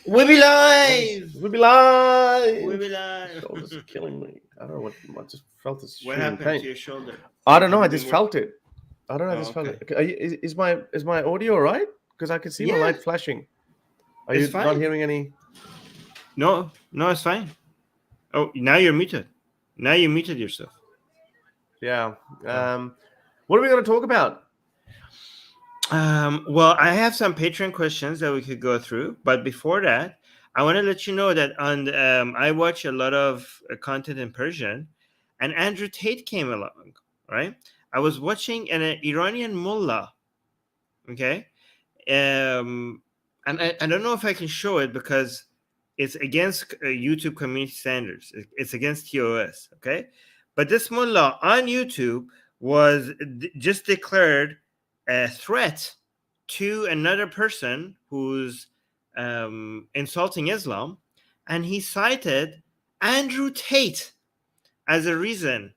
We'll be live. We'll be live. We'll be live. My shoulder's killing me. I don't know what. I just felt this. What shooting happened pain. to your shoulder? I don't know. I just felt it. I don't know. I Oh, just felt okay. it. Are you, is my audio all right? Because I can see my Yeah. light flashing. Are It's you fine. not hearing any? No, it's fine. Oh, now you're muted. Now you muted yourself. Yeah. What are we going to talk about? Well, I have some Patreon questions that we could go through, but before that, I want to let you know that on I watch a lot of content in Persian, and Andrew Tate came along. Right, I was watching an Iranian mullah. Okay, and I don't know if I can show it because it's against YouTube community standards. It's against TOS. Okay, but this mullah on YouTube was just declared a threat to another person who's insulting Islam, and he cited Andrew Tate as a reason.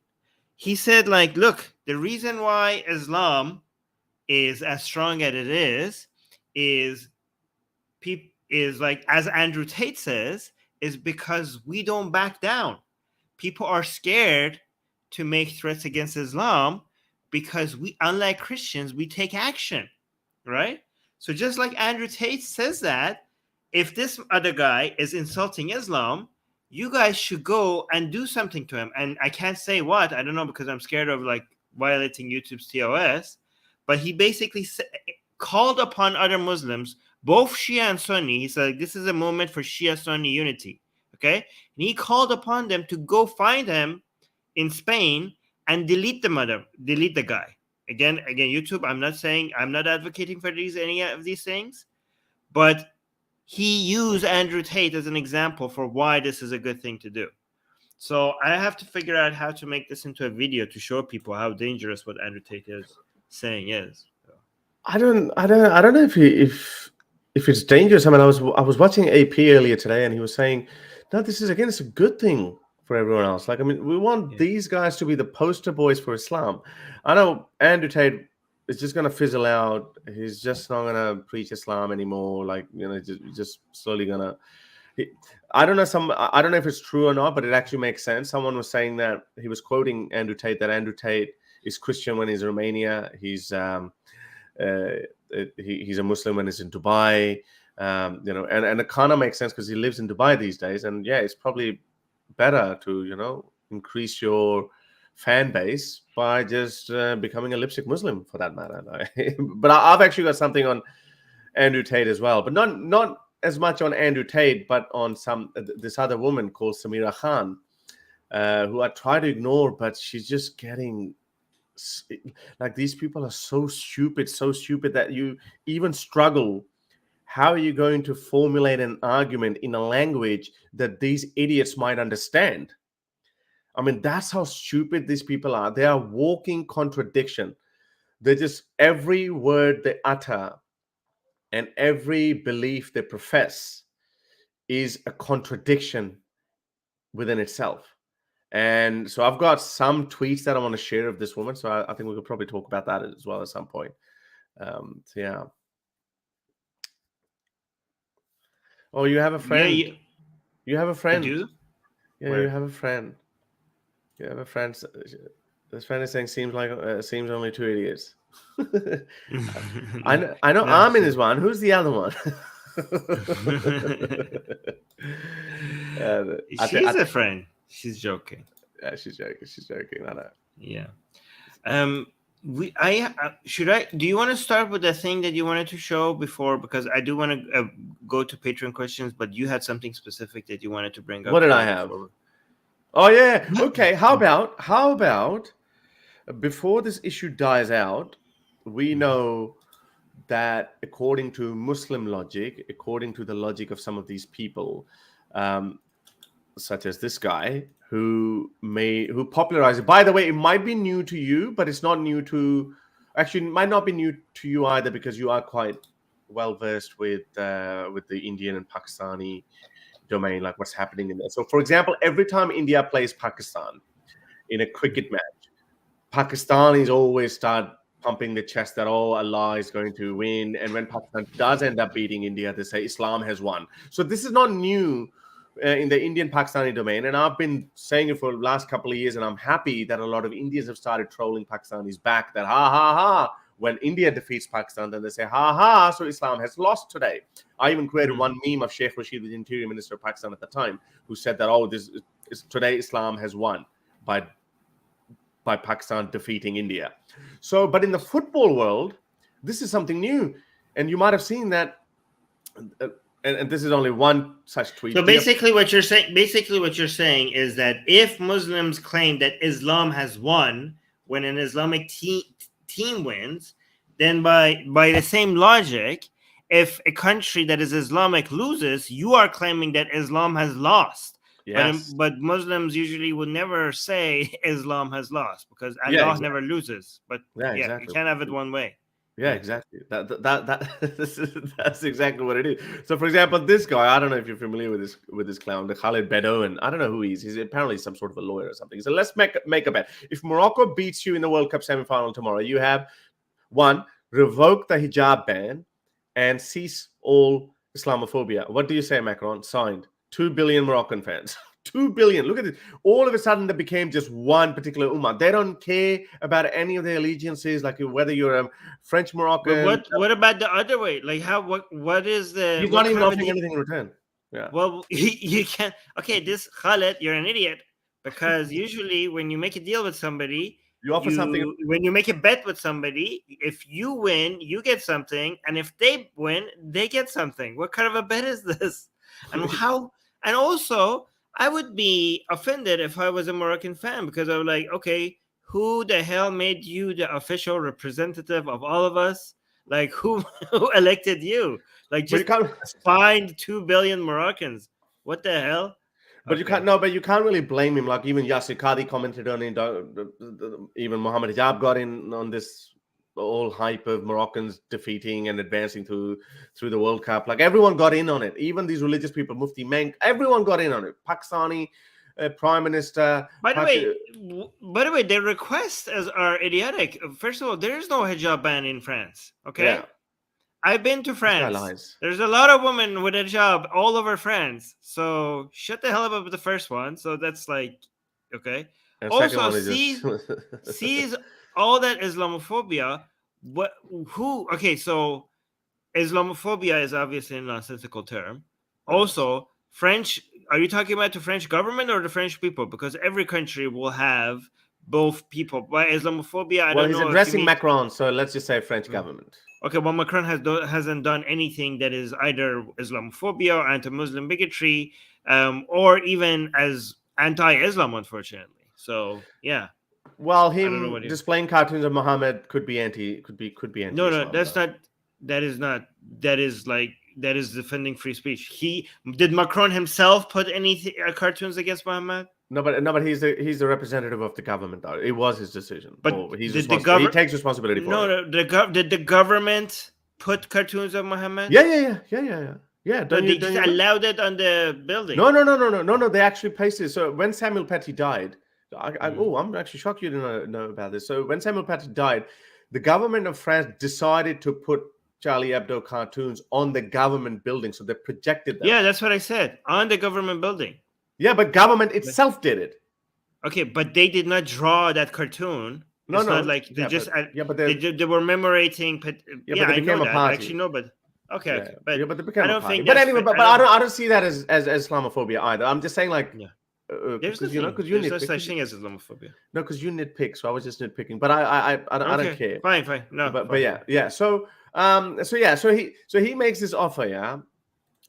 He said, like, look, the reason why Islam is as strong as it is like, as Andrew Tate says, is because we don't back down. People are scared to make threats against Islam because we, unlike Christians, we take action, right? So just like Andrew Tate says that, if this other guy is insulting Islam, you guys should go and do something to him. And I can't say what, I don't know, because I'm scared of like violating YouTube's TOS. But he basically called upon other Muslims, both Shia and Sunni. He said, this is a moment for Shia-Sunni unity. Okay? And he called upon them to go find him in Spain and delete the guy. Again, YouTube, I'm not advocating for any of these things, but he used Andrew Tate as an example for why this is a good thing to do. So I have to figure out how to make this into a video to show people how dangerous what Andrew Tate is saying is. So. I don't know if it's dangerous. I mean, I was watching AP earlier today, and he was saying, no, this is it's a good thing for everyone else. Like, I mean, we want these guys to be the poster boys for Islam. I know Andrew Tate is just going to fizzle out. He's just not going to preach Islam anymore. Like, just slowly going to. I don't know if it's true or not, but it actually makes sense. Someone was saying that he was quoting Andrew Tate, that Andrew Tate is Christian when he's in Romania. He's a Muslim when he's in Dubai. And it kind of makes sense because he lives in Dubai these days. And yeah, it's probably better to increase your fan base by just becoming a lipstick Muslim, for that matter. But I've actually got something on Andrew Tate as well, but not as much on Andrew Tate, but on this other woman called Sameera Khan, who I try to ignore, but she's just getting, like, these people are so stupid that you even struggle. How are you going to formulate an argument in a language that these idiots might understand? I mean, that's how stupid these people are. They are walking contradiction. They just, every word they utter and every belief they profess is a contradiction within itself. And so I've got some tweets that I want to share of this woman. So I think we could probably talk about that as well at some point. So yeah. Oh, you have a friend. Yeah, you have a friend. I do? Yeah, Where? you have a friend. You have a friend. This friend is saying seems only two idiots. I know Armin is one. Who's the other one? She's a friend. She's joking. Yeah, she's joking. I know. Yeah. Do you want to start with the thing that you wanted to show before? Because I do want to go to Patreon questions, but you had something specific that you wanted to bring up. What did I have? Before. Oh yeah. Okay. How about before this issue dies out, we know that according to Muslim logic, according to the logic of some of these people, such as this guy who popularized it. By the way, it might be new to you, but it's not new to. Actually, it might not be new to you either, because you are quite well versed with the Indian and Pakistani domain, like what's happening in there. So, for example, every time India plays Pakistan in a cricket match, Pakistanis always start pumping the chest that Allah is going to win, and when Pakistan does end up beating India, they say Islam has won. So this is not new in the Indian Pakistani domain, and I've been saying it for the last couple of years, and I'm happy that a lot of Indians have started trolling Pakistanis back that ha ha ha, when India defeats Pakistan, then they say ha ha, so Islam has lost today. I even created one meme of Sheikh Rashid, the Interior Minister of Pakistan at the time, who said that this is today Islam has won by Pakistan defeating India. So, but in the football world, this is something new, and you might have seen that. And this is only one such tweet. So basically, what you're saying is that if Muslims claim that Islam has won when an Islamic team wins, then by the same logic, if a country that is Islamic loses, you are claiming that Islam has lost. Yes. But Muslims usually would never say Islam has lost because Allah never loses. But exactly. You can't have it one way. Yeah, exactly. That's exactly what it is. So, for example, this guy, I don't know if you're familiar with this clown, the Khalid Bedoan. I don't know who he is. He's apparently some sort of a lawyer or something. So let's make a bet. If Morocco beats you in the World Cup semi-final tomorrow, you have 1, revoke the hijab ban and cease all Islamophobia. What do you say, Macron? Signed. 2 billion Moroccan fans. 2 billion. Look at this. All of a sudden, they became just one particular ummah. They don't care about any of their allegiances, like whether you're a French Moroccan. What about the other way? Like what is the? He's not even offering anything in return. Yeah. Well, you can't. Okay, this Khaled, you're an idiot because usually when you make a deal with somebody, you offer something. When you make a bet with somebody, if you win, you get something, and if they win, they get something. What kind of a bet is this? And how? And also, I would be offended if I was a Moroccan fan because I was like, okay, who the hell made you the official representative of all of us? Like, who elected you? Like, just find 2 billion Moroccans. What the hell? But you can't. No, but you can't really blame him. Like even Yasir Qadhi commented on it. Even Mohammed Hijab got in on this whole hype of Moroccans defeating and advancing through the World Cup. Like everyone got in on it. Even these religious people, Mufti Menk, everyone got in on it. Pakistani Prime Minister. By the way, their requests are idiotic. First of all, there is no hijab ban in France. Okay. Yeah. I've been to France. There's a lot of women with a hijab all over France. So shut the hell up with the first one. So that's like, okay. And also, sees all that Islamophobia. Okay, so Islamophobia is obviously a nonsensical term. Also, French. Are you talking about the French government or the French people? Because every country will have both people. By Islamophobia, I don't know. Well, he's addressing Macron, so let's just say French government. Okay, well, Macron hasn't done anything that is either Islamophobia or anti-Muslim bigotry, or even as anti-Islam, unfortunately. So, yeah. Well, him displaying cartoons of Muhammad could be anti. No, that's not. That is defending free speech. Did Macron himself put any cartoons against Muhammad? No, but he's the representative of the government. Though it was his decision. But he takes responsibility for it. Did the government put cartoons of Muhammad? Yeah. They just allowed it on the building. No. They actually pasted it. So when Samuel Paty died, I'm actually shocked you didn't know about this. So when Samuel Paty died, the government of France decided to put Charlie Hebdo cartoons on the government building, so they projected them. Yeah, that's what I said, on the government building. Yeah, but government itself did it. Okay, but they did not draw that cartoon. It's not like they they were commemorating. Yeah, but they became a party. Actually, no, but okay, but they became I don't think. But anyway, but I don't see that as Islamophobia either. I'm just saying like. Yeah. There's no such thing as Islamophobia. No, because you nitpick, so I was just nitpicking. But I don't care. Fine. No, but yeah. So he makes this offer, yeah,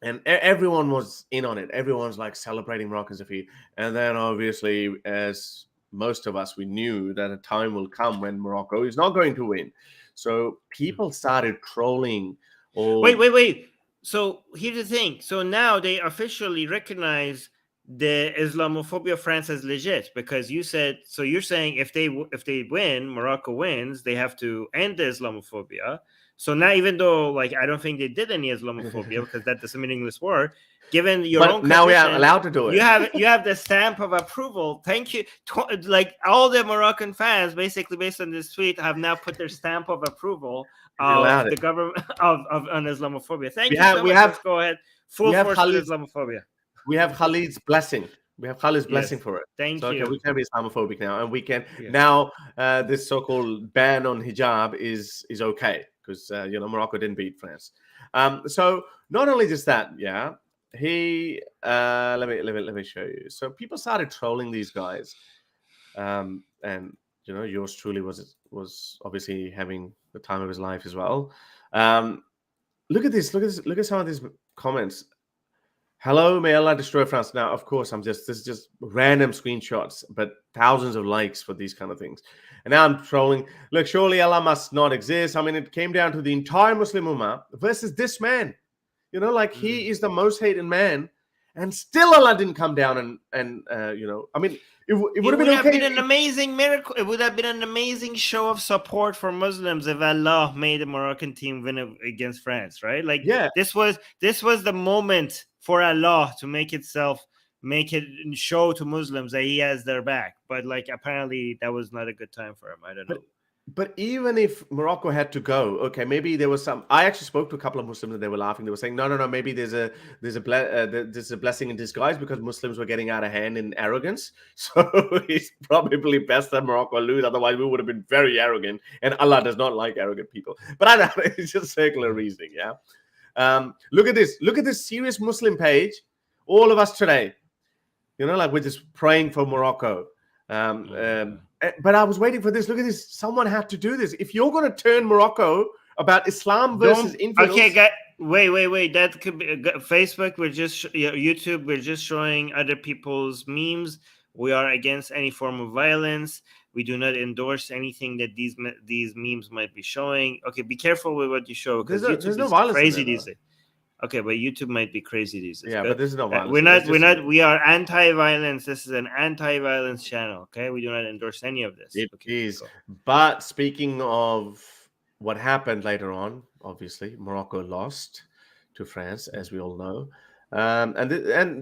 and everyone was in on it. Everyone's like celebrating Morocco's defeat, and then obviously, as most of us, we knew that a time will come when Morocco is not going to win. So people started trolling. Wait. So here's the thing. So now they officially recognize the Islamophobia of France as legit because you said so. You're saying if they win, Morocco wins, they have to end the Islamophobia. So now, even though like I don't think they did any Islamophobia because that's a meaningless word, given your But own now we are condition, allowed to do it. you have the stamp of approval. Thank you. Like all the Moroccan fans, basically based on this tweet, have now put their stamp of approval of the government of on Islamophobia. Thank you so much. Let's go ahead. Full force with Islamophobia. We have Khalid's blessing. We have Khalid's blessing for it. Thank you. Okay, we can be Islamophobic now, and we can now. This so-called ban on hijab is okay because Morocco didn't beat France. So not only just that, he let me show you. So people started trolling these guys, and yours truly was obviously having the time of his life as well. Look at this. Look at some of these comments. Hello, may Allah destroy France. Now, of course, this is just random screenshots, but thousands of likes for these kind of things. And now I'm trolling. Look, surely Allah must not exist. I mean, it came down to the entire Muslim Ummah versus this man. He is the most hated man, and still Allah didn't come down and I mean, it would have been an amazing miracle. It would have been an amazing show of support for Muslims if Allah made the Moroccan team win against France, right? Like, this was the moment for Allah to make it show to Muslims that He has their back. But like, apparently, that was not a good time for him. I don't know. But even if Morocco had to go, okay, maybe there was some. I actually spoke to a couple of Muslims and they were laughing. They were saying, no, maybe there's a blessing in disguise because Muslims were getting out of hand in arrogance. So it's probably best that Morocco lose. Otherwise, we would have been very arrogant, and Allah does not like arrogant people. But I don't know. It's just circular reasoning. Look at this. Look at this serious Muslim page. All of us today, we're just praying for Morocco. But I was waiting for this. Look at this. Someone had to do this. If you're going to turn Morocco about Islam versus infidels... Okay, guys, wait. That could be Facebook. YouTube. We're just showing other people's memes. We are against any form of violence. We do not endorse anything that these memes might be showing. Okay, be careful with what you show because YouTube is crazy these days. Okay, but YouTube might be crazy these days. Yeah, but this is not violence. We are anti-violence. This is an anti-violence channel. Okay, we do not endorse any of this. It is. But speaking of what happened later on, obviously Morocco lost to France, as we all know, and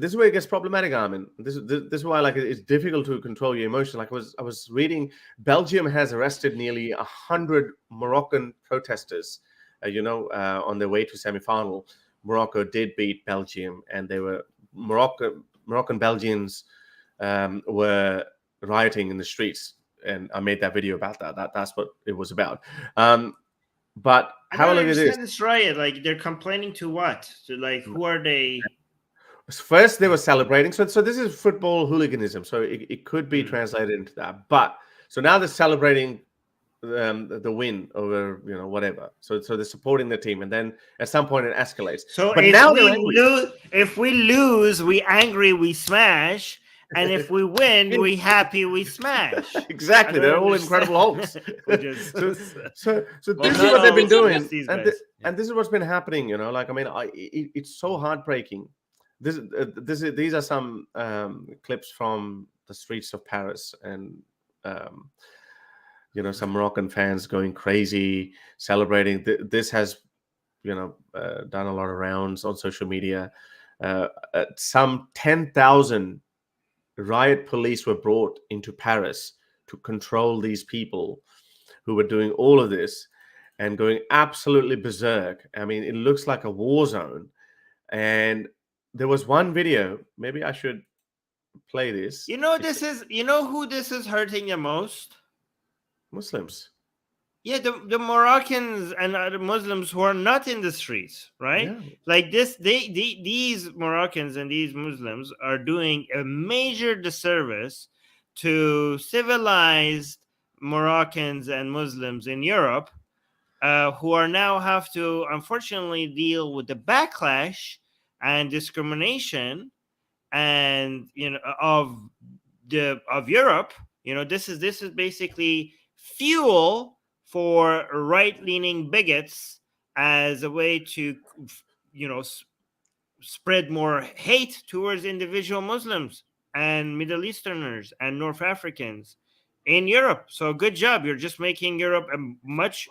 this is where it gets problematic, Armin. This is why it's difficult to control your emotions. Like I was reading, Belgium has arrested nearly 100 Moroccan protesters. On their way to semi-final. Morocco did beat Belgium, and they were Moroccan Belgians were rioting in the streets, and I made that video about that. That's what it was about. But how look at this? This riot, like they're complaining to what? So like, who are they? First, they were celebrating. So this is football hooliganism. So it could be translated into that. But so now they're celebrating the win over whatever. So they're supporting the team, and then at some point it escalates. So but if we lose, we angry, we smash, and if we win, we happy, we smash. Exactly, they're all Incredible Hulks. so this is what they've been doing, and this is what's been happening. It's so heartbreaking. These are some clips from the streets of Paris, and some Moroccan fans going crazy, celebrating. This has, done a lot of rounds on social media. Some 10,000 riot police were brought into Paris to control these people who were doing all of this and going absolutely berserk. I mean, it looks like a war zone. And there was one video. Maybe I should play this. Who this is hurting the most? Muslims. Yeah, the Moroccans and other Muslims who are not in the streets, right? Yeah. Like this, these Moroccans and these Muslims are doing a major disservice to civilized Moroccans and Muslims in Europe, who are now have to unfortunately deal with the backlash and discrimination, and of Europe. This is basically fuel for right-leaning bigots as a way to spread more hate towards individual Muslims and Middle Easterners and North Africans in Europe. So good job. You're just making Europe a much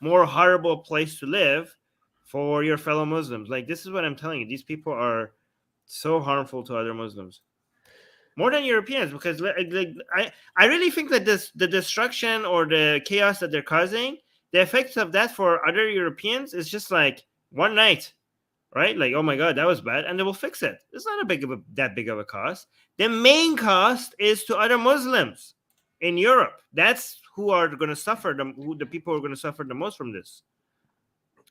more horrible place to live for your fellow Muslims. Like, this is what I'm telling you. These people are so harmful to other Muslims. More than Europeans, because I really think that the destruction or the chaos that they're causing, the effects of that for other Europeans is just like one night, right? Like, oh my God, that was bad, and they will fix it. It's not that big of a cost. The main cost is to other Muslims in Europe. That's who are going to suffer, the people who are going to suffer the most from this.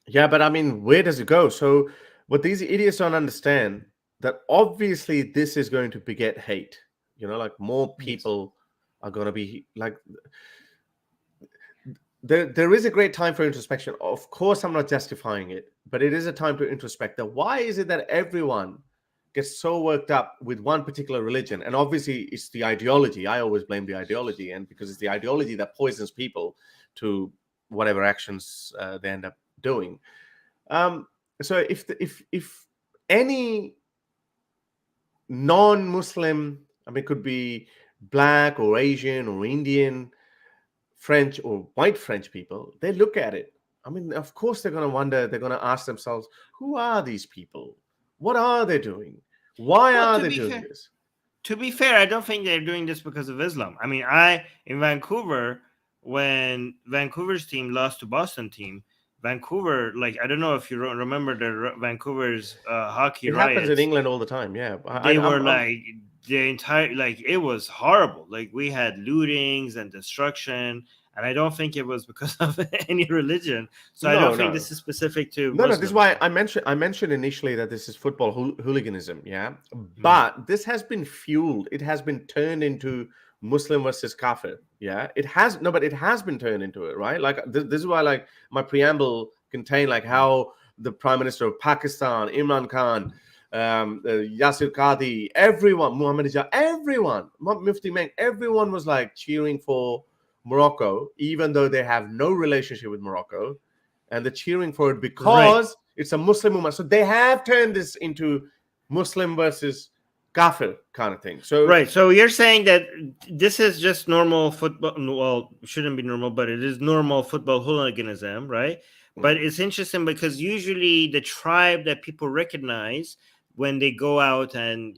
Yeah, but I mean, where does it go? So what these idiots don't understand, that obviously this is going to beget hate. Like more people are going to be like, there is a great time for introspection. Of course, I'm not justifying it, but it is a time to introspect. That why is it that everyone gets so worked up with one particular religion? And obviously, it's the ideology. I always blame the ideology, and because it's the ideology that poisons people to whatever actions they end up doing. So if any non-Muslim, I mean, it could be black or Asian or Indian, French or white French people, they look at it. I mean, of course, they're going to wonder, they're going to ask themselves, who are these people? What are they doing? Why are they doing this? To be fair, I don't think they're doing this because of Islam. I mean, in Vancouver, when Vancouver's team lost to Boston team, Vancouver, like, I don't know if you remember the Vancouver's hockey It riots. happens in England all the time. Yeah, They were like the entire, like, it was horrible. Like, we had lootings and destruction, and I don't think it was because of any religion. So I don't think this is specific to No, Muslims. this is why I mentioned initially that this is football hooliganism. Yeah, but this has been fueled. It has been turned into Muslim versus Kafir. Yeah, it has but it has been turned into it, right? Like this is why, like, my preamble contained like how the Prime Minister of Pakistan, Imran Khan, Yasir Qadhi, everyone, Muhammad Ijaz, everyone, Mufti Meng, everyone was like cheering for Morocco, even though they have no relationship with Morocco, and they're cheering for it because it's a Muslim ummah. So they have turned this into Muslim versus Kafir kind of thing. So right. So you're saying that this is just normal football. Well, it shouldn't be normal, but it is normal football hooliganism, right? But it's interesting because usually the tribe that people recognize when they go out and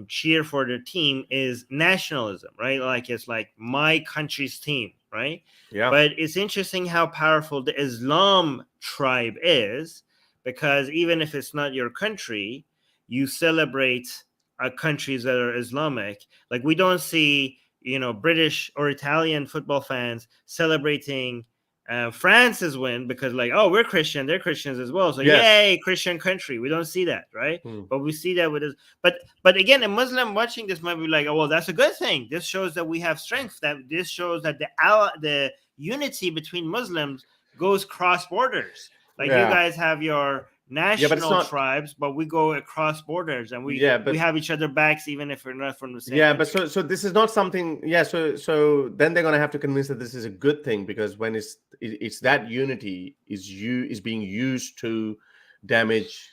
cheer for their team is nationalism, right? Like, it's like my country's team, right? Yeah. But it's interesting how powerful the Islam tribe is, because even if it's not your country, you celebrate countries that are Islamic. Like, we don't see British or Italian football fans celebrating France's win because, like, oh, we're Christian, they're Christians as well, so yay, Christian country. We don't see that, right? But we see that with us. But again, a Muslim watching this might be like, oh, well, that's a good thing. This shows that we have strength. That this shows that the unity between Muslims goes cross borders. Like, you guys have your national tribes, but we go across borders and we have each other backs even if we're not from the same country. But so this is not something. So then they're going to have to convince that this is a good thing, because when it's that unity is being used to damage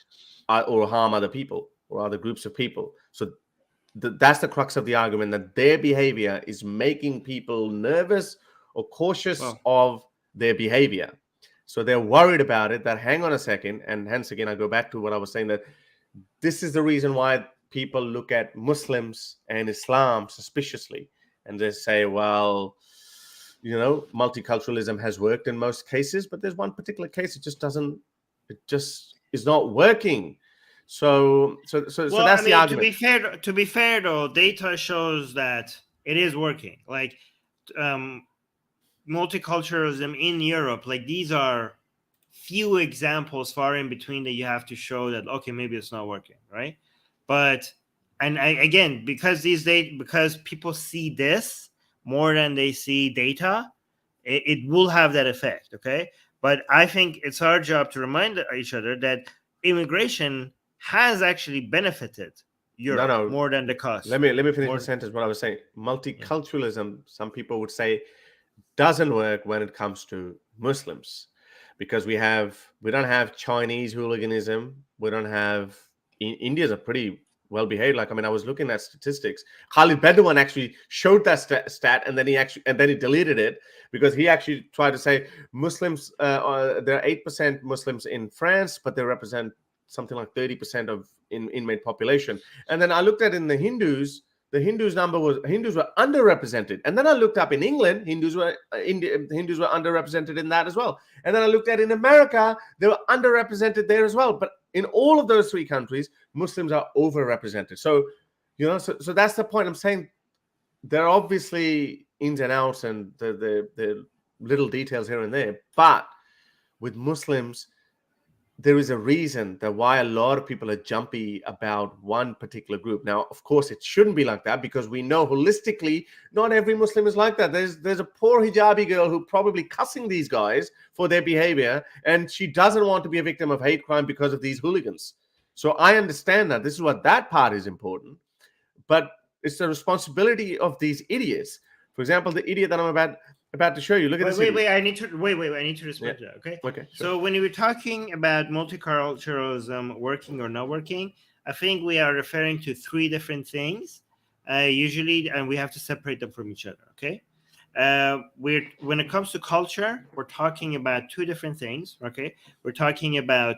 or harm other people or other groups of people. So that's the crux of the argument, that their behavior is making people nervous or cautious of their behavior. So they're worried about it, that hang on a second. And hence, again, I go back to what I was saying, that this is the reason why people look at Muslims and Islam suspiciously. And they say, well, multiculturalism has worked in most cases, but there's one particular case it just is not working. So that's the argument. To be fair, though, data shows that it is working. Like, multiculturalism in Europe, like, these are few examples far in between that you have to show that, okay, maybe it's not working, right? But again, because because people see this more than they see data, it will have that effect, okay? But I think it's our job to remind each other that immigration has actually benefited Europe more than the cost. Let me finish the sentence. What I was saying, multiculturalism, some people would say, doesn't work when it comes to Muslims, because we don't have Chinese hooliganism. We don't have India's a pretty well behaved. Like, I mean, I was looking at statistics. Khalid Bedouin actually showed that stat, and then he deleted it, because he actually tried to say Muslims, there are 8% Muslims in France, but they represent something like 30% of inmate population. And then I looked at in the Hindus were underrepresented. And then I looked up in England, Hindus were underrepresented in that as well. And then I looked at in America, they were underrepresented there as well. But in all of those three countries, Muslims are overrepresented. So, so that's the point. I'm saying there are obviously ins and outs and the little details here and there. But with Muslims, there is a reason that why a lot of people are jumpy about one particular group. Now, of course, it shouldn't be like that, because we know holistically not every Muslim is like that. There's a poor hijabi girl who probably cussing these guys for their behavior, and she doesn't want to be a victim of hate crime because of these hooligans. So I understand that. This is what that part is important. But it's the responsibility of these idiots. For example, the idiot that I'm about to show you. Look at this. Wait. I need to respond to that. Okay. Okay. Sure. So when you were talking about multiculturalism working or not working, I think we are referring to three different things, usually, and we have to separate them from each other. Okay. When it comes to culture, we're talking about two different things. Okay. We're talking about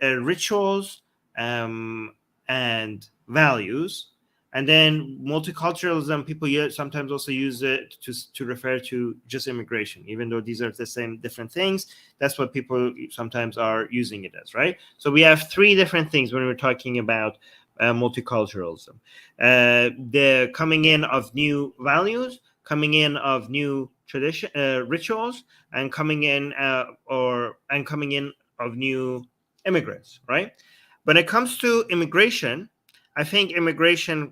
rituals and values. And then multiculturalism, people sometimes also use it to refer to just immigration, even though these are the same different things. That's what people sometimes are using it as, right? So we have three different things when we're talking about multiculturalism. The coming in of new values, coming in of new tradition, rituals, and coming in of new immigrants, right? When it comes to immigration, I think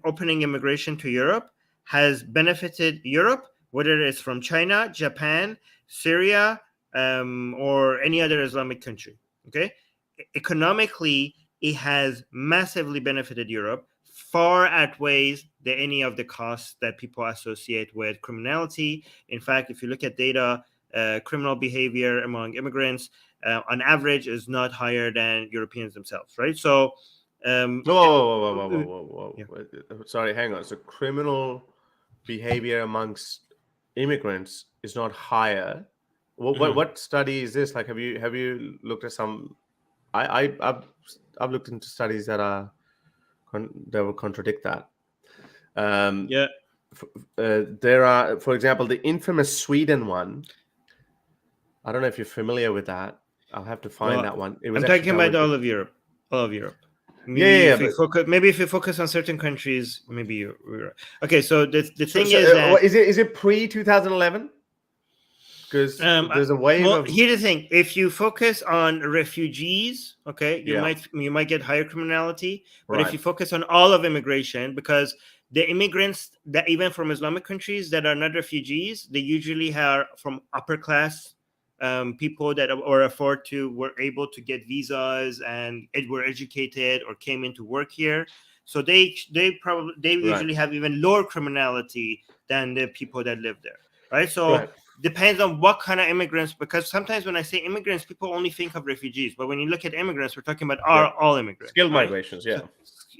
opening immigration to Europe has benefited Europe, whether it's from China, Japan, Syria, or any other Islamic country. Okay, economically, it has massively benefited Europe, far outweighs any of the costs that people associate with criminality. In fact, if you look at data, criminal behavior among immigrants, on average, is not higher than Europeans themselves, right? So. Whoa. Yeah. Sorry, hang on. So criminal behavior amongst immigrants is not higher. What study is this? Like, have you looked at some? I've looked into studies that will contradict that. There are, for example, the infamous Sweden one. I don't know if you're familiar with that. I'll have to find that one. I'm talking about all of Europe. Maybe if you focus on certain countries, maybe you're okay. So the thing is that is it pre 2011? Because there's a wave of. Here's the thing: if you focus on refugees, okay, you might get higher criminality. But if you focus on all of immigration, because the immigrants that even from Islamic countries that are not refugees, they usually are from upper class. People that were able to get visas and were educated or came into work here, so they usually have even lower criminality than the people that live there, right? So depends on what kind of immigrants, because sometimes when I say immigrants, people only think of refugees, but when you look at immigrants, we're talking about all immigrants, skilled migrations.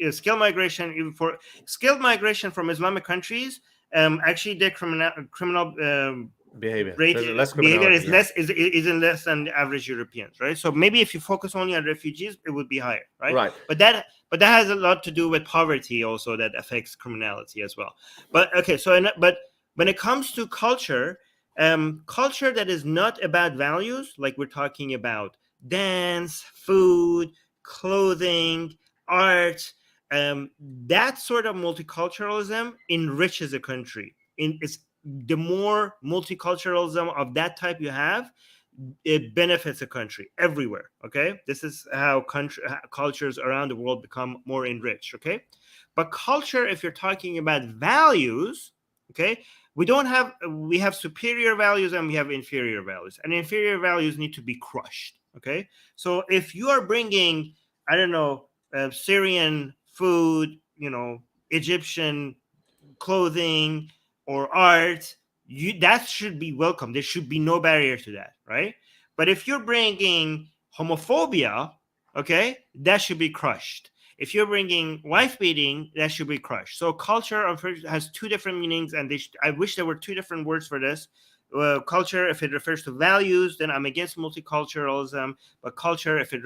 Skilled migration. Even for skilled migration from Islamic countries, actually their criminal behavior is less than the average Europeans, right? So maybe if you focus only on refugees, it would be higher, right? But that has a lot to do with poverty also, that affects criminality as well. But okay, but when it comes to culture that is not about values, like we're talking about dance, food, clothing, art, that sort of multiculturalism enriches a country. The more multiculturalism of that type you have, it benefits a country everywhere. Okay, this is how cultures around the world become more enriched. Okay, but culture, if you're talking about values, okay, we have superior values and we have inferior values, and inferior values need to be crushed. Okay, so if you are bringing, I don't know, Syrian food, Egyptian clothing or art, that should be welcome. There should be no barrier to that, right? But if you're bringing homophobia, okay, that should be crushed. If you're bringing wife beating, that should be crushed. So culture has two different meanings, and I wish there were two different words for this. Culture, if it refers to values, then I'm against multiculturalism. But culture, if it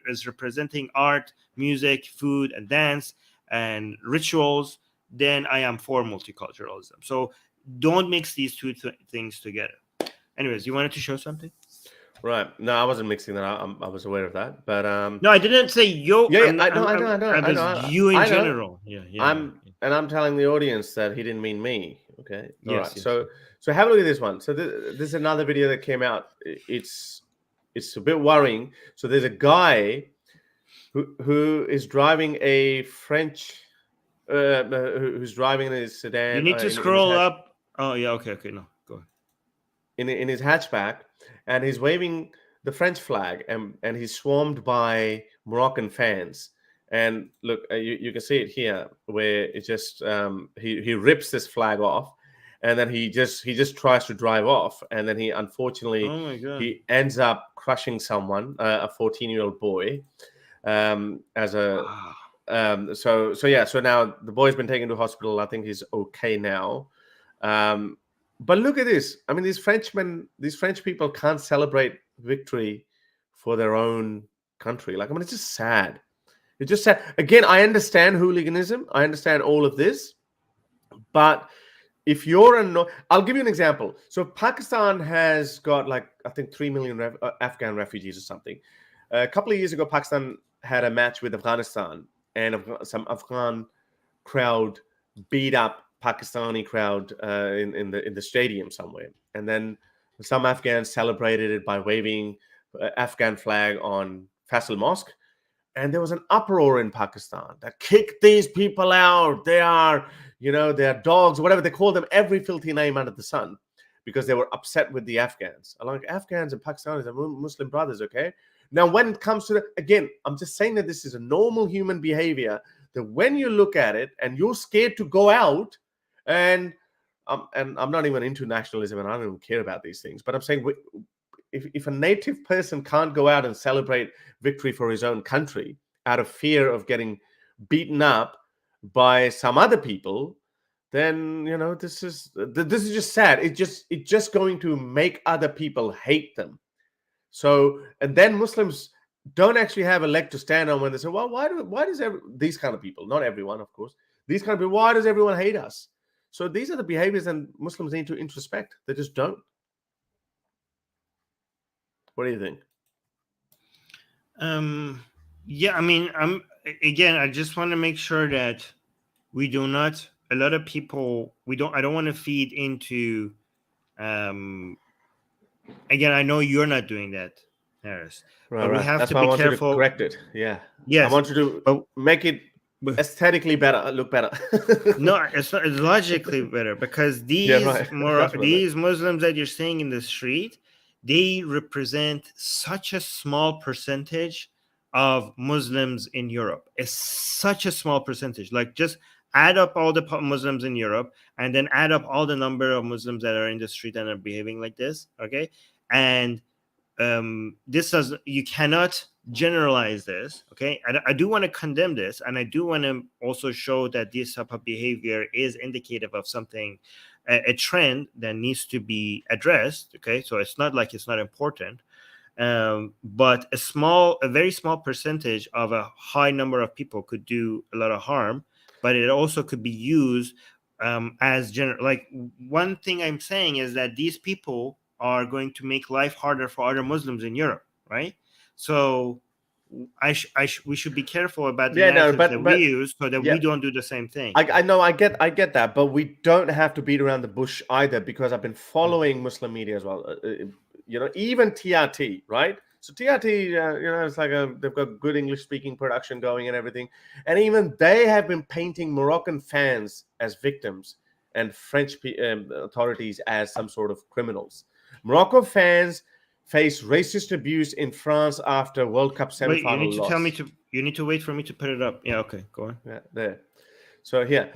is representing art, music, food, and dance, and rituals, then I am for multiculturalism. So don't mix these two things together. Anyways, you wanted to show something? Right. No, I wasn't mixing that. I was aware of that, but no, I didn't say yo. Yeah, I know. You in general. And I'm telling the audience that he didn't mean me. Okay. All yes, right. yes, so have a look at this one. So this is another video that came out. It's a bit worrying. So there's a guy who is driving a French, who's driving in his sedan. You need to scroll up. Oh yeah. Okay. No, go ahead. In his hatchback, and he's waving the French flag, and he's swarmed by Moroccan fans. And look, you can see it here, where it just he rips this flag off, and then he just tries to drive off, and then he unfortunately he ends up crushing someone, a 14-year-old boy, as a so now the boy's been taken to hospital. I think he's okay now. But look at this. I mean, these French people can't celebrate victory for their own country. Like, I mean, it's just sad. It's just sad. Again, I understand hooliganism. I understand all of this. But if you're I'll give you an example. So Pakistan has got, like, I think 3 million Afghan refugees or something. A couple of years ago, Pakistan had a match with Afghanistan, and some Afghan crowd beat up Pakistani crowd in the stadium somewhere, and then some Afghans celebrated it by waving Afghan flag on Faisal Mosque, and there was an uproar in Pakistan that kick these people out. They are, they're dogs, whatever they call them, every filthy name under the sun, because they were upset with the Afghans. Like, Afghans and Pakistanis are Muslim brothers, okay? Now, when it comes to again, I'm just saying that this is a normal human behavior, that when you look at it and you're scared to go out, and I'm not even into nationalism, and I don't even care about these things. But I'm saying, if a native person can't go out and celebrate victory for his own country out of fear of getting beaten up by some other people, then this is just sad. It's just going to make other people hate them. So, and then Muslims don't actually have a leg to stand on when they say, well, why does these kind of people, not everyone, of course, these kind of people, why does everyone hate us? So these are the behaviors that Muslims need to introspect. They just don't. What do you think? Yeah, I mean, I just want to make sure that we do not. A lot of people, I don't want to feed into. Again, I know you're not doing that, Harris. Right, but we have That's to why be I want careful. You to correct it. Yeah. Yes. I want you to make it aesthetically better, look better. No, it's not. It's logically better, because these these Muslims that you're seeing in the street, they represent such a small percentage of Muslims in Europe. It's such a small percentage. Like, just add up all the Muslims in Europe, and then add up all the number of Muslims that are in the street and are behaving like this. Okay, and you cannot generalize this. Okay, I do want to condemn this, and I do want to also show that this type of behavior is indicative of something, a trend that needs to be addressed. Okay, so it's not like it's not important, but a very small percentage of a high number of people could do a lot of harm, but it also could be used as general. Like, one thing I'm saying is that these people are going to make life harder for other Muslims in Europe, right? So we should be careful about the narratives that we use, so that we don't do the same thing. I know, I get that, but we don't have to beat around the bush either, because I've been following Muslim media as well. Even TRT, right? So TRT, it's like they've got good English-speaking production going and everything, and even they have been painting Moroccan fans as victims and French authorities as some sort of criminals. Morocco fans face racist abuse in France after World Cup semi-final loss. You need to tell me you need to wait for me to put it up. Yeah, okay, go on. Yeah, there. So here,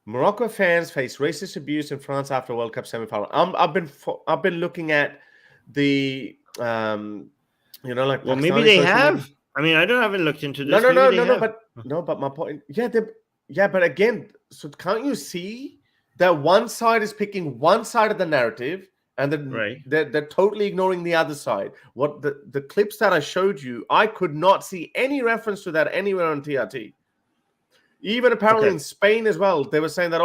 Morocco fans face racist abuse in France after World Cup semi-final. I've been looking at the, like. Well, maybe they have. I mean, I haven't looked into this. Maybe they have. But my point, but again, so can't you see that one side is picking one side of the narrative, and Right. they're totally ignoring the other side? What the clips that I showed you, I could not see any reference to that anywhere on TRT. Even apparently in Spain as well, they were saying that,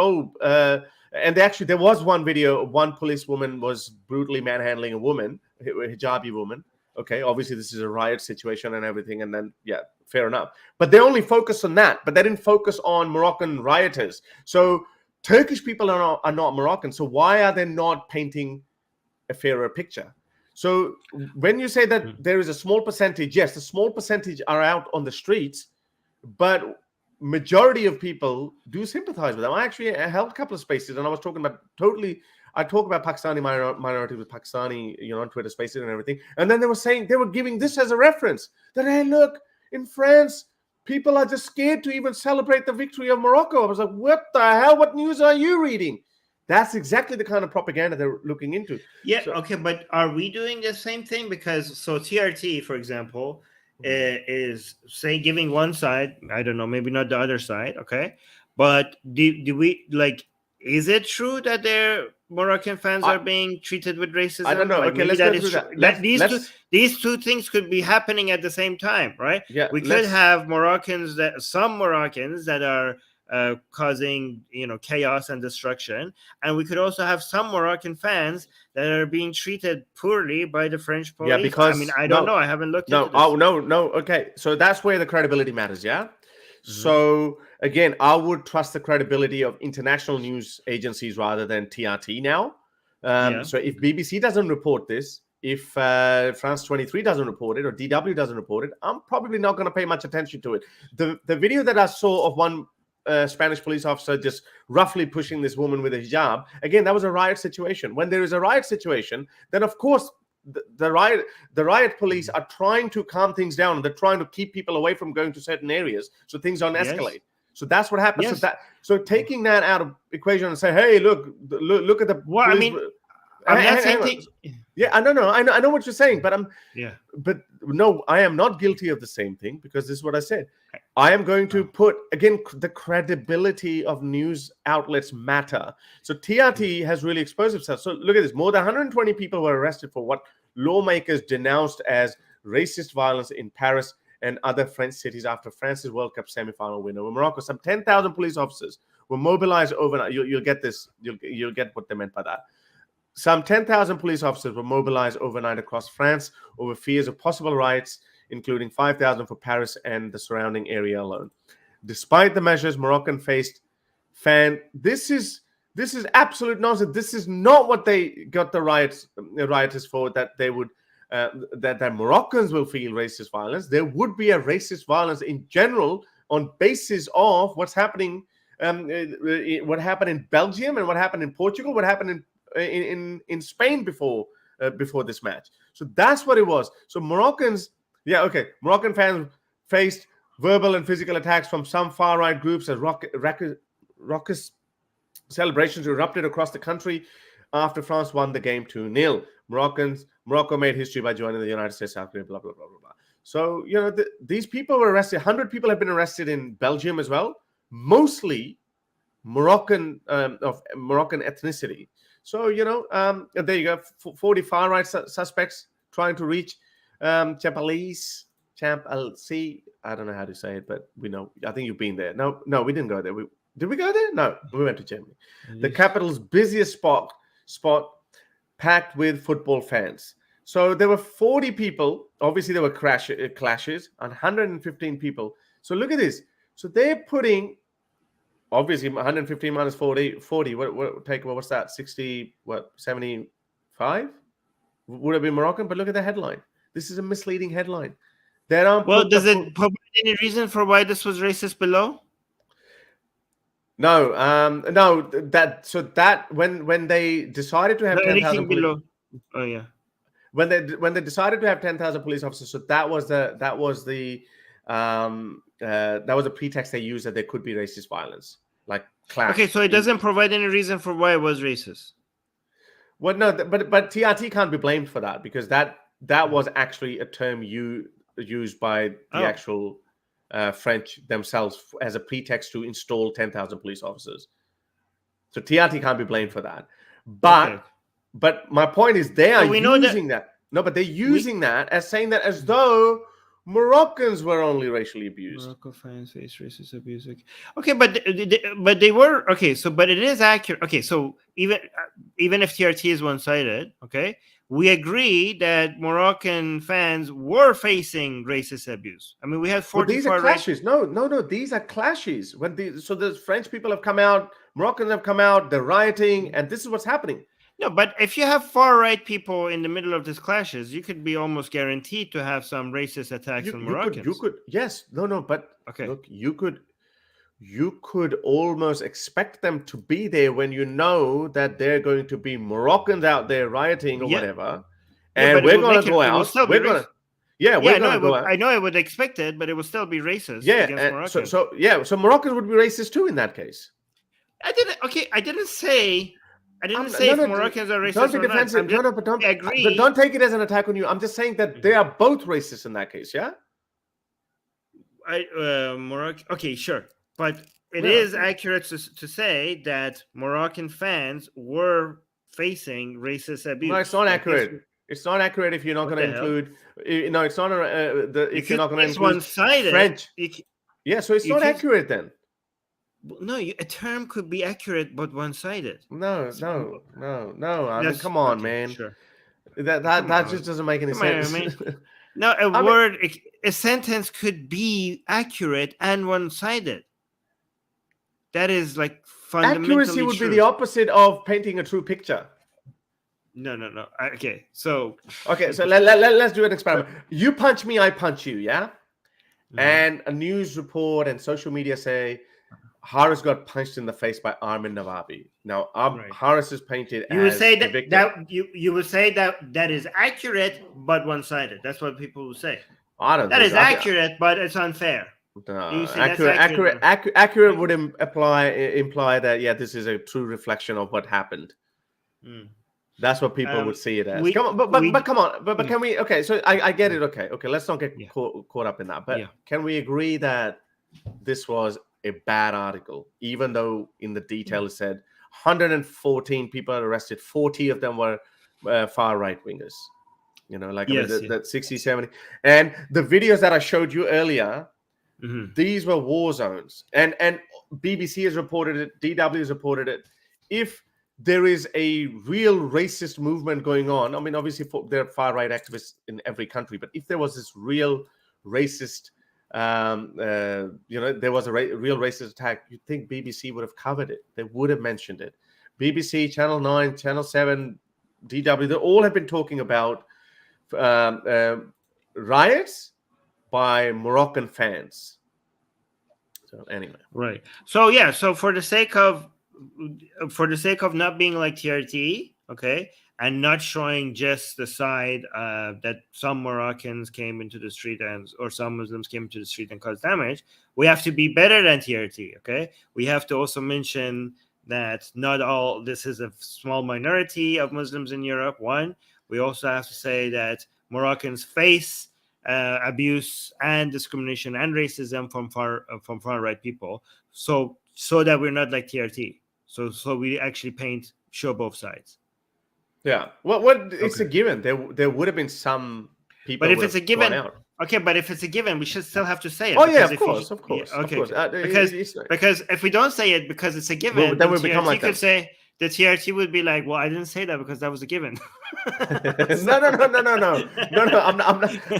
and there was one video, one policewoman was brutally manhandling a woman, a hijabi woman. Okay, obviously this is a riot situation and everything, and then, yeah, fair enough. But they only focus on that, but they didn't focus on Moroccan rioters. So Turkish people are not Moroccan, so why are they not painting a fairer picture? So when you say that there is a small percentage, yes, a small percentage are out on the streets, but majority of people do sympathize with them. I actually held a couple of spaces, and I was talking about I talk about Pakistani minority with Pakistani, on Twitter spaces and everything. And then they were giving this as a reference that, hey, look, in France, people are just scared to even celebrate the victory of Morocco. I was like, what the hell? What news are you reading? That's exactly the kind of propaganda they're looking into. Yeah. Okay. But are we doing the same thing? Because TRT, for example, is giving one side, I don't know, maybe not the other side. Okay. But do we is it true that their Moroccan fans are being treated with racism? I don't know. Okay, let's go through that. These two things could be happening at the same time, right? Yeah. We could have some Moroccans that are causing chaos and destruction, and we could also have some Moroccan fans that are being treated poorly by the French police. Yeah, because I don't know. I haven't looked into this. No. Okay, so that's where the credibility matters. Yeah. So again, I would trust the credibility of international news agencies rather than TRT now. So if BBC doesn't report this, if France 23 doesn't report it, or DW doesn't report it, I'm probably not going to pay much attention to it. The video that I saw of one Spanish police officer just roughly pushing this woman with a hijab, again, that was a riot situation. When there is a riot situation, then of course the riot police are trying to calm things down. They're trying to keep people away from going to certain areas so things don't escalate. So that's what happens. Yes. So taking that out of equation and say, hey, look at the. Well, I mean, I'm not saying. Yeah, I know what you're saying, but but no, I am not guilty of the same thing, because this is what I said. I am going to put, again, the credibility of news outlets matter. So TRT has really exposed itself. So look at this. More than 120 people were arrested for what lawmakers denounced as racist violence in Paris and other French cities after France's World Cup semi-final win over Morocco. Some 10,000 police officers were mobilized overnight. You'll get this. You'll get what they meant by that. Some 10,000 police officers were mobilized overnight across France over fears of possible riots, including 5,000 for Paris and the surrounding area alone. Despite the measures, Moroccan faced this is absolute nonsense. This is not what they got the rioters for, that they would that Moroccans will feel racist violence. There would be a racist violence in general on basis of what's happening, what happened in Belgium and what happened in Portugal, what happened in Spain before this match. So that's what it was. So Moroccan fans faced verbal and physical attacks from some far-right groups as raucous celebrations erupted across the country after France won the game 2-0. Morocco made history by joining the United States, South Korea, blah, blah, blah, blah, blah. So, these people were arrested. 100 people have been arrested in Belgium as well, mostly Moroccan of Moroccan ethnicity. So, there you go. 40 far-right suspects trying to reach Champalice. I don't know how to say it, but we know. I think you've been there. No, we didn't go there. Did we go there? No, we went to Germany. Mm-hmm. The capital's busiest spot packed with football fans. So there were 40 people. Obviously, there were clashes, and 115 people. So look at this. So they're putting, obviously, 115 minus 40. What's that? 60, 75? Would have been Moroccan, but look at the headline. This is a misleading headline. Does it provide any reason for why this was racist below? No. When they decided to have 10,000 below. Oh yeah. When they decided to have 10,000 police officers, so that was the pretext they used, that there could be racist violence, like clash. Okay, so it doesn't provide any reason for why it was racist. Well, no, but TRT can't be blamed for that, because that was actually a term used by the actual French themselves as a pretext to install 10,000 police officers. So TRT can't be blamed for that. But my point is they are using that. No, but they're using that as saying that as though Moroccans were only racially abused. Morocco fans face racist abuse. Okay, but they were okay. So, but it is accurate. Okay, so even if TRT is one-sided, okay, we agree that Moroccan fans were facing racist abuse. I mean, we had 44. These are clashes. No. These are clashes. So the French people have come out, Moroccans have come out, they're rioting, and this is what's happening. No, but if you have far-right people in the middle of these clashes, you could be almost guaranteed to have some racist attacks on Moroccans. But look, you could almost expect them to be there when you know that they're going to be Moroccans out there rioting or whatever, and we're going to go out. We're going to go out. I know I would expect it, but it will still be racist against Moroccans. So Moroccans would be racist too in that case. I didn't say if Moroccans are racist. Don't be defensive. Don't take it as an attack on you. I'm just saying that they are both racist in that case. Yeah. Morocco. Okay, sure, but it is accurate to say that Moroccan fans were facing racist abuse. No, it's not accurate. It's not accurate if you're not going to include. No, it's not. If you're not going to include one-sided French. So it's not accurate then. No, a term could be accurate but one-sided. No. I mean, come on, man. Sure. That just doesn't make any sense. No, a sentence could be accurate and one-sided. That is like fundamentally accuracy would be the opposite of painting a true picture. No. Okay, so let's do an experiment. You punch me, I punch you, yeah? Mm-hmm. And a news report and social media say Haris got punched in the face by Armin Navabi. Now, Haris is painted as a victim. You would say that is accurate but one-sided. That's what people will say. I don't. That is accurate, but it's unfair. No, accurate would imply that this is a true reflection of what happened. Mm. That's what people would see it as. Come on, but can we? Okay, so I get it. Okay, let's not get caught up in that. But can we agree that this was a bad article, even though in the detail it said 114 people arrested, 40 of them were far right wingers. You know, like that 60, 70. And the videos that I showed you earlier, these were war zones. And BBC has reported it, DW has reported it. If there is a real racist movement going on, I mean, obviously there are far right activists in every country, but if there was this real racist there was a real racist attack, you'd think BBC would have covered it. They would have mentioned it. BBC, Channel 9, Channel 7, DW, they all have been talking about riots by Moroccan fans. So anyway. Right. So so for the sake of not being like TRT, okay, and not showing just the side that some Moroccans came into the street or some Muslims came into the street and caused damage, we have to be better than TRT, okay? We have to also mention that not all, this is a small minority of Muslims in Europe, one. We also have to say that Moroccans face abuse and discrimination and racism from far right people, so that we're not like TRT. So we actually show both sides. Yeah, well, it's a given. There would have been some people. But if it's a given, but if it's a given, we should still have to say it. Oh yeah, of course. Because if we don't say it because it's a given, then we become like that. Could say the TRT would be like, well, I didn't say that because that was a given. No.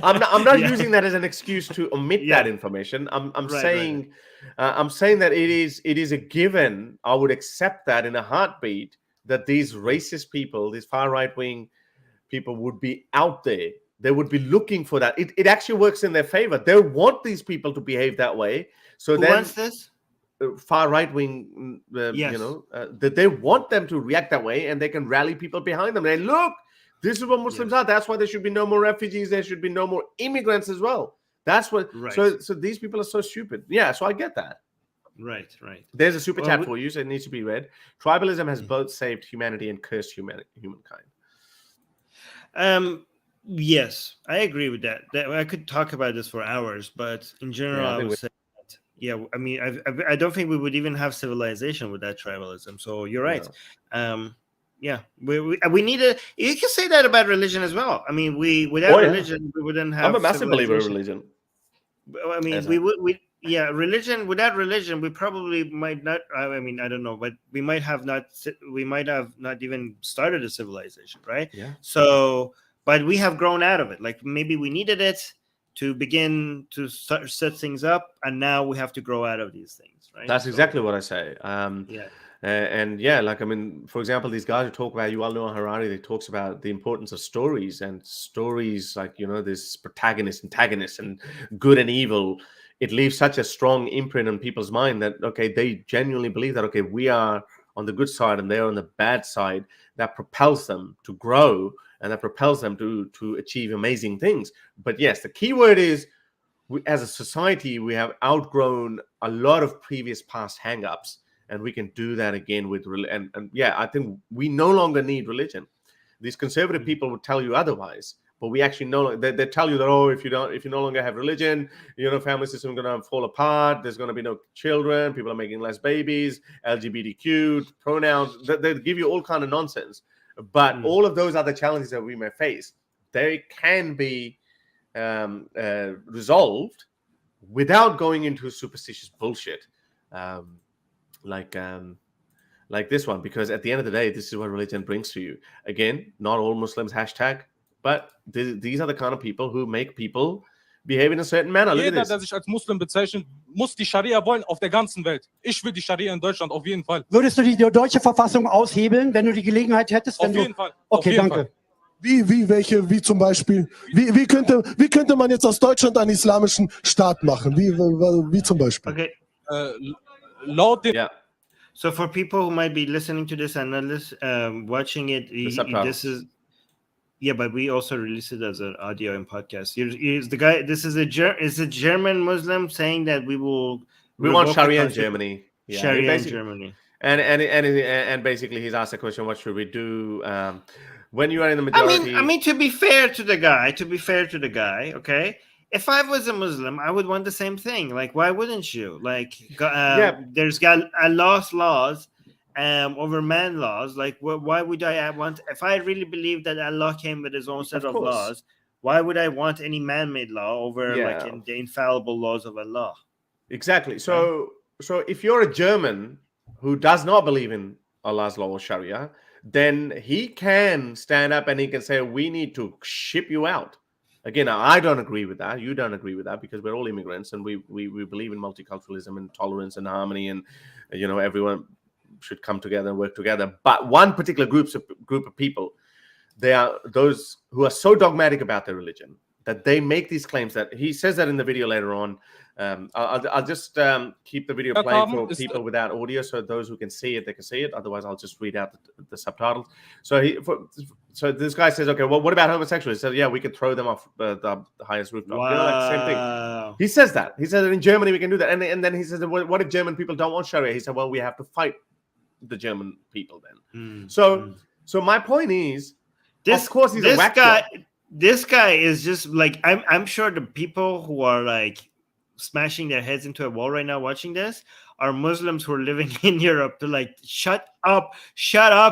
I'm not using that as an excuse to omit that information. I'm saying that it is a given. I would accept that in a heartbeat, that these racist people, these far right-wing people would be out there. They would be looking for that. It actually works in their favor. They want these people to behave that way. So Who wants this? Far right-wing, that they want them to react that way, and they can rally people behind them. And look, this is what Muslims are. That's why there should be no more refugees. There should be no more immigrants as well. That's what. Right. So these people are so stupid. Yeah, so I get that. Right. There's a super chat for you, so it needs to be read. Tribalism has both saved humanity and cursed humankind. Yes, I agree with that. I could talk about this for hours, but in general, Yeah, I I think would we say that, yeah, I mean, I don't think we would even have civilization without tribalism. So you're right. no. Um, yeah, we need a. You can say that about religion as well. I mean, Oh without yeah, religion, we wouldn't I'm a have massive believer in civilization. religion. I mean, As a religion, without religion, we probably might not. I mean, I don't know, but we might have not. We might have not even started a civilization, right? yeah, So, but we have grown out of it. Like maybe we needed it to begin to set things up, and now we have to grow out of these things, right? that's So, exactly what I say. yeah. And yeah, like I mean, for example, these guys who talk about Yuval Noah Harari, they talks about the importance of stories and stories like this protagonist, antagonist, and good and evil. It leaves such a strong imprint on people's mind that okay, they genuinely believe that okay, we are on the good side and they're on the bad side. That propels them to grow and that propels them to achieve amazing things. But yes, the key word is as a society, we have outgrown a lot of previous past hang-ups, and we can do that again with and yeah, I think we no longer need religion. These conservative people would tell you otherwise, but we actually know they tell you that if you no longer have religion, family system is going to fall apart. There's going to be no children. People are making less babies. LGBTQ pronouns. They give you all kind of nonsense. But all of those other challenges that we may face, they can be resolved without going into superstitious bullshit like this one, because at the end of the day, this is what religion brings to you. Again, not all Muslims hashtag, but these are the kind of people who make people behave in a certain manner. Look at Jeder, this. der sich als Muslim bezeichnet, muss die Scharia wollen auf der ganzen Welt. Ich will die Scharia in Deutschland auf jeden Fall. Würdest du die deutsche Verfassung aushebeln, wenn du die Gelegenheit hättest? Auf jeden Fall. Okay, danke. Wie zum Beispiel? Wie könnte man jetzt aus Deutschland einen islamischen Staat machen? Wie zum Beispiel? Okay. Laut dem Yeah. So for people who might be listening to this and not watching it, this is but we also release it as an audio and podcast. Here's the guy. This is a German Muslim saying that we want Sharia in Germany. Yeah, Sharia in Germany. And basically he's asked the question, what should we do when you are in the majority? I mean, to be fair to the guy, okay. If I was a Muslim, I would want the same thing. Like, why wouldn't you? Like, there's got Allah's laws over man laws. Like, why would I want? If I really believe that Allah came with His own set of laws, why would I want any man-made law over the infallible laws of Allah? Exactly. So if you're a German who does not believe in Allah's law or Sharia, then he can stand up and he can say, we need to ship you out. Again, I don't agree with that. You don't agree with that, because we're all immigrants and we believe in multiculturalism and tolerance and harmony, and everyone should come together and work together. But one particular group of people, they are those who are so dogmatic about their religion that they make these claims. That he says that in the video later on. I'll just keep the video playing for people without audio, so those who can see it, they can see it. Otherwise, I'll just read out the subtitles. So this guy says, okay, well, what about homosexuals? He says, yeah, we could throw them off the highest rooftop. Wow. Same thing. He says that. He says that in Germany we can do that. And then he says, what if German people don't want Sharia? He said, well, we have to fight the German people then. So my point is, of course, he's a whack job. This guy is just like, I'm sure the people who are like smashing their heads into a wall right now watching this are Muslims who are living in Europe. They're like, shut up,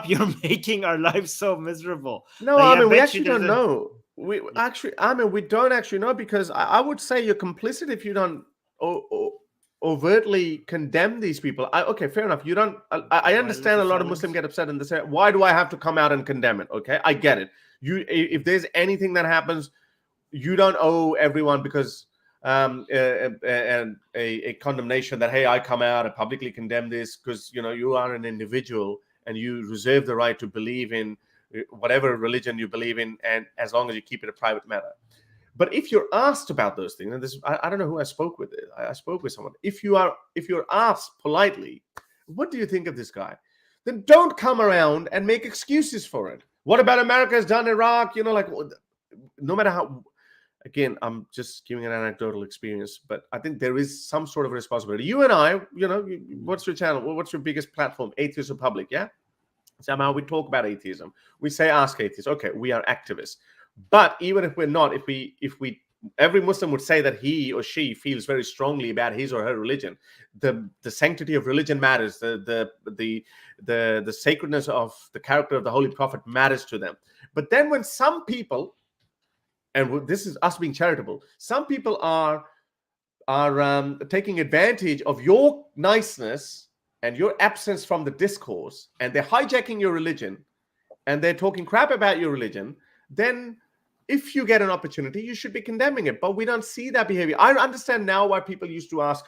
you're making our lives so miserable. No, like, I mean, we actually don't know. We don't actually know, because I would say you're complicit if you don't overtly condemn these people. Okay, fair enough. You don't. I understand a lot of Muslims get upset and they say, why do I have to come out and condemn it? Okay, I get it. If there's anything that happens, you don't owe everyone because a condemnation that, hey, I come out and publicly condemn this, because you are an individual and you reserve the right to believe in whatever religion you believe in, and as long as you keep it a private matter. But if you're asked about those things, and this, I don't know who I spoke with. I spoke with someone. If you're asked politely, what do you think of this guy? Then don't come around and make excuses for it. What about America has done Iraq? No matter how. Again, I'm just giving an anecdotal experience, but I think there is some sort of responsibility. You and I, what's your channel? What's your biggest platform? Atheist Republic, yeah? Somehow we talk about atheism. We say, ask atheists. Okay, we are activists. But even if we're not, if we every Muslim would say that he or she feels very strongly about his or her religion. The sanctity of religion matters. The sacredness of the character of the Holy Prophet matters to them. But then when some people, and this is us being charitable, some people are taking advantage of your niceness and your absence from the discourse, and they're hijacking your religion, and they're talking crap about your religion, then if you get an opportunity, you should be condemning it. But we don't see that behavior. I understand now why people used to ask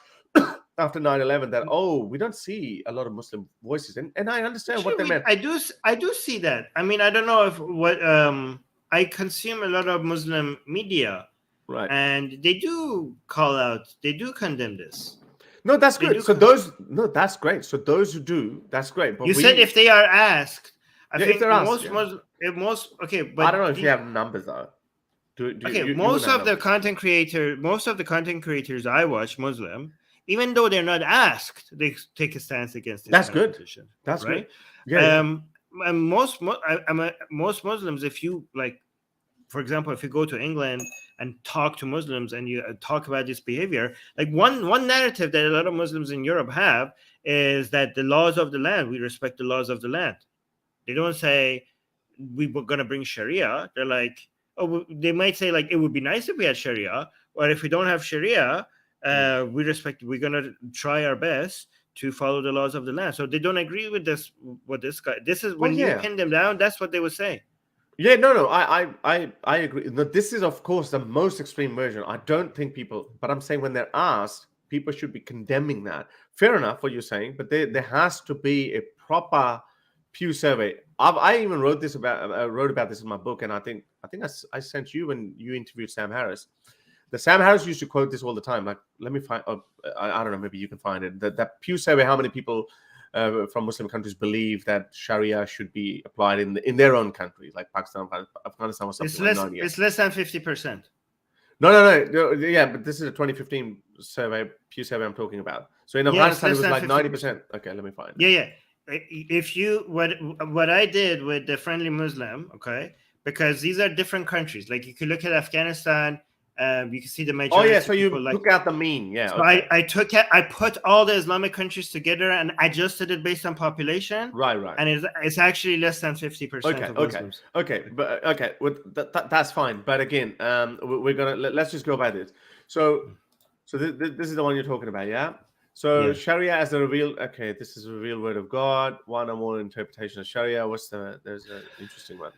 after 9/11 that, oh, we don't see a lot of Muslim voices. And I understand what they meant. I do see that. I mean, I don't know if I consume a lot of Muslim media. Right. And they do call out, they do condemn this. No, that's good. So that's great. So those who do, that's great. But you said if they are asked, I think most, okay, but I don't know if you have numbers though. Most of the content creators I watch, Muslim, even though they're not asked, they take a stance against this. That's good. Position, that's right. Good. Yeah. And most Muslims, if you like, for example, if you go to England and talk to Muslims and you talk about this behavior, like one narrative that a lot of Muslims in Europe have is that the laws of the land, we respect the laws of the land. They don't say we were going to bring Sharia. They're like, oh, they might say like, it would be nice if we had Sharia, or if we don't have Sharia, we respect, we're going to try our best to follow the laws of the land. So they don't agree with this, what this guy, this is when you pin them down, that's what they would say. Yeah, no, I agree. No, this is, of course, the most extreme version. I don't think people, but I'm saying when they're asked, people should be condemning that. Fair enough, what you're saying, but there has to be a proper Pew survey. I even wrote about this in my book, and I think I sent you when you interviewed Sam Harris. The Sam Harris used to quote this all the time. Like, let me find. I don't know. Maybe you can find it. That Pew survey. How many people from Muslim countries believe that Sharia should be applied in their own countries, like Pakistan, Afghanistan, or something like that? It's less than 50%. No. Yeah, but this is a 2015 survey, Pew survey I'm talking about. So in Afghanistan, it was like 90%. Okay, let me find it. Yeah. If you what I did with the Friendly Muslim, okay, because these are different countries. Like you could look at Afghanistan, you can see the majority. Oh yeah, so you took out the mean, yeah. So okay. I put all the Islamic countries together and adjusted it based on population. Right. And it's actually less than 50% of Muslims. Okay. Well, that's fine. But again, we're gonna let's just go by this. So this is the one you're talking about, yeah. So Sharia as a revealed, this is a revealed word of God, one or more interpretation of Sharia. There's an interesting one.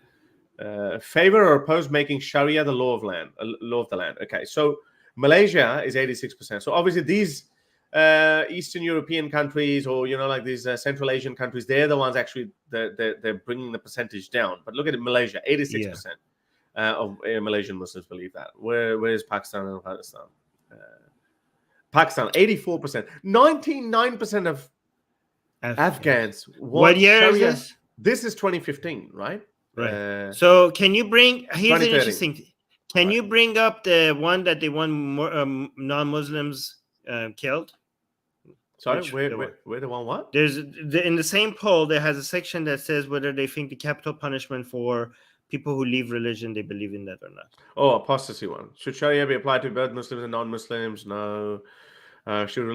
Favor or oppose making Sharia the law of the land. Okay, so Malaysia is 86%. So obviously these Eastern European countries, or like these Central Asian countries, they're the ones actually they're bringing the percentage down. But look at Malaysia, 86% of Malaysian Muslims believe that. Where is Pakistan and Afghanistan? Pakistan, 84%. 99% of Afghans. What year Sharia. is this? This is 2015, right? Right. So can you bring? Here's an interesting thing. Can you bring up the one that they want more non-Muslims killed? Sorry, where the one what? There's in the same poll there has a section that says whether they think the capital punishment for people who leave religion, they believe in that or not. Oh, apostasy one. Should Sharia be applied to both Muslims and non-Muslims? No. Should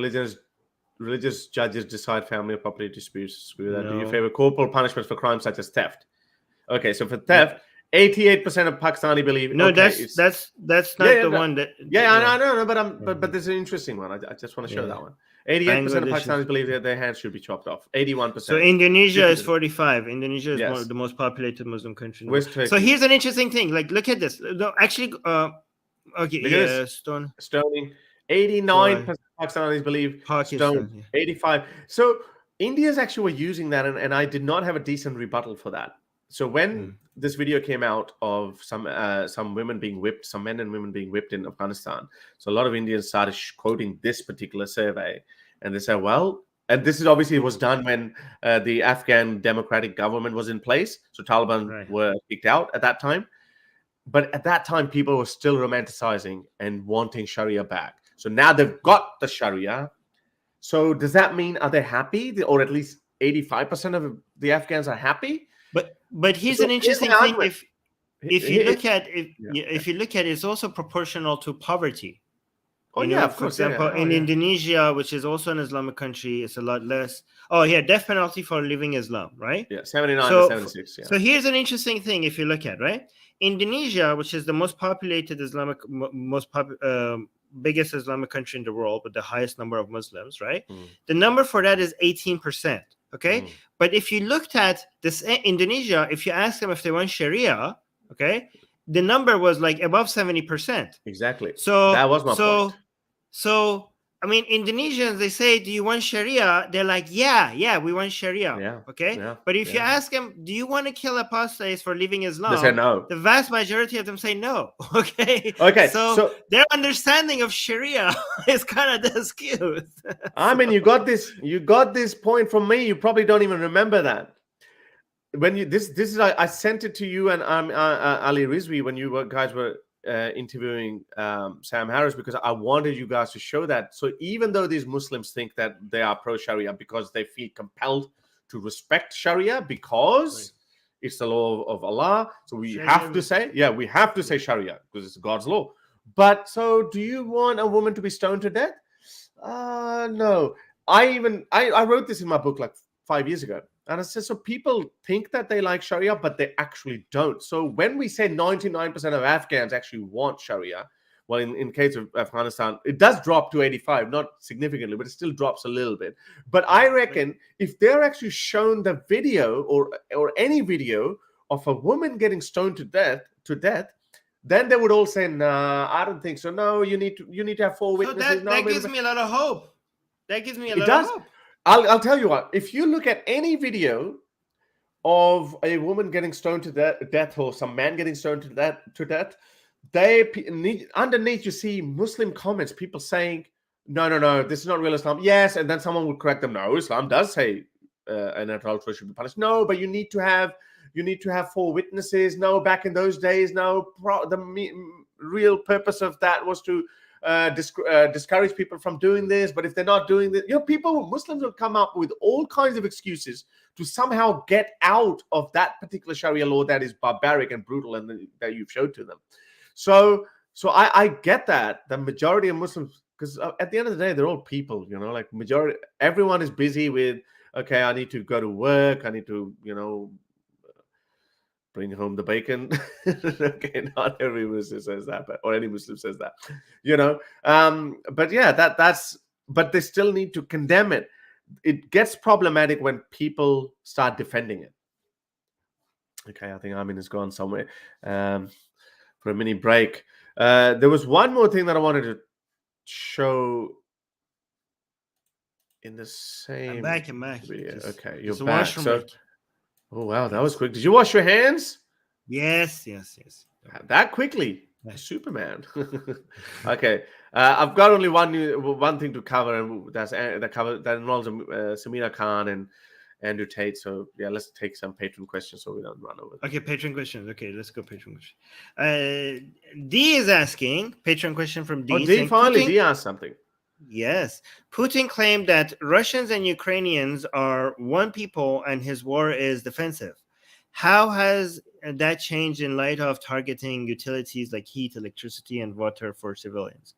religious judges decide family or property disputes? Screw that. No. Do you favor corporal punishments for crimes such as theft? Okay, so for theft, 88% of Pakistani believe. No, that's not the one that. I know, but this is an interesting one. I just want to show that one. 88% of Pakistanis believe that their hands should be chopped off. 81%. So Indonesia is 45. Indonesia is the most populated Muslim country. So here's an interesting thing. Like, look at this. No, actually, stoning. 89% of Pakistanis believe stone. 85. So Indians actually were using that, and I did not have a decent rebuttal for that. So when this video came out of some women being whipped, some men and women being whipped in Afghanistan, so a lot of Indians started quoting this particular survey, and they said, well, and this is obviously was done when the Afghan democratic government was in place, so Taliban were kicked out at that time. But at that time, people were still romanticizing and wanting Sharia back. So now they've got the Sharia. So does that mean, are they happy, or at least 85% of the Afghans are happy? But here's an interesting thing. if you look at Yeah. if you look at it, it's also proportional to poverty. Oh, You yeah, know, of for course. Yeah, example, yeah. Oh, in yeah. Indonesia, which is also an Islamic country, it's a lot less. Oh, yeah, death penalty for leaving Islam, right? Yeah, 79 So- to 76. Yeah. So here's an interesting thing if you look at, right? Indonesia, which is the most populated Islamic, biggest Islamic country in the world with the highest number of Muslims, right? Mm. The number for that is 18%. Okay. Mm. But if you looked at this Indonesia, if you ask them if they want Sharia, okay, the number was like above 70%. Exactly. So That was my point. So I mean, Indonesians, they say, "Do you want Sharia?" They're like, "Yeah, we want Sharia." Yeah, Okay. yeah, But if you yeah. ask them, "Do you want to kill apostates for leaving Islam?" They say no. The vast majority of them say no. Okay. Okay, So, so their understanding of Sharia is kind of skewed. I mean, you got this point from me. You probably don't even remember that. When you this is I sent it to you and Ali Rizvi when you guys were interviewing Sam Harris, because I wanted you guys to show that. So even though these Muslims think that they are pro Sharia because they feel compelled to respect Sharia because it's the law of Allah, so we have to say, we have to say Sharia because it's God's law. But so, do you want a woman to be stoned to death? No. I wrote this in my book like 5 years ago. And I said, so people think that they like Sharia, but they actually don't. So when we say 99% of Afghans actually want Sharia, well, in case of Afghanistan, it does drop to 85, not significantly, but it still drops a little bit. But I reckon if they're actually shown the video or any video of a woman getting stoned to death, then they would all say, "Nah, I don't think so. No, you need to have 4 witnesses." So that gives me a lot of hope. That gives me a lot of hope. I'll tell you what. If you look at any video of a woman getting stoned to death or some man getting stoned to death, underneath you see Muslim comments, people saying, "No, this is not real Islam." Yes, and then someone would correct them. No, Islam does say an adulterer should be punished. No, but you need to have 4 witnesses. No, back in those days, no. The real purpose of that was to discourage people from doing this. But if they're not doing this, Muslims will come up with all kinds of excuses to somehow get out of that particular Sharia law that is barbaric and brutal and that you've showed to them. So I get that the majority of Muslims, because at the end of the day, they're all people, like majority, everyone is busy with, okay, I need to go to work. I need to, bring home the bacon. Okay, not every Muslim says that, or any Muslim says that, But yeah, but they still need to condemn it. It gets problematic when people start defending it. Okay, I think Armin has gone somewhere for a mini break. There was one more thing that I wanted to show in the same. I'm back. Video. Just, okay, you're just back. washroom So, break. oh wow, that was quick. Did you wash your hands? Yes. That quickly? Yes. Superman. Okay, I've got only one thing to cover, and that involves Sameera Khan and Andrew Tate. So yeah, let's take some patron questions so we don't run over. Okay, patron questions. Okay, let's go patron question. D is asking, patron question from D. Oh, D finally. D asked something. Yes. Putin claimed that Russians and Ukrainians are one people and his war is defensive. How has that changed in light of targeting utilities like heat, electricity, and water for civilians?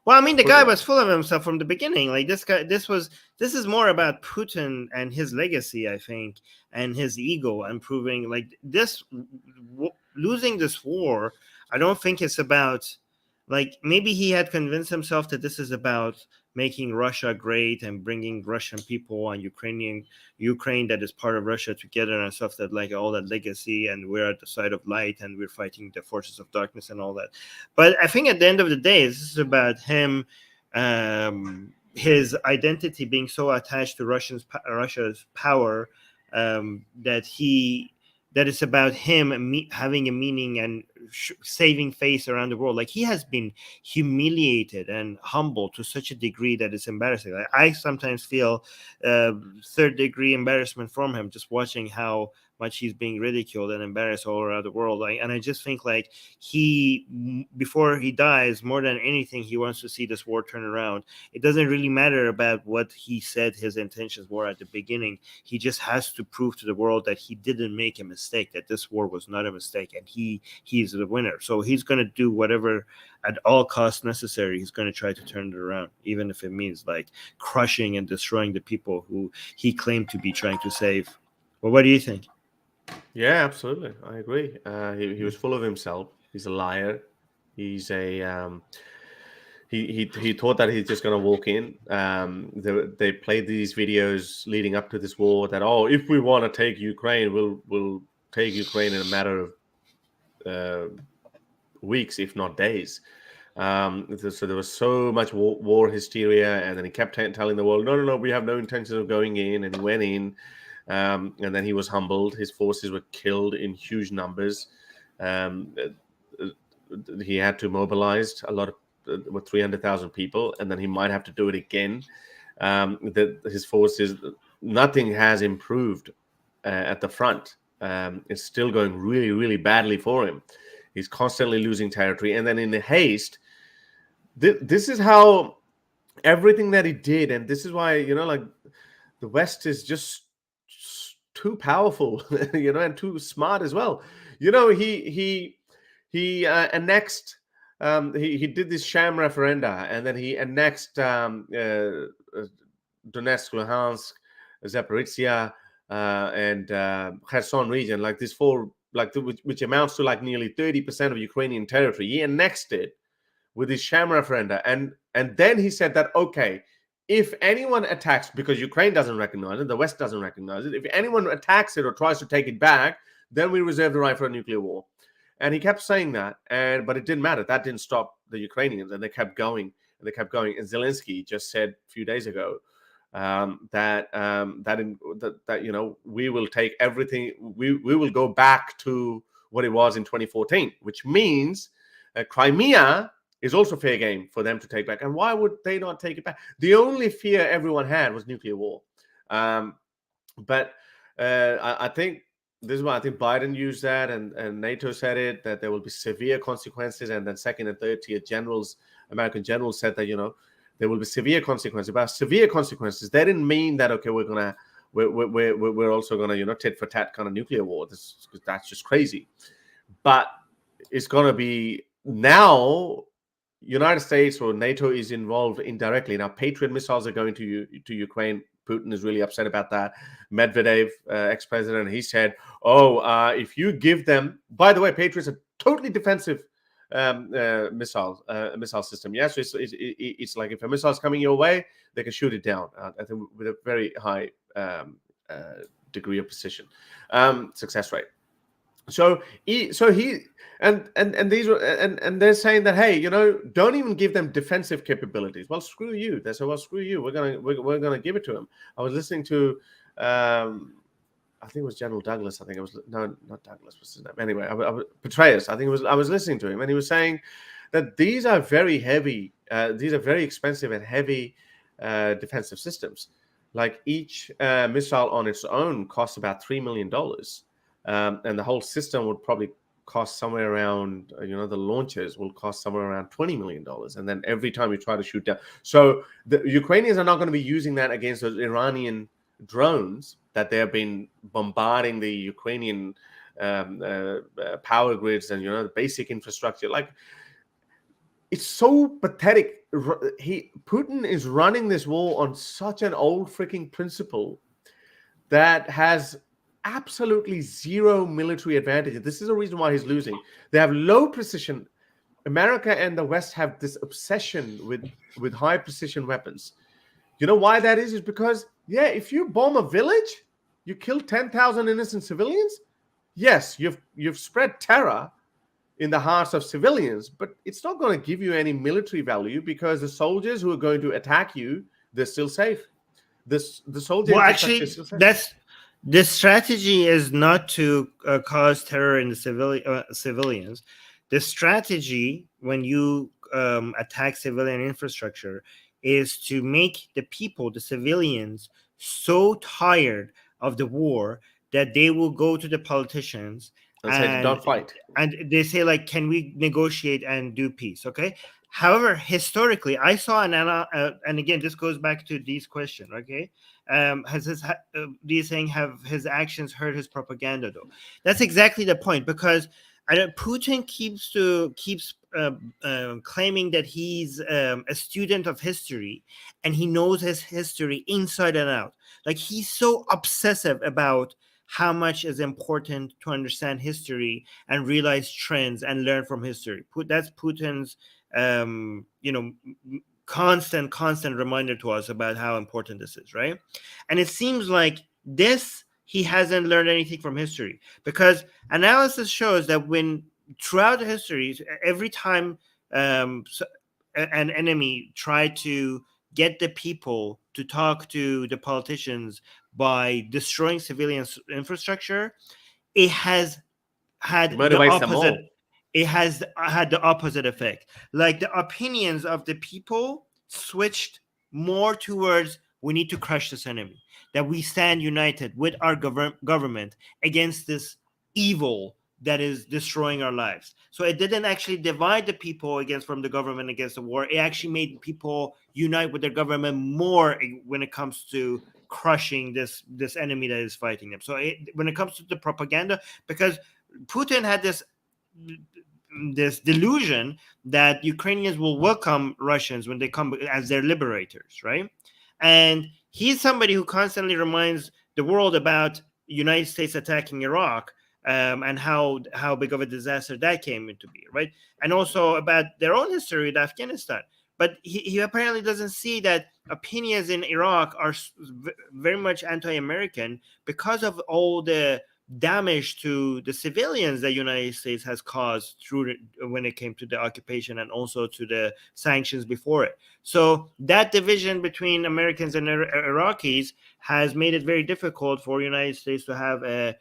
Well, I mean, the guy was full of himself from the beginning. Like this is more about Putin and his legacy, I think, and his ego and proving like this, losing this war. I don't think it's about, like, maybe he had convinced himself that this is about making Russia great and bringing Russian people and Ukraine that is part of Russia together and stuff, that like all that legacy and we're at the side of light and we're fighting the forces of darkness and all that. But I think at the end of the day, this is about him, his identity being so attached to Russia's power that it's about him having a meaning and saving face around the world. Like, he has been humiliated and humbled to such a degree that it's embarrassing. I sometimes feel third-degree embarrassment from him just watching how much he's being ridiculed and embarrassed all around the world. And I just think like before he dies, more than anything, he wants to see this war turn around. It doesn't really matter about what he said his intentions were at the beginning. He just has to prove to the world that he didn't make a mistake, that this war was not a mistake, and he's the winner. So he's going to do whatever at all costs necessary. He's going to try to turn it around, even if it means like crushing and destroying the people who he claimed to be trying to save. Well, what do you think? Yeah, absolutely. I agree. He was full of himself. He's a liar. He's a he thought that he's just going to walk in. They played these videos leading up to this war that, oh, if we want to take Ukraine, we'll take Ukraine in a matter of weeks, if not days. So there was so much war hysteria, and then he kept telling the world, no, we have no intention of going in, and he went in, and then he was humbled. His forces were killed in huge numbers. He had to mobilize a lot of 300,000 people, and then he might have to do it again. His forces, nothing has improved at the front. It's still going really, really badly for him. He's constantly losing territory. And then in the haste, this is how everything that he did, and this is why, like the West is just too powerful, and too smart as well. He annexed, he did this sham referenda, and then he annexed Donetsk, Luhansk, Zaporizhia, and Kherson region, like this four, which amounts to like nearly 30% of Ukrainian territory. He annexed it with his sham referenda, and then he said that, okay, if anyone attacks, because Ukraine doesn't recognize it, the West doesn't recognize it, if anyone attacks it or tries to take it back, then we reserve the right for a nuclear war. And he kept saying that, but it didn't matter. That didn't stop the Ukrainians, and they kept going, and And Zelensky just said a few days ago that we will take everything. We will go back to what it was in 2014, which means Crimea is also fair game for them to take back. And why would they not take it back? The only fear everyone had was nuclear war. But I think this is why I think Biden used that, and NATO said it, that there will be severe consequences. And then second and third tier generals, American generals, said that, there will be severe consequences. But severe consequences, they didn't mean that, okay, we're also gonna, tit for tat kind of nuclear war. That's just crazy. But it's gonna be now. United States or NATO is involved indirectly. Now, Patriot missiles are going to Ukraine. Putin is really upset about that. Medvedev, ex-president, he said, if you give them, by the way, Patriot's a totally defensive missile system. Yes, it's like if a missile is coming your way, they can shoot it down. I think with a very high degree of precision, success rate. So these and they're saying that, hey, don't even give them defensive capabilities. Well, screw you. They said, well, screw you. We're gonna give it to them. I was listening to I think it was General Douglas. I think it was not Douglas. What's his name? Anyway, Petraeus. I think it was. I was listening to him, and he was saying that these are very heavy. These are very expensive and heavy defensive systems. Like each missile on its own costs about $3 million. And the whole system would probably cost somewhere around, the launches will cost somewhere around $20 million. And then every time you try to shoot down. So the Ukrainians are not going to be using that against those Iranian drones that they have been bombarding the Ukrainian power grids and, the basic infrastructure. Like, it's so pathetic. Putin is running this war on such an old freaking principle that has absolutely zero military advantage. This is the reason why he's losing. They have low precision. America and the West have this obsession with high precision weapons. You know why that is? Is because, if you bomb a village, you kill 10,000 innocent civilians. Yes, you've spread terror in the hearts of civilians, but it's not going to give you any military value because the soldiers who are going to attack you, they're still safe. The soldiers. Well, actually, the strategy is not to cause terror in the civilians. The strategy when you attack civilian infrastructure is to make the people, the civilians, so tired of the war that they will go to the politicians And say, don't fight. and they say, like, can we negotiate and do peace? Okay. However, historically, I saw and again, this goes back to Dee's question. Okay, Dee saying, have his actions hurt his propaganda? Though that's exactly the point, because Putin keeps claiming that he's a student of history and he knows his history inside and out. Like, he's so obsessive about how much is important to understand history and realize trends and learn from history. That's Putin's constant reminder to us about how important this is, right? And it seems like he hasn't learned anything from history, because analysis shows that when throughout the history, every time an enemy tried to get the people to talk to the politicians by destroying civilian infrastructure, it has had the opposite. It has had the opposite effect. Like, the opinions of the people switched more towards, we need to crush this enemy, that we stand united with our government against this evil that is destroying our lives. So it didn't actually divide the people from the government against the war. It actually made people unite with their government more when it comes to crushing this enemy that is fighting them. So when it comes to the propaganda, because Putin had this delusion that Ukrainians will welcome Russians when they come as their liberators, right? And he's somebody who constantly reminds the world about United States attacking Iraq, and how big of a disaster that came into being, right? And also about their own history with Afghanistan. But he apparently doesn't see that opinions in Iraq are very much anti-American because of all the damage to the civilians that the United States has caused when it came to the occupation and also to the sanctions before it. So that division between Americans and Iraqis has made it very difficult for the United States to have a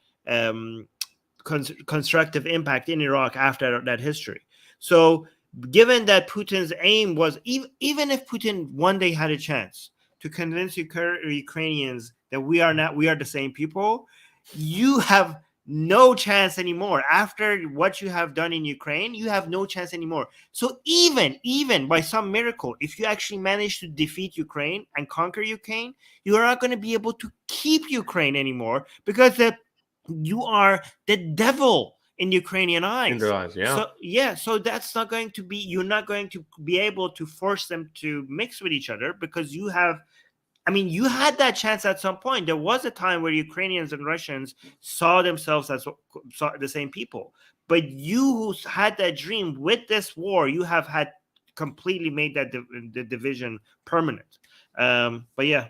constructive impact in Iraq after that history. So given that Putin's aim was, even if Putin one day had a chance to convince Ukrainians that we are the same people, you have no chance anymore. After what you have done in Ukraine, you have no chance anymore. So even by some miracle, if you actually manage to defeat Ukraine and conquer Ukraine, you are not going to be able to keep Ukraine anymore, because you are the devil in Ukrainian eyes. In their eyes, yeah. So that's not going to be, you're not going to be able to force them to mix with each other, because you had that chance at some point. There was a time where Ukrainians and Russians saw themselves as the same people. But you who had that dream with this war, you have had completely made that the division permanent. But yeah,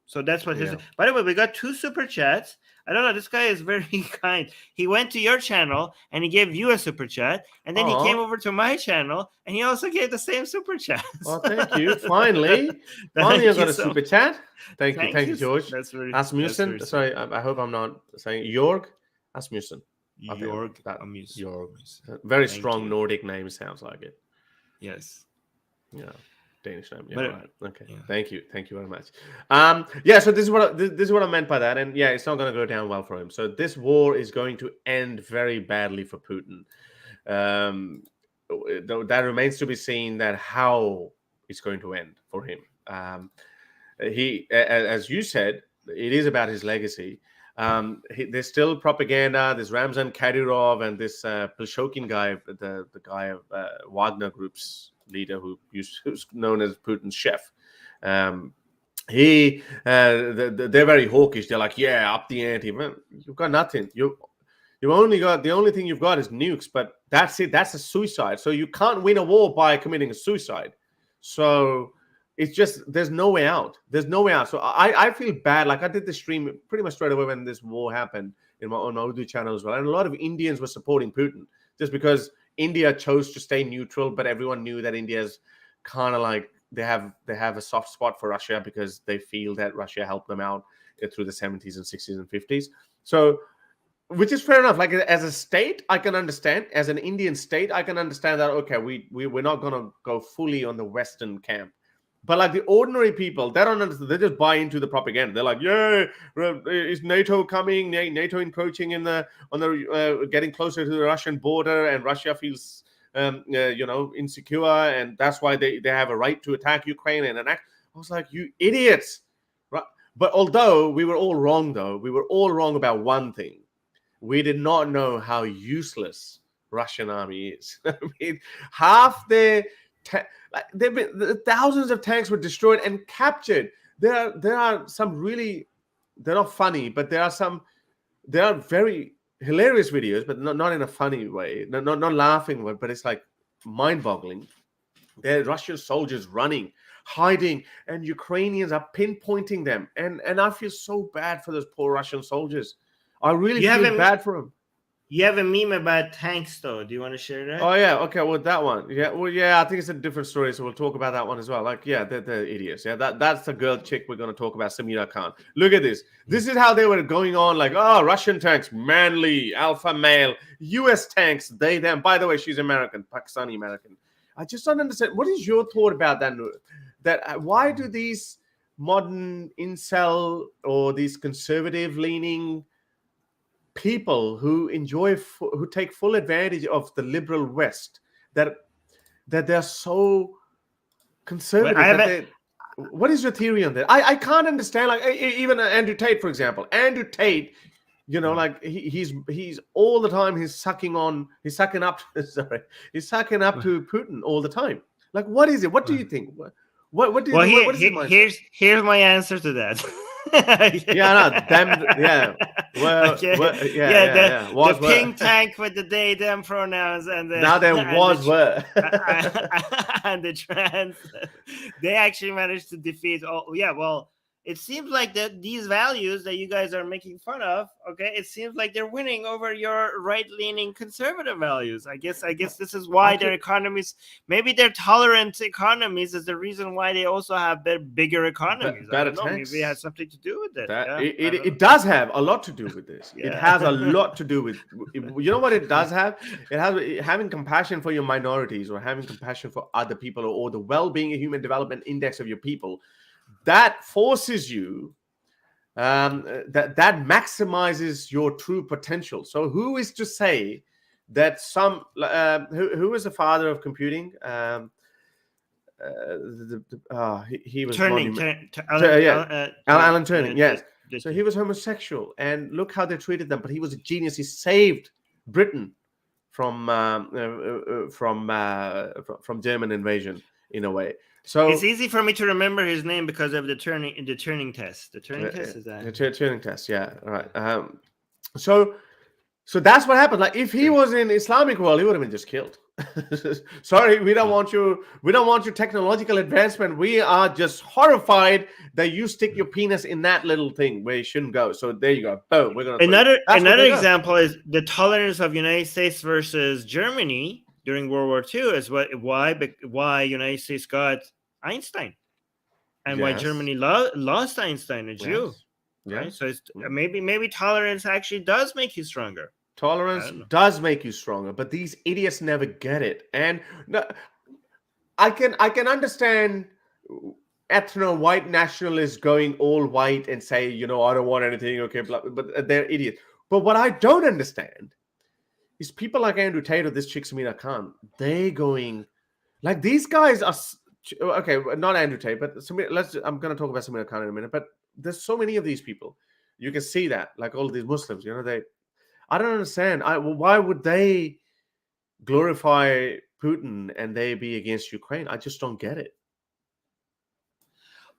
so that's what his. By the way, we got 2 super chats. I don't know. This guy is very kind. He went to your channel and he gave you a super chat, and then he came over to my channel and he also gave the same super chat. Well, thank you. Finally, I got a super chat. Thank you, George. That's very Asmussen. Sorry, I hope I'm not saying Jorg Asmussen. Jorg. Very strong Nordic name. Sounds like it. Yes. Yeah. Danish name. Yeah, but, right. Okay. Yeah. Thank you very much. So this is what I meant by that, and yeah, it's not going to go down well for him. So this war is going to end very badly for Putin. That remains to be seen, that how it's going to end for him. He, as you said, it is about his legacy. There's still propaganda. There's Ramzan Kadyrov and this Pleshokin guy, the guy of Wagner Group's leader, who's known as Putin's chef. They're very hawkish. They're like, yeah, up the ante. You've got nothing. You've only got, the only thing you've got is nukes, but that's it. That's a suicide. So you can't win a war by committing a suicide. So it's just, there's no way out. There's no way out. So I feel bad. Like, I did the stream pretty much straight away when this war happened on my Urdu channel as well. And a lot of Indians were supporting Putin just because India chose to stay neutral, but everyone knew that India's kind of like, they have a soft spot for Russia because they feel that Russia helped them out through the 70s and 60s and 50s. So, which is fair enough. Like, as a state, I can understand. As an Indian state, I can understand that, okay, we're not going to go fully on the Western camp. But like the ordinary people, they don't understand. They just buy into the propaganda. They're like, "Yeah, is NATO coming? NATO encroaching on the getting closer to the Russian border, and Russia feels, insecure, and that's why they have a right to attack Ukraine and enact." I was like, "You idiots!" Right? But although we were all wrong, we were all wrong about one thing: we did not know how useless Russian army is. I mean, half their the thousands of tanks were destroyed and captured. There are some really, they're not funny, but there are very hilarious videos, but not in a funny way, not laughing way, but it's like mind-boggling. There are Russian soldiers running, hiding, and Ukrainians are pinpointing them, and I feel so bad for those poor Russian soldiers. I really feel bad for them. You have a meme about tanks, though. Do you want to share that? Oh yeah, okay. Well, that one, yeah. I think it's a different story, so we'll talk about that one as well. Like, yeah, they're idiots. Yeah, that's the girl chick we're going to talk about, Sameera Khan. Look at this. This is how they were going on. Like, oh, Russian tanks, manly, alpha male. U.S. tanks, they them. By the way, she's American, Pakistani American. I just don't understand. What is your thought about that? That why do these modern incel or these conservative-leaning people who who take full advantage of the liberal West, that they're so conservative? What is your theory on that? I can't understand. Like even Andrew Tate, for example. Andrew Tate, like he's all the time he's sucking up to Putin all the time. Like, what is it? What do you think? What do you? What is here's my answer to that. The pink tank with the they them pronouns, and now there were and the trans, they actually managed to defeat it seems like that these values that you guys are making fun of, it seems like they're winning over your right-leaning conservative values. I guess this is why their economies, maybe their tolerant economies, is the reason why they also have bigger economies. Better I don't know, maybe it has something to do with it. It does have a lot to do with this. It has a lot to do with, you know what it does have? It has having compassion for your minorities, or having compassion for other people, or the well-being and human development index of your people. That forces you, that maximizes your true potential. So who is to say that who is the father of computing? He was Alan Turing. Yes. So he was homosexual, and look how they treated them. But he was a genius. He saved Britain from German invasion in a way. So it's easy for me to remember his name because of the Turing test. The Turing test is that the Turing test? Yeah, right. So that's what happened. Like, if he was in Islamic world, he would have been just killed. Sorry, we don't want you. We don't want your technological advancement. We are just horrified that you stick your penis in that little thing where you shouldn't go. So there you go. Boom. We're gonna. Another example is the tolerance of United States versus Germany during World War II is why United States got Einstein, and why Germany lost Einstein, a Jew. Right? So it's, maybe tolerance actually does make you stronger. Tolerance does make you stronger, but these idiots never get it. And I can understand ethno-white nationalists going all white and say, I don't want anything, okay, but they're idiots. But what I don't understand is people like Andrew Tate or this chick Sameera Khan. They going like, these guys are okay. Not Andrew Tate, but I'm going to talk about Sameera Khan in a minute. But there's so many of these people. You can see that, like all of these Muslims. I don't understand. Why would they glorify Putin and they be against Ukraine? I just don't get it.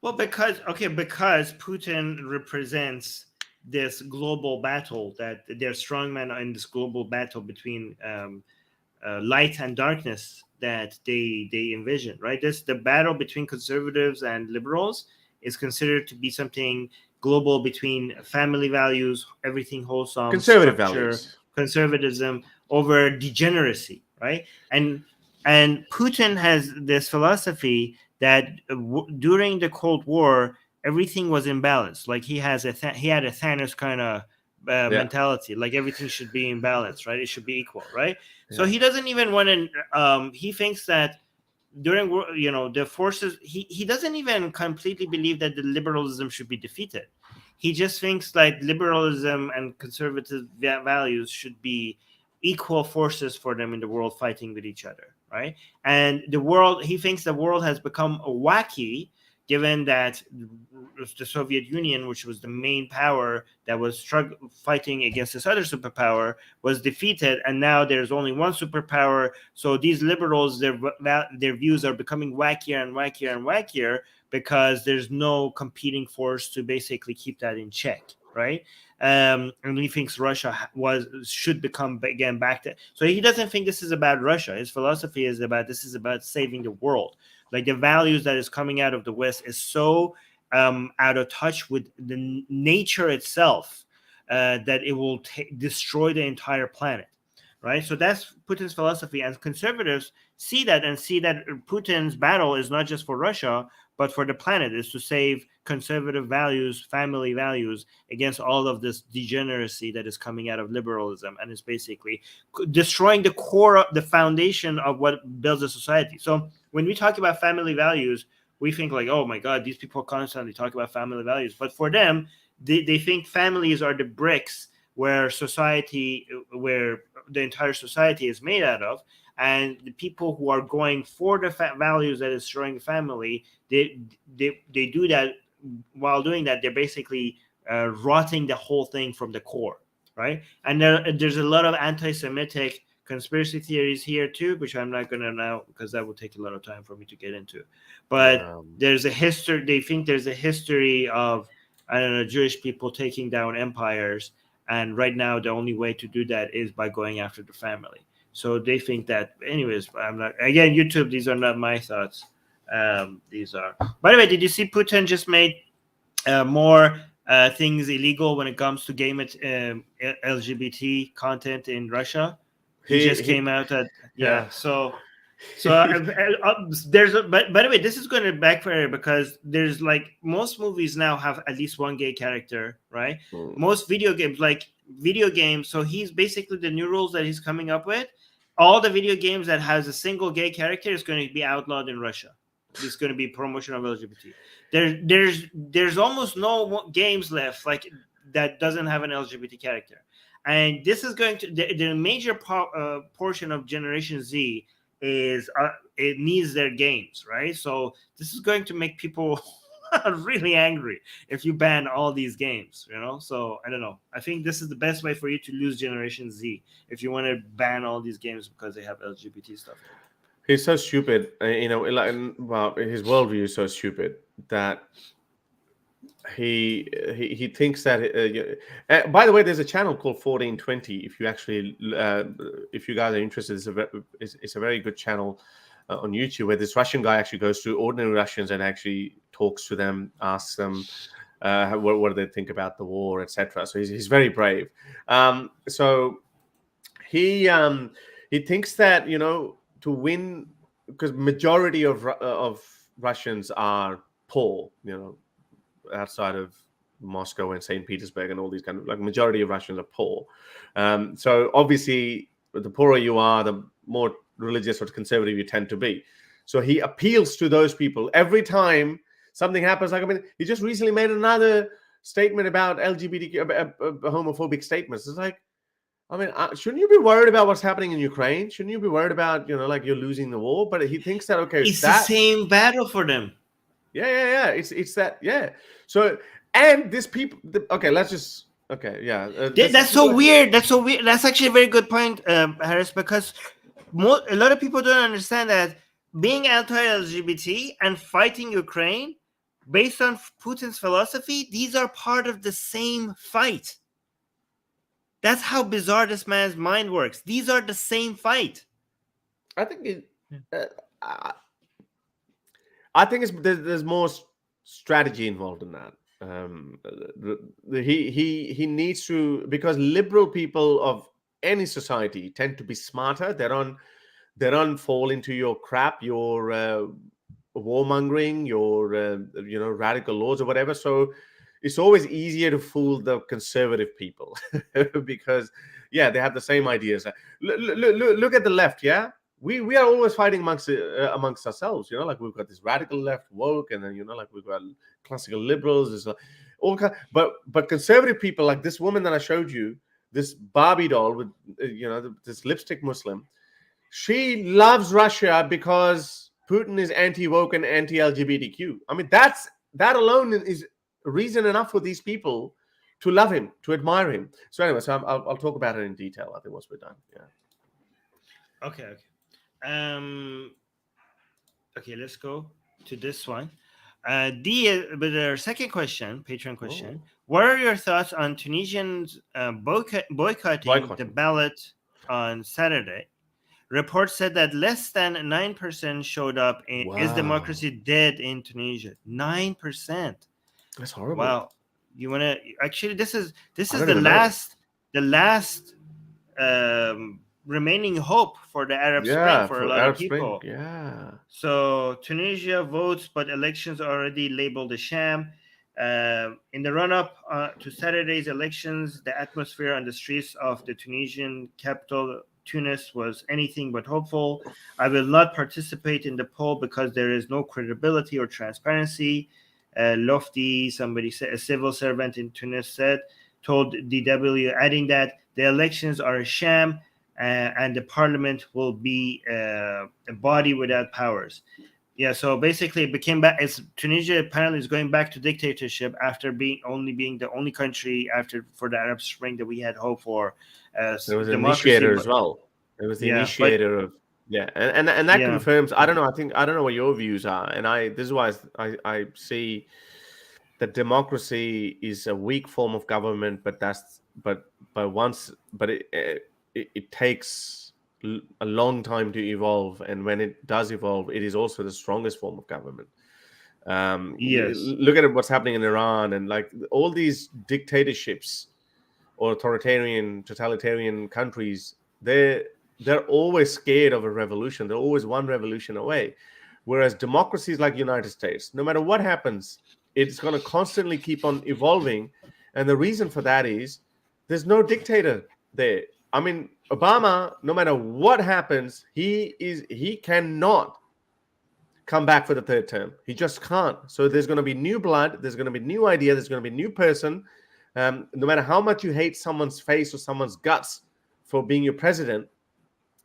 Well, because Putin represents this global battle, that they're strongmen in this global battle between light and darkness that they envision, right? The battle between conservatives and liberals is considered to be something global between family values, everything wholesome, conservative values, conservatism over degeneracy, right? And Putin has this philosophy that during the Cold War, everything was imbalanced. Like he had a Thanos kind of mentality. Like everything should be in balance, right? It should be equal, right? Yeah. So he doesn't even want to. He thinks that during the forces, he doesn't even completely believe that the liberalism should be defeated. He just thinks like liberalism and conservative values should be equal forces for them in the world, fighting with each other, right? And he thinks the world has become wacky, given that the Soviet Union, which was the main power that was fighting against this other superpower, was defeated, and now there's only one superpower. So these liberals, their views are becoming wackier and wackier and wackier, because there's no competing force to basically keep that in check, right? And he thinks Russia should become again back to. So he doesn't think this is about Russia. His philosophy is about saving the world. Like the values that is coming out of the West is so out of touch with the nature itself that it will destroy the entire planet, right? So that's Putin's philosophy, and conservatives see that Putin's battle is not just for Russia, but for the planet, is to save conservative values, family values, against all of this degeneracy that is coming out of liberalism, and is basically destroying the core, the foundation of what builds a society. So when we talk about family values, we think like, oh my God, these people constantly talk about family values. But for them, they think families are the bricks where the entire society is made out of. And the people who are going for the values that is destroying the family, they do that. While doing that, they're basically rotting the whole thing from the core, right? And there's a lot of anti-Semitic conspiracy theories here too, which I'm not going to now, because that would take a lot of time for me to get into. But there's a history. They think there's a history of, I don't know, Jewish people taking down empires, and right now the only way to do that is by going after the family. So they think that. Anyways, I'm not. Again, YouTube. These are not my thoughts. These are. By the way, did you see Putin just made more things illegal when it comes to LGBT content in Russia? He just came out at So there's but by the way, this is going to backfire, because there's like most movies now have at least one gay character, right? Most video games. So he's basically, the new rules that he's coming up with, all the video games that has a single gay character is going to be outlawed in Russia. It's going to be promotion of LGBT. There's almost no games left like that doesn't have an LGBT character. And this is going to the major portion of Generation Z is it needs their games, right? So this is going to make people really angry if you ban all these games, So I don't know. I think this is the best way for you to lose Generation Z, if you want to ban all these games because they have LGBT stuff. He's so stupid, his worldview is so stupid that he thinks that. By the way, there's a channel called 1420. If you actually, if you guys are interested, it's a very good channel on YouTube, where this Russian guy actually goes to ordinary Russians and actually talks to them, asks them what do they think about the war, etc. So he's very brave. So he thinks that to win, because majority of Russians are poor, outside of Moscow and St. Petersburg and all these kind of, like, majority of Russians are poor. So obviously, the poorer you are, the more religious or conservative you tend to be. So he appeals to those people every time something happens. Like, he just recently made another statement about LGBTQ, homophobic statements. It's like, shouldn't you be worried about what's happening in Ukraine? Shouldn't you be worried about, like, you're losing the war? But he thinks that, okay, it's the same battle for them. Yeah. It's that, yeah. So, and this people, let's just, that's so weird. That's so weird. That's actually a very good point, Harris, because a lot of people don't understand that being anti-LGBT and fighting Ukraine, based on Putin's philosophy, these are part of the same fight. That's how bizarre this man's mind works. These are the same fight. I think there's more strategy involved in that. He needs to, because liberal people of any society tend to be smarter. They don't fall into your crap, your warmongering, your radical laws or whatever. So it's always easier to fool the conservative people because they have the same ideas. Look at the left, yeah. we are always fighting amongst ourselves. Like we've got this radical left woke, and then like we've got classical liberals. There's all kind, but conservative people like this woman that I showed you, this Barbie doll with this lipstick Muslim. She loves Russia because Putin is anti-woke and anti-LGBTQ. I mean, that alone is reason enough for these people to love him, to admire him. So anyway, I'll talk about it in detail, I think, once we're done. Yeah. Okay. Okay, let's go to this one. With our second question, Patreon question. What are your thoughts on Tunisians boycotting the ballot on Saturday? Reports said that less than 9% showed up. Is democracy dead in Tunisia? 9%. That's horrible. Wow. You want to actually? This is the last remaining hope for the Arab Spring for a lot of people. Yeah. So Tunisia votes, but elections are already labeled a sham. In the run-up to Saturday's elections, the atmosphere on the streets of the Tunisian capital, Tunis, was anything but hopeful. I will not participate in the poll because there is no credibility or transparency. Lofty, somebody said, a civil servant in Tunis told DW, adding that the elections are a sham and the parliament will be a body without powers. Yeah, so basically it became back. Tunisia apparently is going back to dictatorship after being the only country for the Arab Spring that we had hope for. There was an initiator as well. It was the initiator of and that confirms. I don't know what your views are, and this is why I see that democracy is a weak form of government, but it takes a long time to evolve, and when it does evolve, it is also the strongest form of government. Yes, look at what's happening in Iran, and like all these dictatorships or totalitarian countries, they're always scared of a revolution. They're always one revolution away. Whereas democracies like the United States, no matter what happens, it's going to constantly keep on evolving. And the reason for that is there's no dictator there. I mean, Obama, no matter what happens, he cannot come back for the third term. He just can't. So there's going to be new blood. There's going to be new idea. There's going to be a new person. No matter how much you hate someone's face or someone's guts for being your president,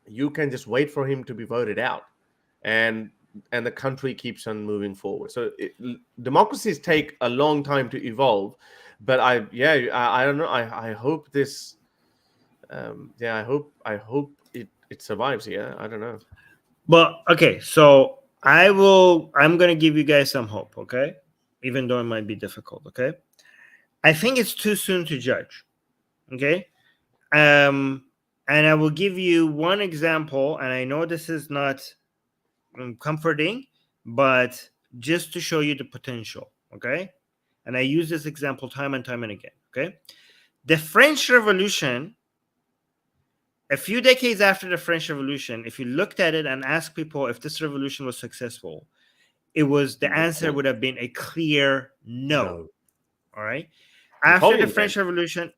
you can just wait for him to be voted out, and the country keeps on moving forward. So democracies take a long time to evolve, but I don't know. I hope this. I hope it survives. Yeah, I don't know. Well, okay. So I'm going to give you guys some hope. Okay, even though it might be difficult. Okay, I think it's too soon to judge. Okay. And I will give you one example, and I know this is not comforting, but just to show you the potential, okay? And I use this example time and time and again, okay? The French Revolution, a few decades after the French Revolution, if you looked at it and asked people if this revolution was successful, the answer would have been a clear no. All right? After the French Revolution,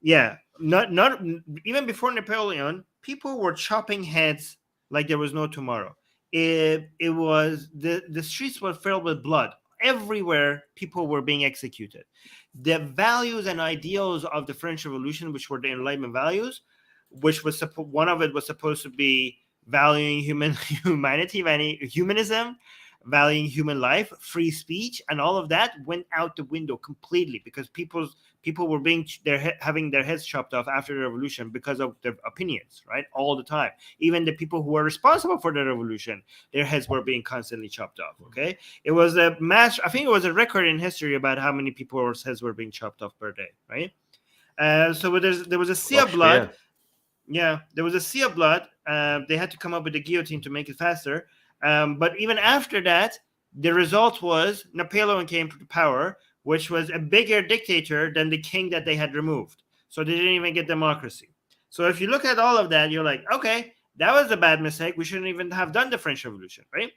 not even before Napoleon, people were chopping heads like there was no tomorrow. It was the streets were filled with blood. Everywhere, people were being executed. The values and ideals of the French Revolution, which were the Enlightenment values, which was one of it was supposed to be valuing humanity, humanism, valuing human life, free speech, and all of that went out the window completely because people were having their heads chopped off after the revolution because of their opinions, right? All the time. Even the people who were responsible for the revolution, their heads were being constantly chopped off. Okay, it was I think it was a record in history about how many people's heads were being chopped off per day, right? So there was a sea of blood. Yeah, there was a sea of blood. They had to come up with the guillotine to make it faster. But even after that, the result was Napoleon came to power, which was a bigger dictator than the king that they had removed. So they didn't even get democracy. So if you look at all of that, you're like, okay, that was a bad mistake. We shouldn't even have done the French Revolution, right?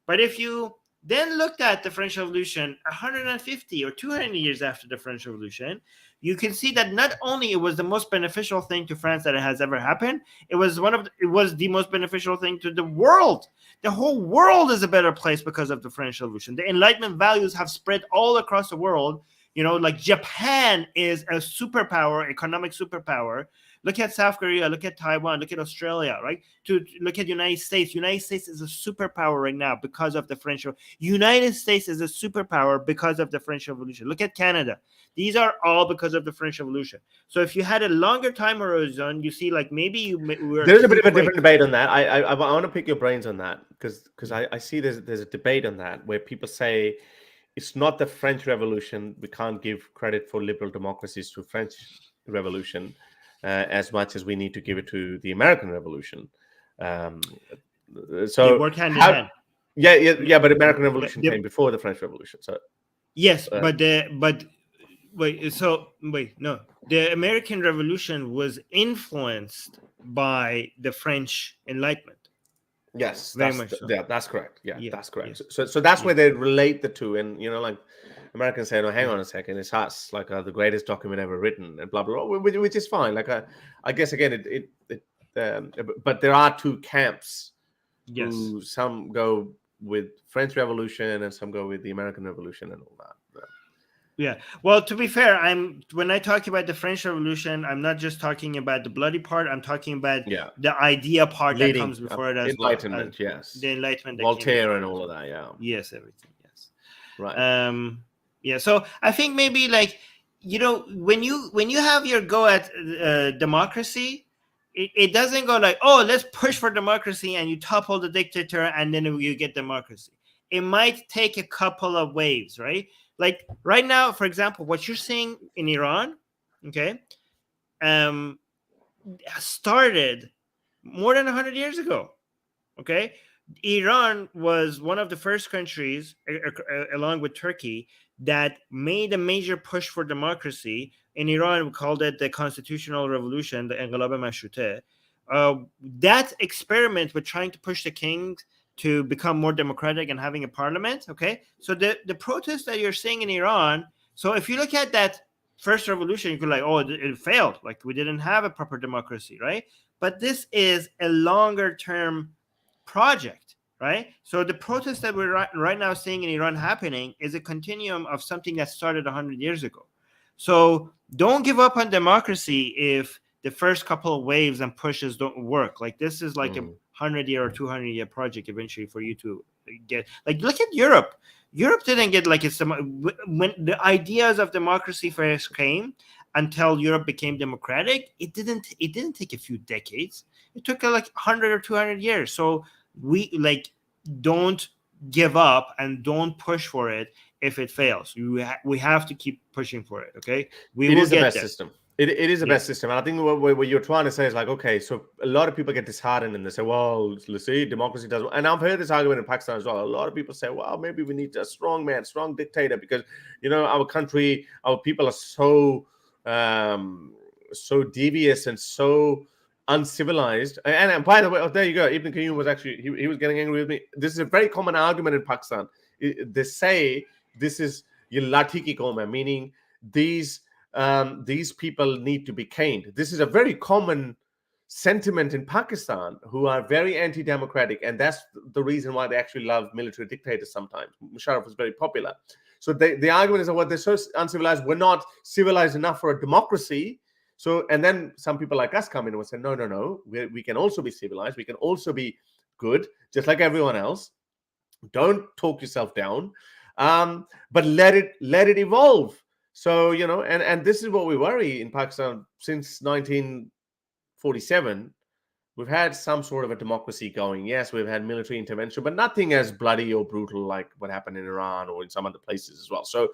But if you then looked at the French Revolution 150 or 200 years after the French Revolution, you can see that not only it was the most beneficial thing to France that it has ever happened, it was the most beneficial thing to the world. The whole world is a better place because of the French Revolution. The Enlightenment values have spread all across the world. Like Japan is a superpower, economic superpower. Look at South Korea, look at Taiwan, look at Australia, right? To look at United States. United States is a superpower right now because of the French Revolution. United States is a superpower because of the French Revolution. Look at Canada. These are all because of the French Revolution. So if you had a longer time horizon, you see, like, maybe there's a bit of a different debate on that. I want to pick your brains on that because I see there's a debate on that where people say it's not the French Revolution. We can't give credit for liberal democracies to French Revolution as much as we need to give it to the American Revolution. So they work hand in hand. Yeah, but American Revolution came before the French Revolution. So yes, the American Revolution was influenced by the French Enlightenment. Yes, very much so. Yeah, that's correct. Yeah, that's correct. So that's where they relate the two, and like Americans say, "No, hang on a second, it's us, like the greatest document ever written," and blah blah blah, which is fine. Like I guess again, but there are two camps. Yes, who some go with French Revolution and some go with the American Revolution and all that. Yeah. Well, to be fair, when I talk about the French Revolution, I'm not just talking about the bloody part. I'm talking about the idea part that comes before it as Enlightenment, well. Yes. The Enlightenment. Voltaire and all of that, yeah. Yes, everything, yes. Right. Yeah, so I think maybe, like, when you have your go at democracy, it doesn't go like, oh, let's push for democracy and you topple the dictator and then you get democracy. It might take a couple of waves, right? Like right now, for example, what you're seeing in Iran, okay, started more than 100 years ago, okay? Iran was one of the first countries, along with Turkey, that made a major push for democracy. In Iran, we called it the Constitutional Revolution, the Enqilab Mashrute. That experiment with trying to push the king to become more democratic and having a parliament, okay? So the protests that you're seeing in Iran, so if you look at that first revolution, you could like, oh, it failed. Like, we didn't have a proper democracy, right? But this is a longer term project, right? So the protests that we're right now seeing in Iran happening is a continuum of something that started 100 years ago. So don't give up on democracy if the first couple of waves and pushes don't work. Like, this is like a 100-year or 200-year project eventually for you to get. Like, look at Europe. Europe didn't get like when the ideas of democracy first came until Europe became democratic. It didn't take a few decades. It took like 100 or 200 years. So we don't give up and don't push for it if it fails. We have to keep pushing for it. Okay, it is the best system. It is the best system. And I think what you're trying to say is like, okay, so a lot of people get disheartened and they say, well, let's see, democracy doesn't. And I've heard this argument in Pakistan as well. A lot of people say, well, maybe we need a strong man, strong dictator, because, our country, our people are so devious and so uncivilized. And by the way, there you go. Ibn Qayyum was actually, he was getting angry with me. This is a very common argument in Pakistan. They say this is Lati ki qaum hai, meaning these people need to be caned. This is a very common sentiment in Pakistan, who are very anti-democratic, and that's the reason why they actually love military dictators sometimes. Musharraf was very popular. So the argument is that, well, they're so uncivilized, we're not civilized enough for a democracy. So, and then some people like us come in and say, no, we can also be civilized. We can also be good, just like everyone else. Don't talk yourself down, but let it evolve. So, and this is what we worry in Pakistan. Since 1947, we've had some sort of a democracy going. Yes, we've had military intervention, but nothing as bloody or brutal like what happened in Iran or in some other places as well. So,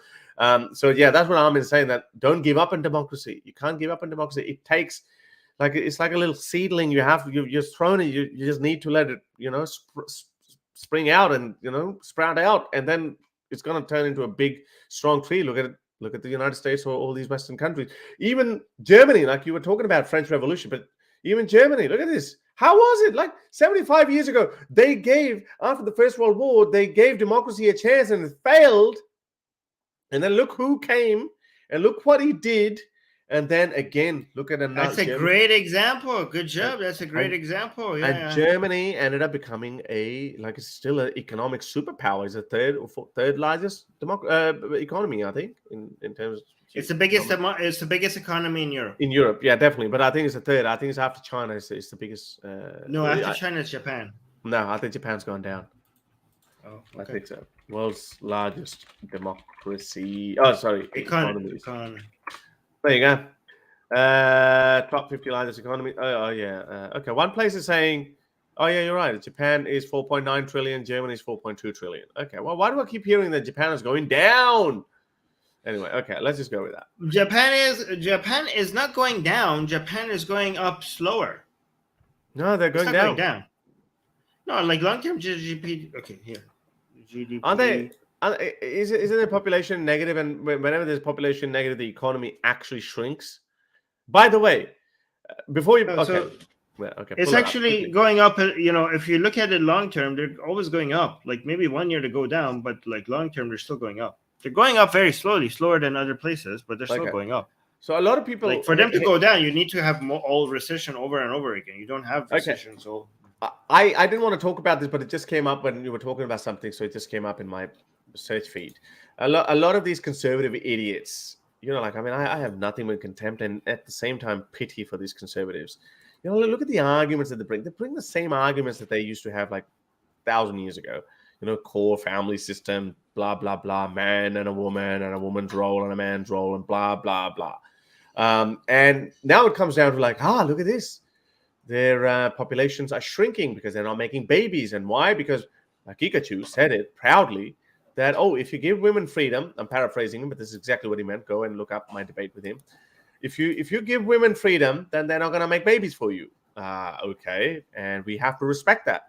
yeah, that's what Armin is saying, that don't give up on democracy. You can't give up on democracy. It takes, it's like a little seedling. You're just thrown it. You just need to let it, spring out and, sprout out. And then it's going to turn into a big, strong tree. Look at the United States or all these Western countries. Even Germany, like you were talking about French Revolution, but even Germany, look at this. How was it? Like 75 years ago, after the First World War, they gave democracy a chance and it failed. And then look who came and look what he did. And then again, look at another. That's a great example. Good job. That's a great and- example. And Yeah. Germany ended up becoming it's still an economic superpower. It's the third largest economy, I think, in terms. It's the biggest. It's the biggest economy in Europe. In Europe, yeah, definitely. But I think it's the third. I think it's after China. It's the biggest. No, after China, it's Japan. No, I think Japan's gone down. Oh, I okay. think so. World's largest democracy. Oh, sorry, economies. Economy. There you go. Top 50 largest economy. Oh yeah. Okay. One place is saying, oh yeah, you're right. Japan is 4.9 trillion. Germany is 4.2 trillion. Okay. Well, why do I keep hearing that Japan is going down? Anyway, okay. Let's just go with that. Japan is not going down. Japan is going up slower. No, they're going It's not down. going down. No, like long-term GDP. Okay, here. GDP. Aren't they? Isn't the population negative? And whenever there's population negative, the economy actually shrinks. By the way, before you So okay, it's actually going up. If you look at it long term, they're always going up. Like maybe 1 year to go down, but like long term, they're still going up. They're going up very slowly, slower than other places, but they're still going up. So a lot of people, like for them to go down, you need to have all recession over and over again. You don't have recession, so. I didn't want to talk about this, but it just came up when you were talking about something, so it just came up in my search feed. A lot of these conservative idiots, I have nothing but contempt and at the same time pity for these conservatives. Look at the arguments that they bring. They bring the same arguments that they used to have like 1,000 years ago. Core family system, blah, blah, blah, man and a woman's role and a man's role and blah, blah, blah. And now it comes down to like, look at this. Their populations are shrinking because they're not making babies. And why? Because Pikachu said it proudly that, if you give women freedom, I'm paraphrasing him, but this is exactly what he meant. Go and look up my debate with him. If you give women freedom, then they're not going to make babies for you. Okay. And we have to respect that.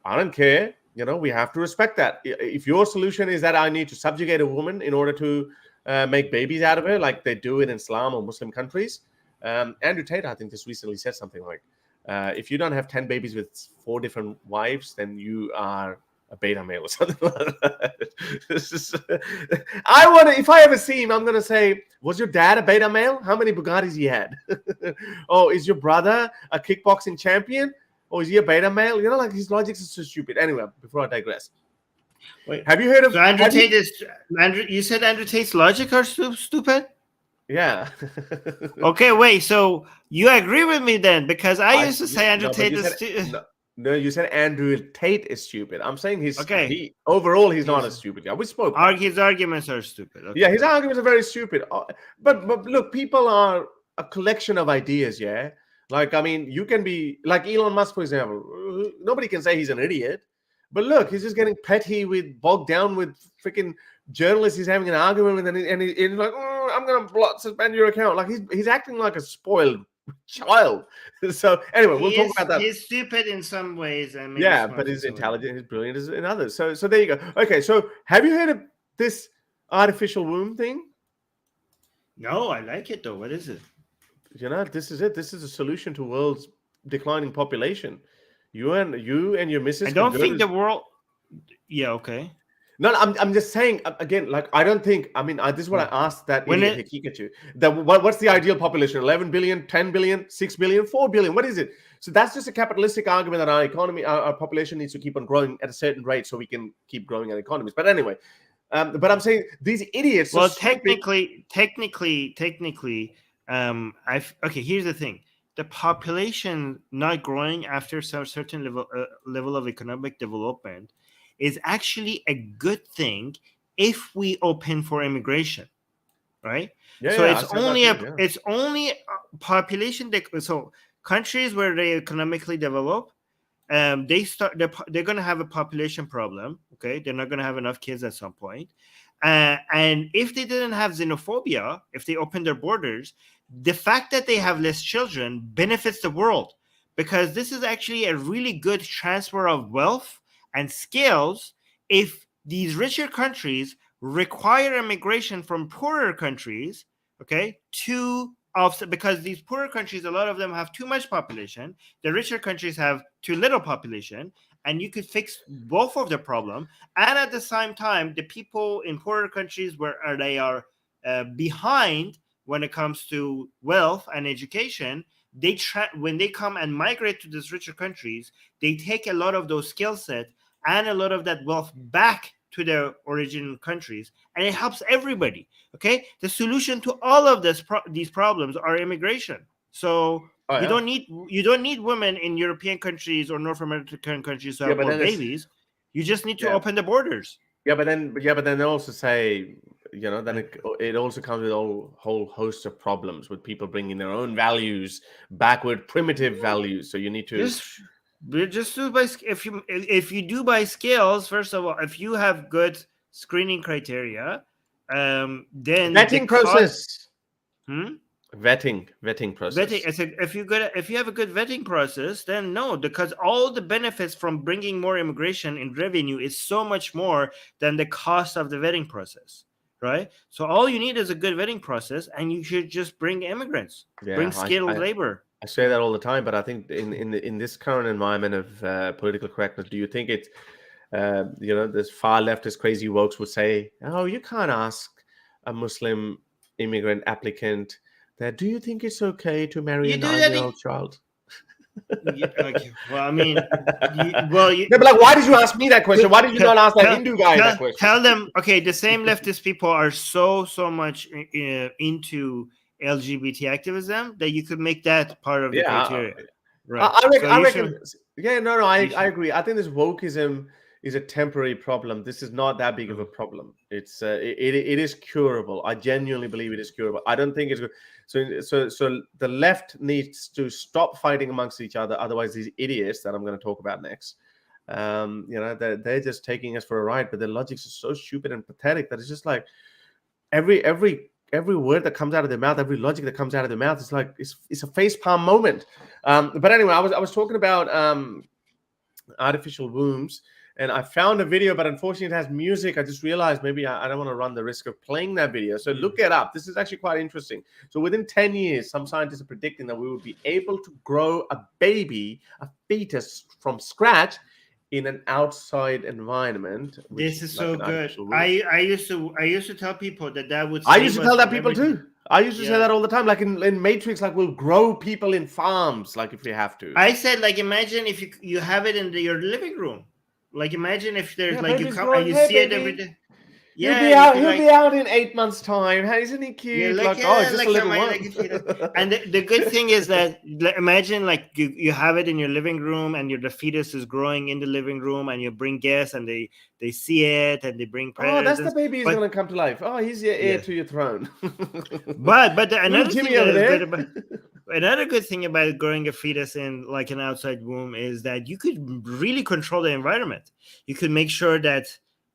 I don't care. We have to respect that. If your solution is that I need to subjugate a woman in order to make babies out of her, like they do it in Islam or Muslim countries, Andrew Tate, I think, just recently said something like, if you don't have 10 babies with 4 different wives, then you are a beta male or something like that. If I ever see him, I'm going to say, was your dad a beta male? How many Bugattis he had? Oh, is your brother a kickboxing champion? Or is he a beta male? His logic is so stupid. Anyway, before I digress. Wait, have you heard of... So Andrew Tate you said Andrew Tate's logic are stupid? Yeah. Okay, wait. So you agree with me then? Because I used to say Andrew Tate is stupid. No, you said Andrew Tate is stupid. I'm saying he's overall he's not a stupid guy. We spoke. His arguments are stupid. Okay. Yeah, his arguments are very stupid. But look, people are a collection of ideas. Yeah, you can be like Elon Musk, for example. Nobody can say he's an idiot. But look, he's just getting petty bogged down with freaking journalists. He's having an argument with, and he's like, I'm going to suspend your account. Like he's acting like a spoiled child. So anyway, we'll talk about that. He's stupid in some ways, and but he's intelligent, he's brilliant in others. So there you go. Okay, so have you heard of this artificial womb thing? No, I like it though. What is it? This is it. This is a solution to world's declining population. You and your missus. I don't think the world. Yeah. Okay. No, I'm just saying again. Like I don't think. This is what I asked that idiot Hikikachu. What's the ideal population? 11 billion, 10 billion, 6 billion, 4 billion. What is it? So that's just a capitalistic argument that our economy, our population needs to keep on growing at a certain rate so we can keep growing our economies. But anyway, but I'm saying these idiots. Well, technically. Okay. Here's the thing. The population not growing after some certain level of economic development is actually a good thing if we open for immigration, right? So it's only population so countries where they economically develop, they're going to have a population problem. Okay, they're not going to have enough kids at some point, and if they didn't have xenophobia, if they open their borders, the fact that they have less children benefits the world, because this is actually a really good transfer of wealth and skills. If these richer countries require immigration from poorer countries, okay, to offset, because these poorer countries, a lot of them have too much population, the richer countries have too little population, and you could fix both of the problem. And at the same time, the people in poorer countries where they are behind when it comes to wealth and education, when they come and migrate to these richer countries, they take a lot of those skill set and a lot of that wealth back to their origin countries, and it helps everybody. Okay, the solution to all of these problems are immigration. So you don't need women in European countries or North American countries to have more babies. You just need to open the borders. But then they also say, then it also comes with a whole host of problems with people bringing their own values, backward, primitive values. So you need to just do by if you do by scales. First of all, if you have good screening criteria, then vetting process. Vetting process. If you have a good vetting process, then no, because all the benefits from bringing more immigration in revenue is so much more than the cost of the vetting process, right? So all you need is a good vetting process, and you should just bring immigrants, bring skilled labor. I say that all the time, but I think in this current environment of political correctness, do you think it's this far leftist crazy wokes would say, oh, you can't ask a Muslim immigrant applicant that, do you think it's okay to marry a 9-year-old child? Okay. Well, I mean, but like, why did you ask me that question? Why did you not ask that Hindu guy that question? Tell them, okay, the same leftist people are so much into LGBT activism that you could make that part of the criteria. Right. I reckon. I agree. I think this wokeism is a temporary problem. This is not that big of a problem. It's it is curable. I genuinely believe it is curable. I don't think it's good. So the left needs to stop fighting amongst each other. Otherwise, these idiots that I'm going to talk about next, they're just taking us for a ride. But their logics are so stupid and pathetic that it's just like every word that comes out of their mouth, every logic that comes out of their mouth is like it's a facepalm moment. But anyway, I was talking about artificial wombs. And I found a video, but unfortunately it has music. I just realized maybe I don't want to run the risk of playing that video. So look it up. This is actually quite interesting. So within 10 years, some scientists are predicting that we will be able to grow a fetus from scratch in an outside environment. This is so good. I used to tell people that would. I used to tell that people too. I used to say that all the time. Like in Matrix, like we'll grow people in farms, like if we have to. I said, like, imagine if you have it in your living room. Like, imagine if there's you come and you see it every day. Yeah, he'll be out in 8 months' time. Hey, isn't he cute? Just a little one. And the good thing is that imagine like you have it in your living room, and the fetus is growing in the living room, and you bring guests, and they see it, and they bring presents. Oh, that's the baby who's going to come to life. Oh, he's your heir to your throne. but another thing another good thing about growing a fetus in like an outside womb is that you could really control the environment. You could make sure that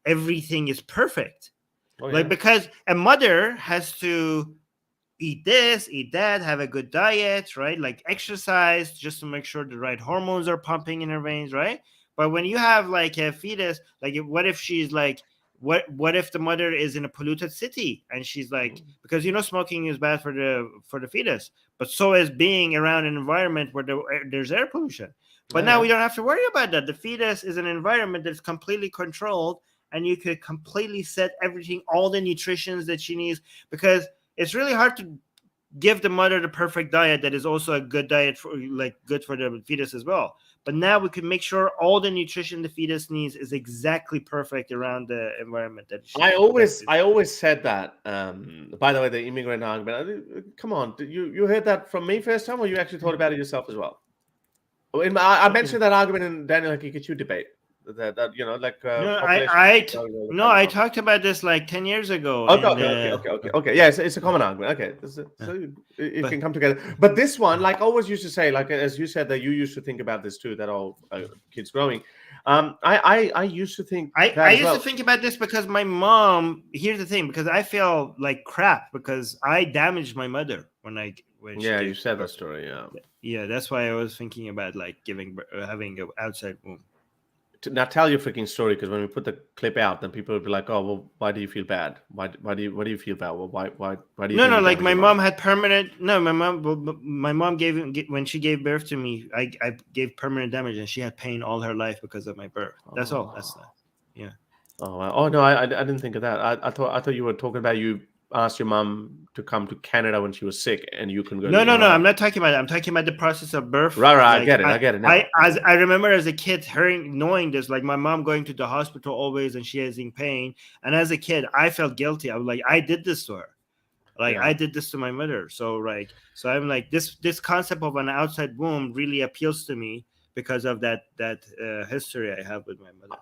everything is perfect. Because a mother has to eat this, eat that, have a good diet, right? Like exercise just to make sure the right hormones are pumping in her veins, right? But when you have like a fetus, like what if she's like, what if the mother is in a polluted city and she's like, because smoking is bad for the fetus, but so is being around an environment where there's air pollution. But now we don't have to worry about that. The fetus is an environment that's completely controlled, and you could completely set everything, all the nutritions that she needs, because it's really hard to give the mother the perfect diet that is also a good diet for good for the fetus as well. But now we can make sure all the nutrition the fetus needs is exactly perfect around the environment that I always said that. By the way, the immigrant argument. Come on, you heard that from me first time, or you actually thought about it yourself as well? I mentioned that argument in Daniel Haqiqatjou debate. I talked about this like 10 years ago. Okay. Yeah, it's a common argument. Okay, so it can come together. But this one, like I always used to say, like as you said that you used to think about this too, that all kids growing. I used to think. I used to think about this because my mom. Here's the thing, because I feel like crap because I damaged my mother when you said that story. Yeah, that's why I was thinking about like having an outside womb. Now tell your freaking story, because when we put the clip out, then people will be like, "Oh, well, why do you feel bad? Why do you feel bad? Well, why do you?" No. Like my mom had permanent. No, my mom gave when she gave birth to me. I gave permanent damage, and she had pain all her life because of my birth. That's all. That's that. Yeah. Oh, wow. Oh no, I didn't think of that. I thought you were talking about you asked your mom to come to Canada when she was sick, and you couldn't go. No, to no, no. Iran. I'm not talking about that. I'm talking about the process of birth. Right. Like, I get it. Now. I remember as a kid knowing this, like my mom going to the hospital always, and she is in pain. And as a kid, I felt guilty. I was like, I did this to her. Like I did this to my mother. So I'm like this concept of an outside womb really appeals to me because of that history I have with my mother.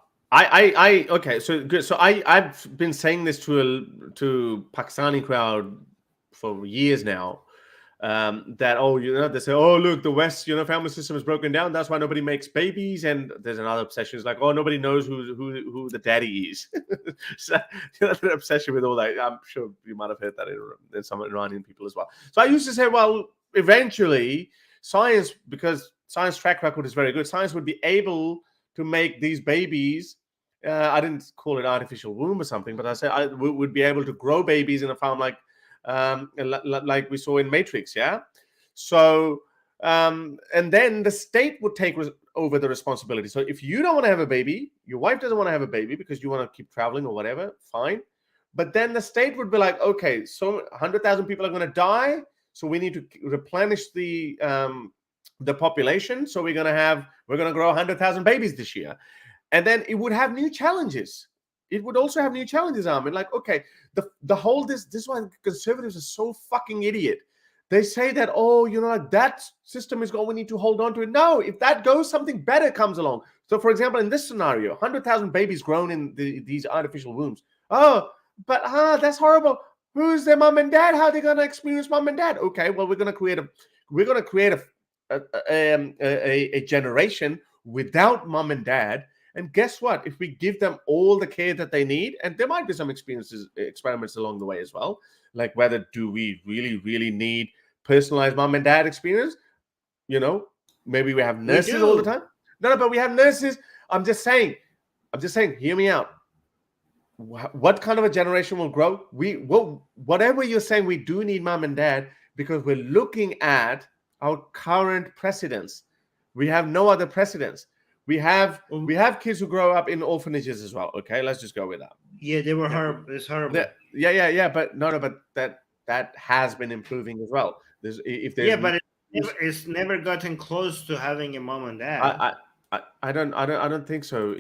Okay, so good. So I've been saying this to Pakistani crowd for years now. That they say, oh look, the West, family system is broken down. That's why nobody makes babies. And there's another obsession. It's like, oh, nobody knows who the daddy is. So the obsession with all that. I'm sure you might have heard that in some Iranian people as well. So I used to say, well, eventually science, because science track record is very good, science would be able to make these babies. I didn't call it artificial womb or something, but I said we would be able to grow babies in a farm like we saw in Matrix, yeah. So and then the state would take over the responsibility. So if you don't want to have a baby, your wife doesn't want to have a baby because you want to keep traveling or whatever, fine. But then the state would be like, okay, so 100,000 people are going to die, so we need to replenish the population. So we're going to grow 100,000 babies this year, and then it would have new challenges. It would also have new challenges, Armin. Like, okay, the whole this is why conservatives are so fucking idiot. They say that, like that system is going, we need to hold on to it. No, if that goes, something better comes along. So, for example, in this scenario, 100,000 babies grown in these artificial wombs. Oh, but that's horrible. Who's their mom and dad? How are they going to experience mom and dad? Okay, well, we're going to create a generation without mom and dad. And guess what? If we give them all the care that they need, and there might be some experiments along the way as well, like whether do we really, really need personalized mom and dad experience? Maybe we have nurses all the time. No, but we have nurses. I'm just saying, hear me out. What kind of a generation will grow? Whatever you're saying, we do need mom and dad because we're looking at our current precedents. We have no other precedents. We have kids who grow up in orphanages as well. Okay, let's just go with that. Yeah, they were horrible. It's horrible. Yeah. But that has been improving as well. But it's never gotten close to having a mom and dad. I don't think so.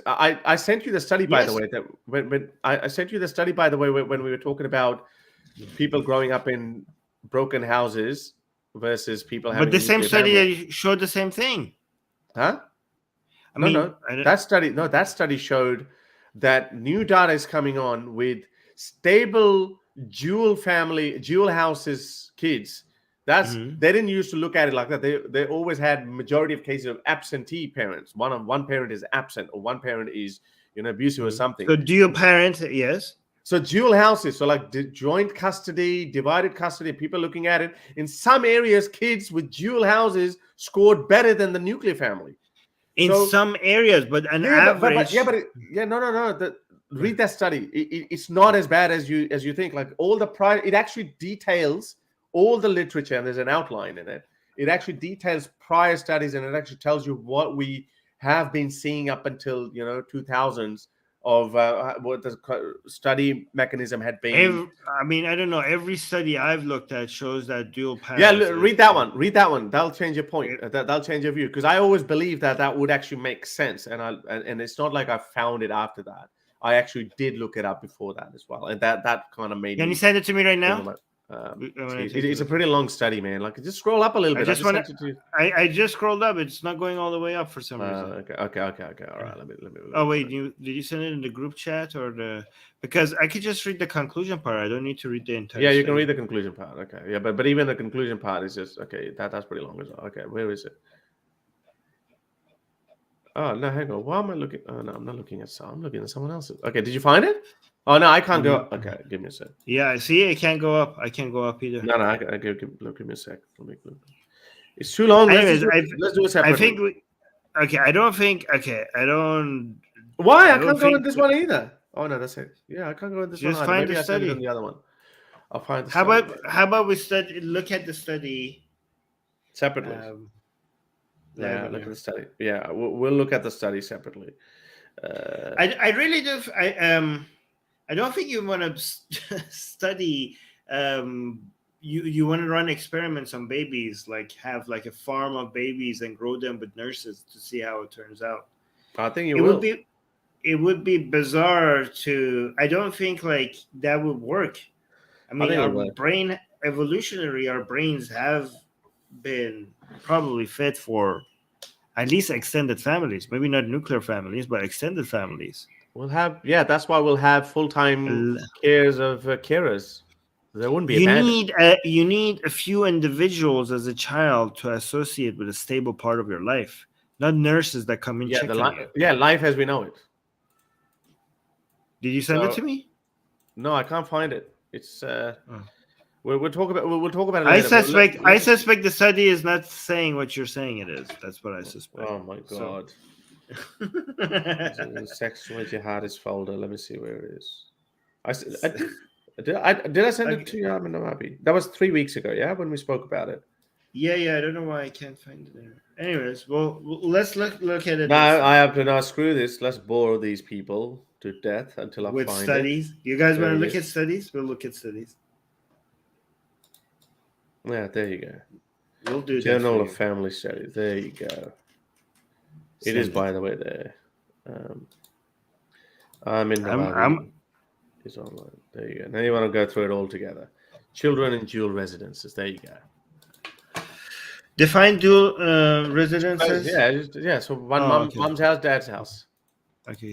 I sent you the study by the way that when I sent you the study by the way when we were talking about people growing up in broken houses versus people having. But the same study showed the same thing. Huh? That study showed that new data is coming on with stable dual houses kids. They didn't used to look at it like that. They always had majority of cases of absentee parents. One parent is absent or one parent is abusive or something. So dual parent, yes. So dual houses, so like joint custody, divided custody, people looking at it. In some areas, kids with dual houses scored better than the nuclear family. In some areas, but an average. Read that study. It's not as bad as you think. Like all the prior, it actually details all the literature, and there's an outline in it. It actually details prior studies, and it actually tells you what we have been seeing up until 2000s of what the study mechanism had been. I don't know. Every study I've looked at shows that dual parents. Yeah, read that one. Read that one. That'll change your point. That'll change your view. Because I always believe that would actually make sense, and it's not like I found it after that. I actually did look it up before that as well, and that kind of made. Can you send it to me right now? It's a pretty long study, man. Like, just scroll up a little bit. I just scrolled up. It's not going all the way up for some reason. Okay. All right. Let me. Oh wait, did you send it in the group chat or because I could just read the conclusion part. I don't need to read the entire. Yeah, you can read the conclusion part. Okay. Yeah, but even the conclusion part is just okay. That's pretty long as well. Okay, where is it? Oh no, hang on. Why am I looking? Oh no, I'm not looking at some. I'm looking at someone else's. Okay, did you find it? Oh no, I can't go up. Okay, give me a sec. Yeah, see, I can't go up. I can't go up either. No, give me a sec. It's too long. Anyways, let's do it separately. I don't think. Okay, I don't. Why? I can't go in this one either. Oh no, that's it. Yeah, I can't go in this one. Just find the study. On the other one. I'll find the study. How about we look at the study separately? Look at the study. Yeah, we'll look at the study separately. I really do. I don't think you want to study. You want to run experiments on babies, like have like a farm of babies and grow them with nurses to see how it turns out. I think you It will. would be bizarre to. I don't think like that would work. I mean, think it our would. brain evolutionary, our brains have been probably fit for at least extended families, maybe not nuclear families, but extended families. We'll have, yeah, that's why we'll have full-time cares of carers. There wouldn't be a You need a few individuals as a child to associate with a stable part of your life, not nurses that come in check on you. Life as we know it. Did you send it to me? No, I can't find it. It's we'll talk about it later. I suspect the study is not saying what you're saying it is. That's what I suspect. Oh my god. Secular Jihadists folder. Let me see where it is. Did I send it to you, Armin Navabi? That was 3 weeks ago, yeah, when we spoke about it. Yeah. I don't know why I can't find it there. Anyways, well, let's look at it. No, I have to now screw this. Let's bore these people to death until I with find studies. You guys want to look at studies? We'll look at studies. Yeah, there you go. We'll do Journal of Family Studies. There you go. It is, by the way, there. I'm is online. There you go. Now you want to go through it all together. Children in dual residences. There you go. Define dual residences. Yeah. So one mom's house, dad's house. Okay,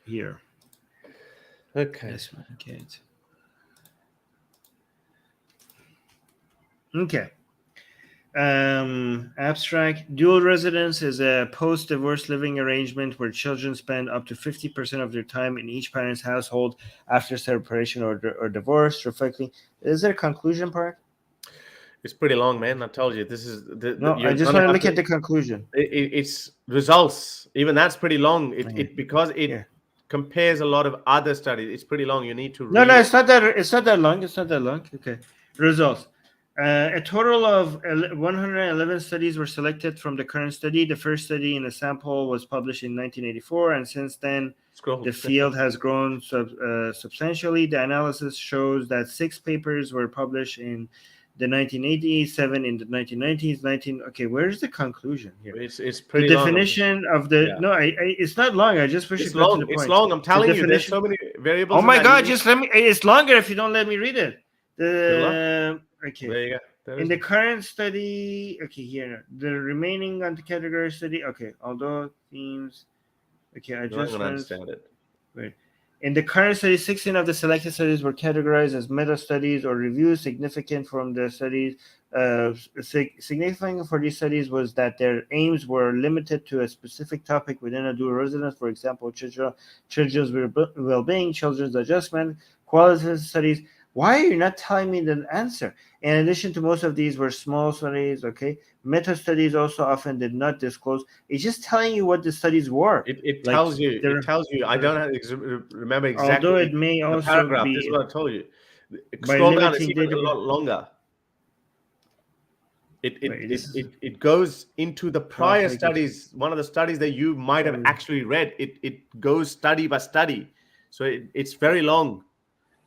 here. Okay. This one, okay. Abstract. Dual residence is a post-divorce living arrangement where children spend up to 50% of their time in each parent's household after separation or divorce. Reflecting. Is there a conclusion part? It's pretty long, man. I told you this is. I just want to look at the conclusion. It's results. Even that's pretty long. Because it compares a lot of other studies. It's pretty long. You need to read. No, it's not that. It's not that long. Okay. Results. A total of 111 studies were selected from the current study. The first study in the sample was published in 1984, and since then, the field has grown substantially. The analysis shows that 6 papers were published in the 1980s, 7 in the 1990s, Okay, where's the conclusion here? It's pretty the long. definition of the it's not long. I just wish it's long. It's long. I'm telling you, there's so many variables. Oh my god! Just let me. It's longer if you don't let me read it. Okay. There you go. In the current study, here the remaining category study. Okay, although themes. Okay, I just understand it. Wait. In the current study, 16 of the selected studies were categorized as meta studies or reviews. Significant from the studies, significant for these studies was that their aims were limited to a specific topic within a dual residence. For example, children's well-being, children's adjustment, qualitative studies. Why are you not telling me the answer? In addition to most of these were small studies, Meta studies also often did not disclose. It's just telling you what the studies were. It tells you. It tells you. I don't remember exactly. Although it may also paragraph. be. This is what I told you. Scroll down. It's even a lot longer. It goes into the prior studies. One of the studies that you might have actually read. It goes study by study. So it's very long.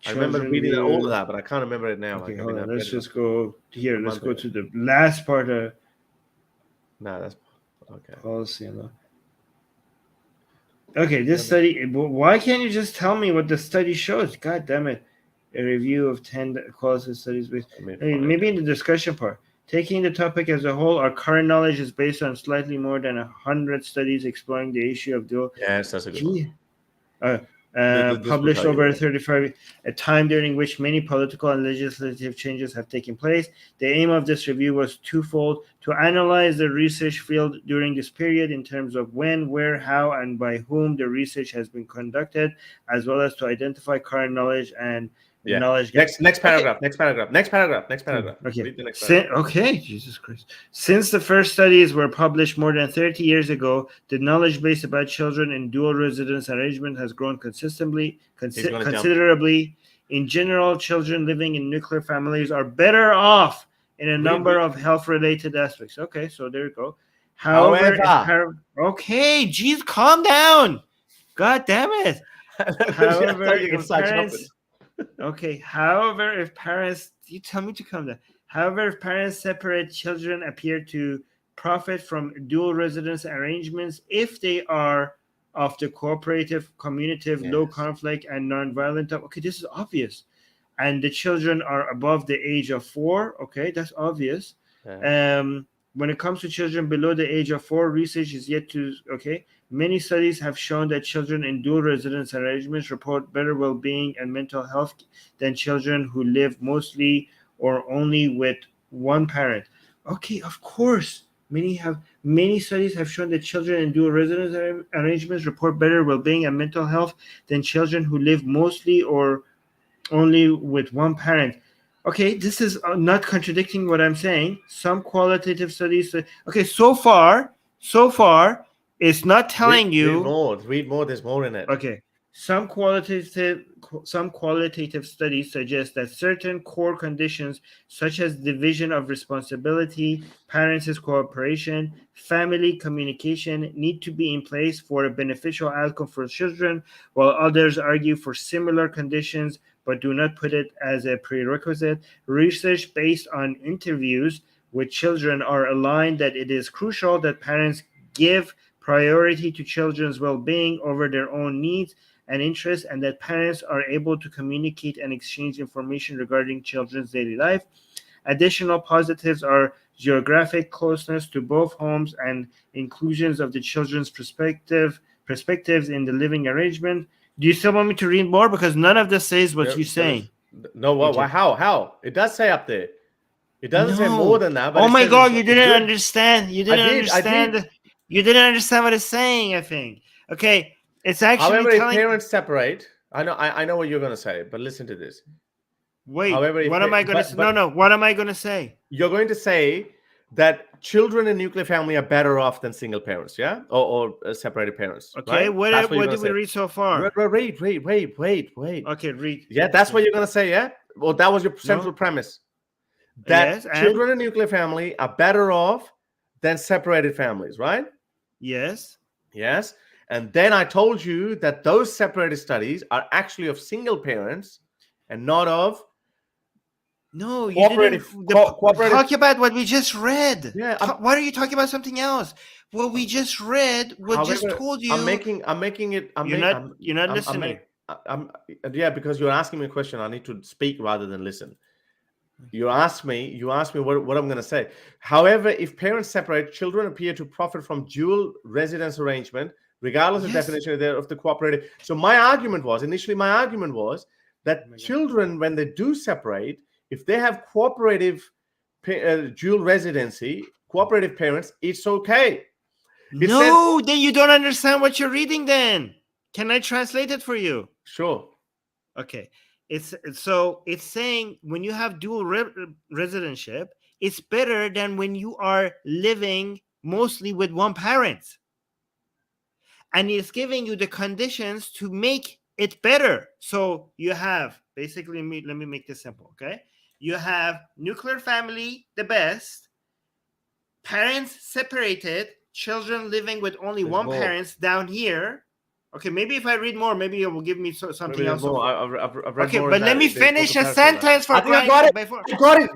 I remember reading all of that, but I can't remember it now. Okay, hold on. Let's just go here. Let's go to the last part of. No, that's okay. Policy. Okay, this study. Why can't you just tell me what the study shows? God damn it! A review of 10 qualitative studies. Maybe in the discussion part. Taking the topic as a whole, our current knowledge is based on slightly more than 100 studies exploring the issue of dual. Yes, that's a good one. Published over 35, a time during which many political and legislative changes have taken place. The aim of this review was twofold: to analyze the research field during this period in terms of when, where, how, and by whom the research has been conducted, as well as to identify current knowledge and knowledge. Next paragraph. Okay. Okay, Jesus Christ. Since the first studies were published more than 30 years ago, the knowledge base about children in dual residence arrangement has grown considerably. In general, children living in nuclear families are better off in a number of health-related aspects. Okay, so there you go. However, okay, geez, calm down. God damn it. However, You're if gonna start parents, okay. However, if parents, you tell me to come down. However, if parents separate, children appear to profit from dual residence arrangements if they are of the cooperative, communicative, low Yes. conflict, and non-violent type. Okay, this is obvious. And the children are above the age of 4. Okay, that's obvious. Yeah. When it comes to children below the age of 4, research is yet to, okay. Many studies have shown that children in dual residence arrangements report better well-being and mental health than children who live mostly or only with one parent. Okay, of course. Many studies have shown that children in dual residence arrangements report better well-being and mental health than children who live mostly or only with one parent. Okay, this is not contradicting what I'm saying. Some qualitative studies. Okay, so far, it's not telling you. Read more. There's more in it. Okay, some qualitative studies suggest that certain core conditions, such as division of responsibility, parents' cooperation, family communication, need to be in place for a beneficial outcome for children, while others argue for similar conditions but do not put it as a prerequisite. Research based on interviews with children are aligned that it is crucial that parents give priority to children's well-being over their own needs and interests, and that parents are able to communicate and exchange information regarding children's daily life. Additional positives are geographic closeness to both homes and inclusions of the children's perspectives in the living arrangement. Do you still want me to read more? Because none of this says what you're saying. No, what? Okay. How? It does say up there. It doesn't say more than that. But Oh it my says God, it's you didn't good. understand. You didn't understand. You didn't understand what it's saying, I think. Okay, it's actually However, telling. if parents separate, I know what you're going to say, but listen to this. Wait, However, what am I going to say? No, what am I going to say? You're going to say that children in nuclear family are better off than single parents, yeah? Or separated parents. Okay, right? what did we read so far? Wait. Okay, read. Yeah, that's what you're going to say, yeah? Well, that was your central premise. That Yes, children in nuclear family are better off than separated families, right? Yes. Yes. And then I told you that those separated studies are actually of single parents and not of No, you didn't talk about what we just read. Yeah, why are you talking about something else? What we just read, just told you. I'm making it. You're not listening. Yeah, because you're asking me a question. I need to speak rather than listen. You asked me what I'm going to say. However, if parents separate, children appear to profit from dual residence arrangement, regardless of definition of the cooperative. So my argument was that children, when they do separate, if they have cooperative dual residency, cooperative parents, it's okay. Then you don't understand what you're reading. Then can I translate it for you? Sure. Okay. It's saying when you have dual residentship, it's better than when you are living mostly with one parent. And it's giving you the conditions to make it better. So you have basically, let me make this simple, okay? You have nuclear family, the best, parents separated, children living with only one parent down here. Okay, maybe if I read more, maybe it will give me something else. I've read okay, more but let me finish a sentence for I got it.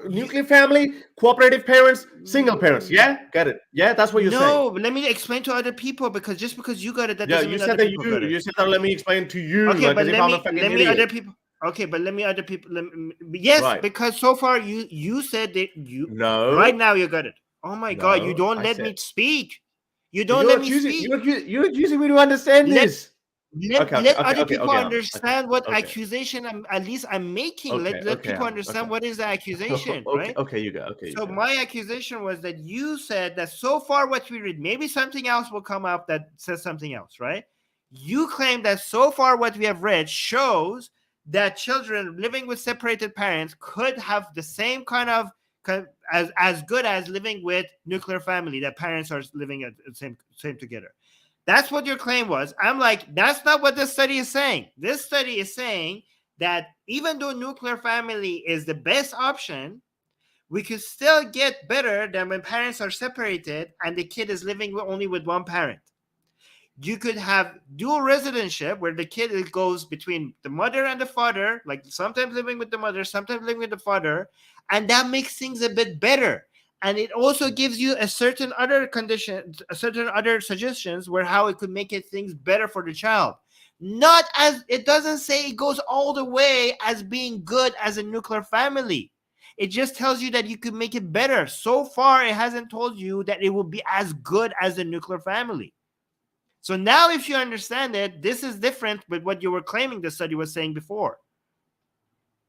Nuclear family, cooperative parents, single parents. Yeah, got it. Yeah, that's what you're saying. No, but let me explain to other people, because just because you got it, that doesn't mean other people got it. You said that. Let me explain to you. Okay, like, but let me other people. Yes, right. Because so far you said that you. No. Right now you got it. Oh my God! You don't let me speak. You don't let me speak. You're accusing me to understand this. Let other people understand what accusation at least I'm making. Let people understand what is the accusation, right? Okay, you go. Okay. So my accusation was that you said that so far what we read, maybe something else will come up that says something else, right? You claim that so far what we have read shows that children living with separated parents could have the same kind of as good as living with nuclear family, that parents are living at the same together. That's what your claim was. I'm like, that's not what this study is saying. This study is saying that even though nuclear family is the best option, we could still get better than when parents are separated and the kid is living only with one parent. you could have dual residentship where the kid goes between the mother and the father, like sometimes living with the mother, sometimes living with the father, and that makes things a bit better. And it also gives you a certain other conditions, a certain other suggestions where how it could make it things better for the child. Not as it doesn't say it goes all the way as being good as a nuclear family. It just tells you that you could make it better. So far, it hasn't told you that it will be as good as a nuclear family. So now, if you understand it, this is different with what you were claiming the study was saying before.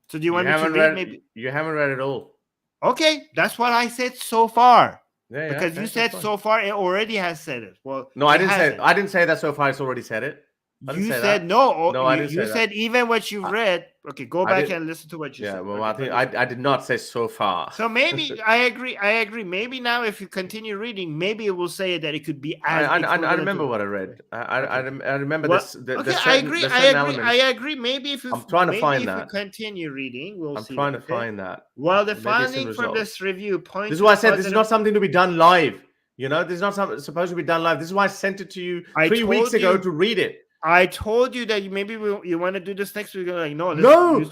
So do you want me to read? Maybe you haven't read it all. Okay, that's what I said so far. Yeah, because you said so far it already has said it. Well, no, I didn't say that so far it's already said it. You said no. No, I didn't say you said even what you read. Okay, go back and listen to what you said. Yeah, well, okay, I think I did not say so far. So maybe I agree. Maybe now if you continue reading, maybe it will say that it could be as. I remember what I read. I remember this. Okay, I agree. Maybe if you, I'm trying to find that. If you continue reading, we'll see. I'm trying to find that. Well, the finding from this review points. This is why I said this is not something to be done live. You know, this is not supposed to be done live. This is why I sent it to you 3 weeks ago to read it. I told you that maybe you want to do this next week. Like,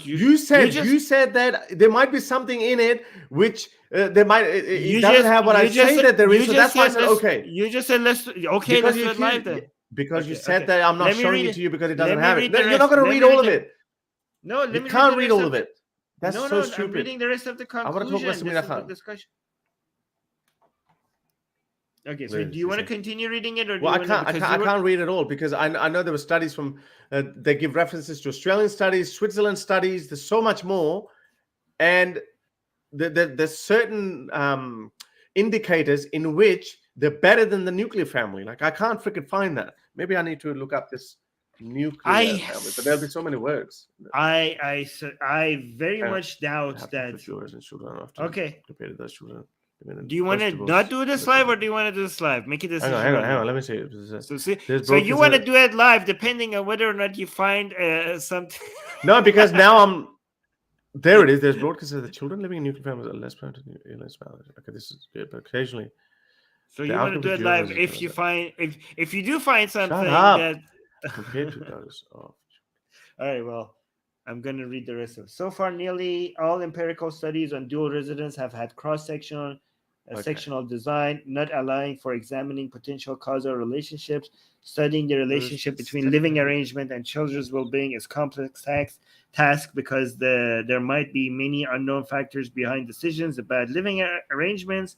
you said that there might be something in it which there might it doesn't have what I say that there is. So that's why I said okay. You just said let's do it live then. Because you said that I'm not showing it to you because it doesn't have it. You're not going to read all of it. No, you can't read all of it. That's so stupid. I'm reading the rest of the conclusion. I want to talk about Sameera Khan. Discussion. Okay, so do you want to continue reading it, or do I can't read it all because I know there were studies from they give references to Australian studies, Switzerland studies. There's so much more, and there's certain indicators in which they're better than the nuclear family. Like I can't freaking find that. Maybe I need to look up this nuclear family, but there'll be so many words. I very much doubt that. Okay. Compared to those children. Do you want to not do this live, or do you want to do this live? Make it this. Hang on. Let me see. So you want to do it live, depending on whether or not you find something. No, because now there it is. There's broadcasts of the children living in nuclear families are less prone to illness. Okay, this is good, but occasionally. So you want to do it live if you find if you do find something that compared to those. All right. Well, I'm going to read the rest of it. So far, nearly all empirical studies on dual residence have had cross-sectional sectional design, not allowing for examining potential causal relationships. Studying the relationship between living arrangement and children's well-being is complex task because there might be many unknown factors behind decisions about living arrangements.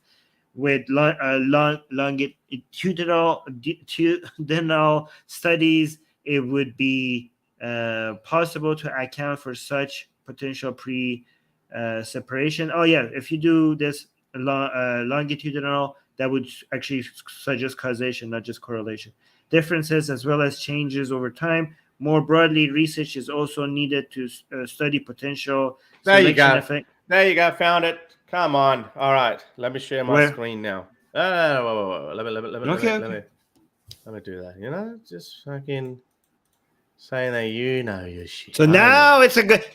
With longitudinal studies, it would be possible to account for such potential separation. Oh yeah, if you do this longitudinal, that would actually suggest causation, not just correlation. Differences as well as changes over time. More broadly, research is also needed to study potential selection effect. There you go, found it. Come on. All right, let me share my screen now. Let me do that. You know, just fucking saying that you know your shit. So now it's a good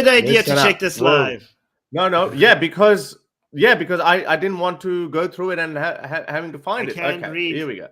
idea to check this live. No, because I didn't want to go through it and having to find it. Okay, read. Here we go.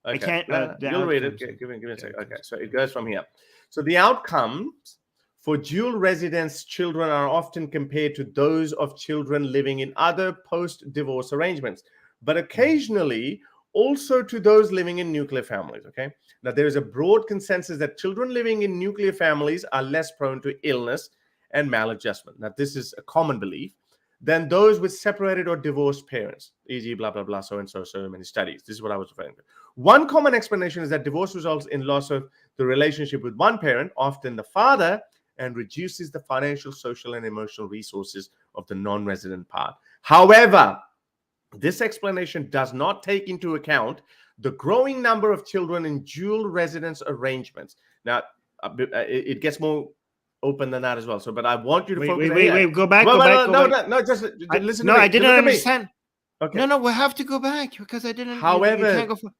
Okay. I can't. You'll read it. Give me a second. Okay, so it goes from here. So the outcomes for dual residence children are often compared to those of children living in other post-divorce arrangements, but occasionally also to those living in nuclear families. Okay. Now, there is a broad consensus that children living in nuclear families are less prone to illness and maladjustment. Now, this is a common belief than those with separated or divorced parents, e.g., blah, blah, blah, so and so many studies. This is what I was referring to. One common explanation is that divorce results in loss of the relationship with one parent, often the father, and reduces the financial, social, and emotional resources of the non-resident part. However, this explanation does not take into account the growing number of children in dual residence arrangements. Now, it gets more open than that as well. So, but I want you to focus. Wait, go back. Just listen. No, I didn't understand. Okay. No, we have to go back because I didn't. However, you can't go for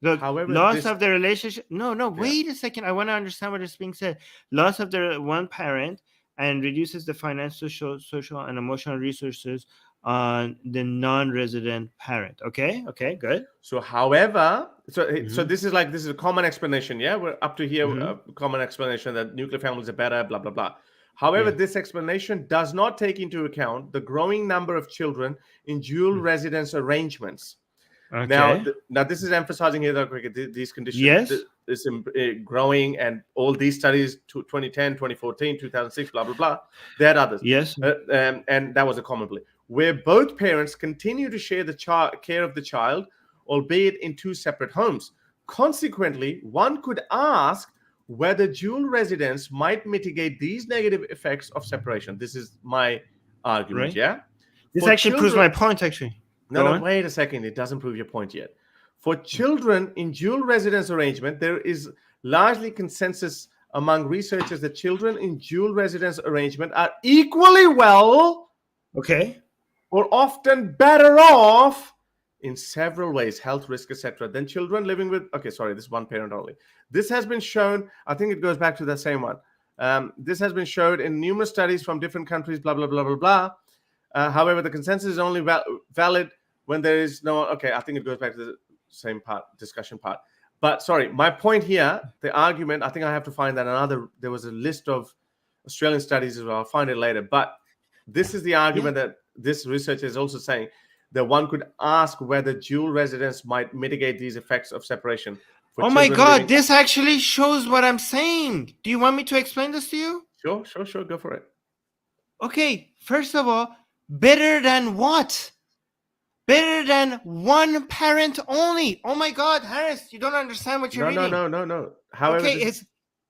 loss of the relationship. No, wait a second. I want to understand what is being said. Loss of the one parent and reduces the financial, social, and emotional resources on the non-resident parent. Okay, good. So, however, so this is a common explanation. Yeah, we're up to here. Common explanation that nuclear families are better. Blah blah blah. However, this explanation does not take into account the growing number of children in dual residence arrangements. Okay. Now, this is emphasizing here that these conditions is growing, and all these studies, 2010, 2014, 2006, blah blah blah. They had others. Yes. And that was a common play, where both parents continue to share the care of the child, albeit in two separate homes. Consequently, one could ask whether dual residence might mitigate these negative effects of separation. This is my argument. Right. Yeah. This For actually proves my point. Actually. No, wait a second. It doesn't prove your point yet. For children in dual residence arrangement, there is largely consensus among researchers that children in dual residence arrangement are equally well, or often better off in several ways, health risk, etc., than children living with. This is one parent only. This has been shown. I think it goes back to the same one. This has been shown in numerous studies from different countries. Blah blah blah blah blah. However, the consensus is only valid when there is no. I think it goes back to the same discussion part. But sorry, my point here, the argument. I think I have to find that there was a list of Australian studies as well. I'll find it later. But this is the argument that this researcher is also saying, that one could ask whether dual residence might mitigate these effects of separation. Oh my God, this actually shows what I'm saying. Do you want me to explain this to you? Sure. Go for it. Okay, first of all, better than what? Better than one parent only. Oh my God, Harris, you don't understand what you're reading. No. However,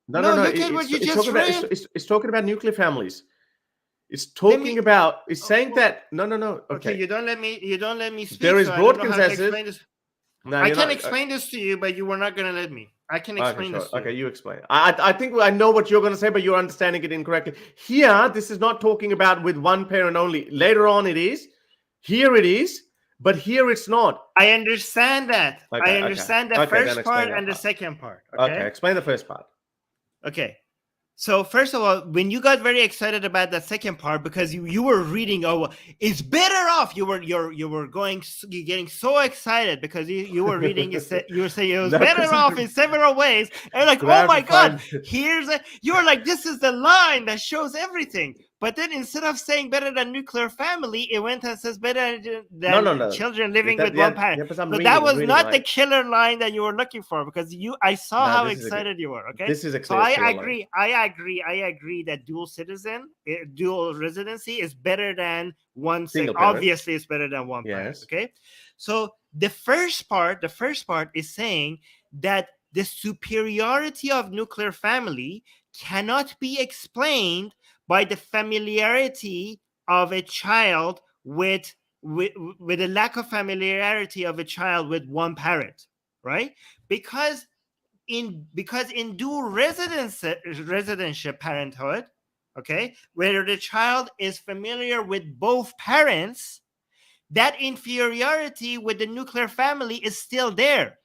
look at what you just read. It's talking about nuclear families. It's talking about. It's saying that no. Okay, you don't let me speak. There is broad consensus. I can explain this to you, but you were not going to let me. I can explain this. Okay, you explain. I think I know what you're going to say, but you're understanding it incorrectly. Here, this is not talking about with one parent only. Later on, it is. Here it is, but here it's not. I understand that. I understand the first part and the second part. Okay, explain the first part. Okay. So first of all, when you got very excited about the second part, because you were reading, it's better off. You're getting so excited because you were reading. You were saying it was better off in several ways, and like, oh my God, you were like, this is the line that shows everything. But then instead of saying better than nuclear family, it went and says better than children living with one parent. But that was not the killer line that you were looking for, because I saw how excited you were. Okay, this is a so I agree that dual residency is better than one single parent. Obviously, it's better than one parent. Okay, so the first part is saying that the superiority of nuclear family cannot be explained by the familiarity of a child with a lack of familiarity of a child with one parent, right? Because in dual residentship parenthood, okay, where the child is familiar with both parents, that inferiority with the nuclear family is still there.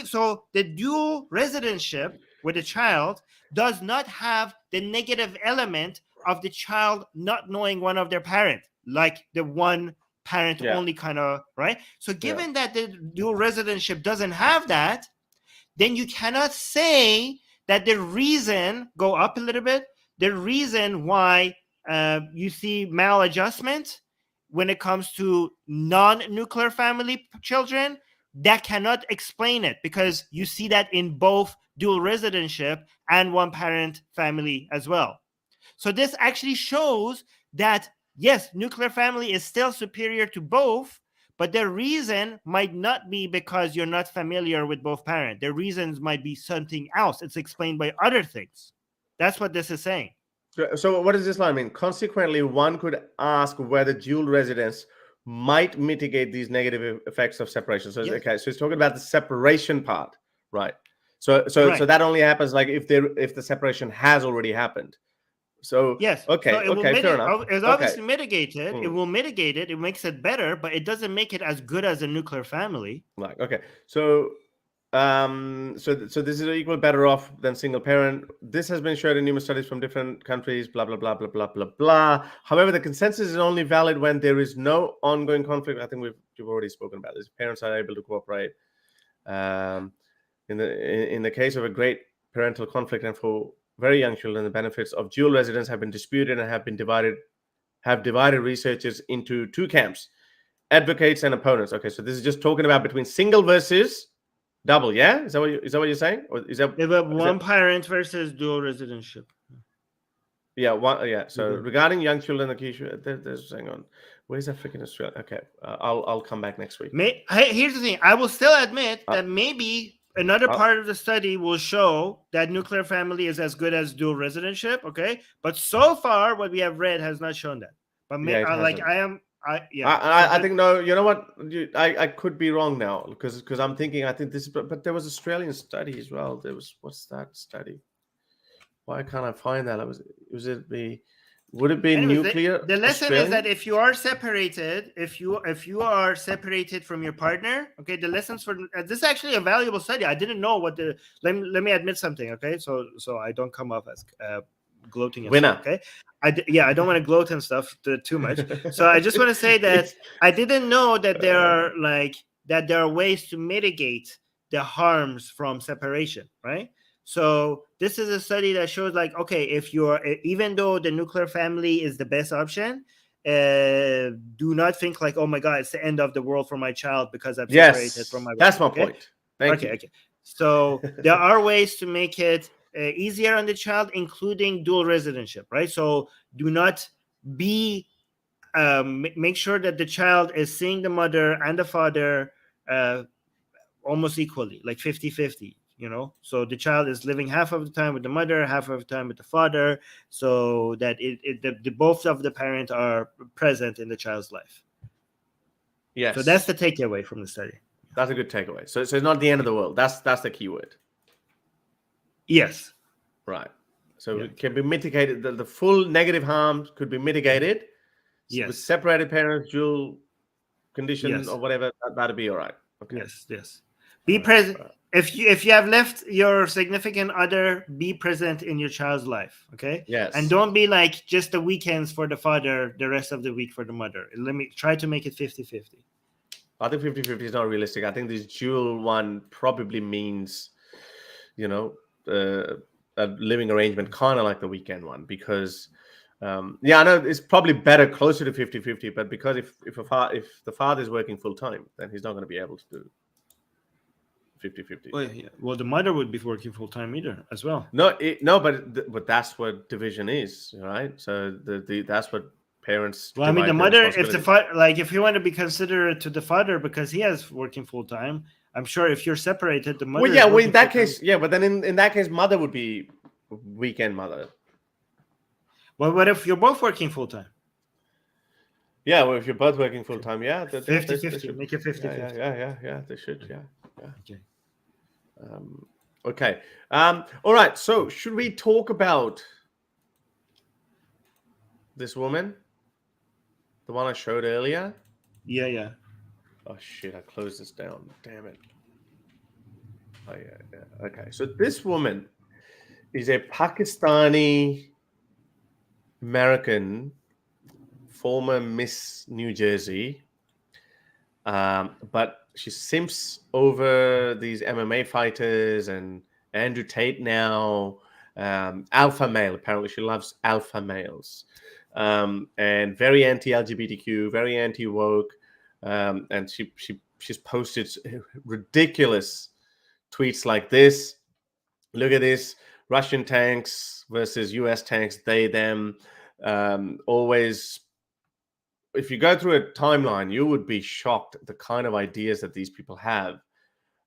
So the dual residentship with a child does not have the negative element of the child not knowing one of their parents, like the one parent only kind of, right? So given that the dual residentship doesn't have that, then you cannot say that the reason, go up a little bit, the reason why you see maladjustment when it comes to non-nuclear family children, that cannot explain it, because you see that in both dual residentship and one parent family as well. So this actually shows that, yes, nuclear family is still superior to both, but the reason might not be because you're not familiar with both parents. The reasons might be something else. It's explained by other things. That's what this is saying. So what does this line mean? Consequently, one could ask whether dual residence might mitigate these negative effects of separation. So, okay, so it's talking about the separation part, right? So that only happens like if the separation has already happened. So yes, okay, so fair enough. It's obviously mitigated. It will mitigate it. It makes it better, but it doesn't make it as good as a nuclear family. Like, okay, so So this is equal better off than single parent. This has been shown in numerous studies from different countries, blah, blah, blah, blah, blah, blah, blah. However, the consensus is only valid when there is no ongoing conflict. I think we've already spoken about this. Parents are able to cooperate. In the case of a great parental conflict and for very young children, the benefits of dual residence have been disputed and have divided researchers into two camps, advocates and opponents. Okay, so this is just talking about between single versus double, yeah? Is that what you're saying? Or is that one parent versus dual residentship? Yeah, So regarding young children, there's hang on. Where's that freaking Australia? Okay, I'll come back next week. Here's the thing. I will still admit that maybe another part of the study will show that nuclear family is as good as dual residentship. Okay, but so far what we have read has not shown that. But I think no. You know what? I could be wrong now because I'm thinking I think this, but there was Australian study as well. There was what's that study? Why can't I find that? Would it be nuclear? The lesson is that if you are separated, if you are separated from your partner, okay, the lessons for this is actually a valuable study. I didn't know what the let me admit something, okay, so I don't come off as gloating. Winner, okay. I don't want to gloat and stuff too much. So I just want to say that I didn't know that there are ways to mitigate the harms from separation, right? So this is a study that shows okay, if even though the nuclear family is the best option, do not think oh my God, it's the end of the world for my child because I'm separated from my wife. That's my point. Thank you. Okay. So there are ways to make it easier on the child, including dual residentship, right? So do not make sure that the child is seeing the mother and the father almost equally, like 50-50. So the child is living half of the time with the mother, half of the time with the father, so that the both of the parents are present in the child's life. Yes. So that's the takeaway from the study. That's a good takeaway. So it's not the end of the world. That's the key word. Yes. Right. So it can be mitigated. The full negative harm could be mitigated. Yes. With separated parents, dual condition or whatever, that'd be all right. Okay. Yes. Be present. If you have left your significant other, be present in your child's life, okay? Yes. And don't be just the weekends for the father, the rest of the week for the mother. Let me try to make it 50-50. I think 50-50 is not realistic. I think this dual one probably means, a living arrangement, kind of like the weekend one, because, I know it's probably better closer to 50-50, but because if the father is working full time, then he's not going to be able to do 50-50. Well, the mother would be working full time either as well. But that's what division is, right? So that's what parents. Well, I mean, the mother, if you want to be considerate to the father because he has working full time, I'm sure if you're separated, the mother. Well, in that case, but then in that case, mother would be weekend mother. Well, what if you're both working full time? Yeah, well, if you're both working full time, 50-50, make it 50-50. Yeah, they should, yeah. Okay. Okay. All right. So, should we talk about this woman, the one I showed earlier? Yeah. Oh shit! I closed this down. Damn it. Oh yeah. Okay. So this woman is a Pakistani American, former Miss New Jersey, but she simps over these MMA fighters and Andrew Tate now, alpha male. Apparently, she loves alpha males, and very anti-LGBTQ, very anti-woke, and she's posted ridiculous tweets like this. Look at this: Russian tanks versus US tanks, they, them. Always, if you go through a timeline, you would be shocked at the kind of ideas that these people have.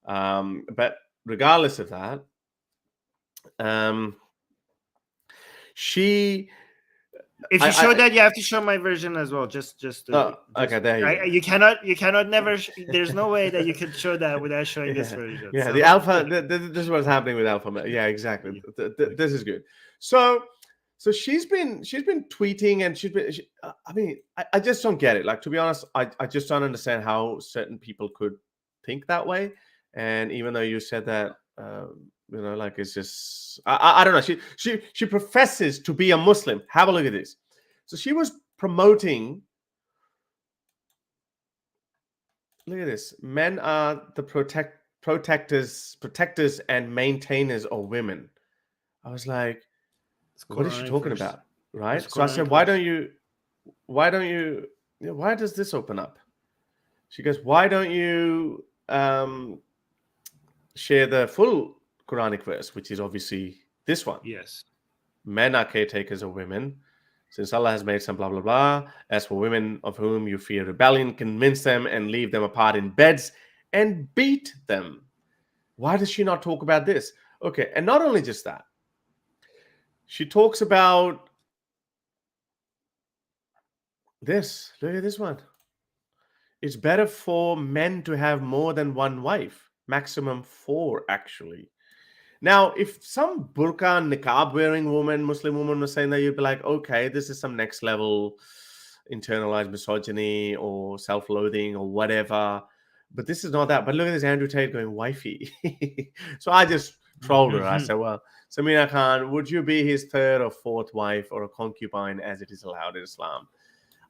But regardless of that, if you show that, you have to show my version as well. Okay, there you go. You cannot never. There's no way that you can show that without showing this version. Yeah, so. The alpha. This is what's happening with alpha. Yeah, exactly. This is good. So she's been tweeting, and I just don't get it. Like, to be honest, I just don't understand how certain people could think that way And even though you said that, like it's just I don't know. She professes to be a Muslim. Have a look at this. So she was promoting. Look at this. Men are the protectors and maintainers of women. I was like, what is she talking about? Right? So I said, why does this open up? She goes, why don't you share the full Quranic verse, which is obviously this one. Yes. Men are caretakers of women, since Allah has made some blah, blah, blah. As for women of whom you fear rebellion, convince them and leave them apart in beds and beat them. Why does she not talk about this? Okay, and not only just that, she talks about this. Look at this one. It's better for men to have more than one wife, maximum 4, actually. Now, if some burqa and niqab wearing woman, Muslim woman, was saying that, you'd be like, okay, this is some next level internalized misogyny or self-loathing or whatever. But this is not that. But look at this Andrew Tate going wifey. So I just trolled her. I said, well, Sameera Khan, would you be his 3rd or 4th wife or a concubine as it is allowed in Islam?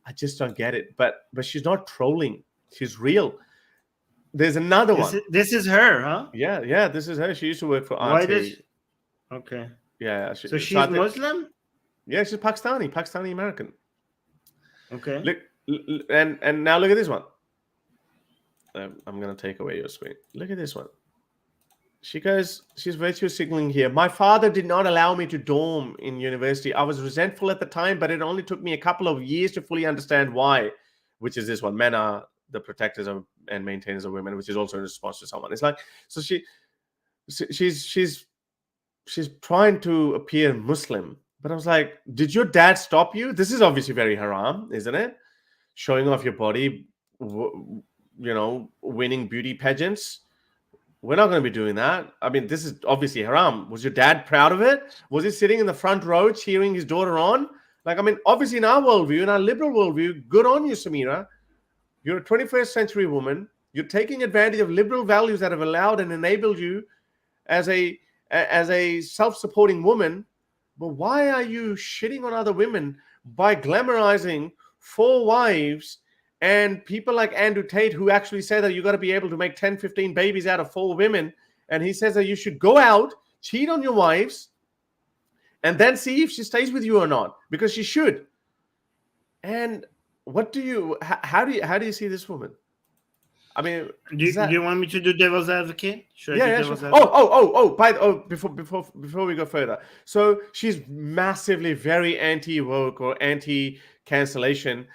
I just don't get it. But she's not trolling. She's real. There's another one. This is her, huh? Yeah, this is her. She used to work for RT. Why does? Okay. Yeah. So she's Muslim? Yeah, she's Pakistani American. Okay. Look, and now look at this one. I'm gonna take away your screen. Look at this one. She goes, she's virtue signaling here. My father did not allow me to dorm in university. I was resentful at the time, but it only took me a couple of years to fully understand why. Which is this one. Men are the protectors of and maintainers of women, which is also in response to someone. It's like, so she's trying to appear Muslim, but I was like, did your dad stop you? This is obviously very haram, isn't it? Showing off your body, winning beauty pageants. We're not going to be doing that. I mean, this is obviously haram. Was your dad proud of it? Was he sitting in the front row cheering his daughter on? Like, I mean, obviously in our worldview, in our liberal worldview, good on you, Sameera. You're a 21st century woman. You're taking advantage of liberal values that have allowed and enabled you as a self-supporting woman. But why are you shitting on other women by glamorizing 4 wives and people like Andrew Tate, who actually say that you got to be able to make 10, 15 babies out of 4 women. And he says that you should go out, cheat on your wives, and then see if she stays with you or not, because she should. And how do you see this woman? I mean, do you want me to do devil's advocate? Should I do devil's advocate? Before we go further, so she's massively very anti-woke or anti-cancellation.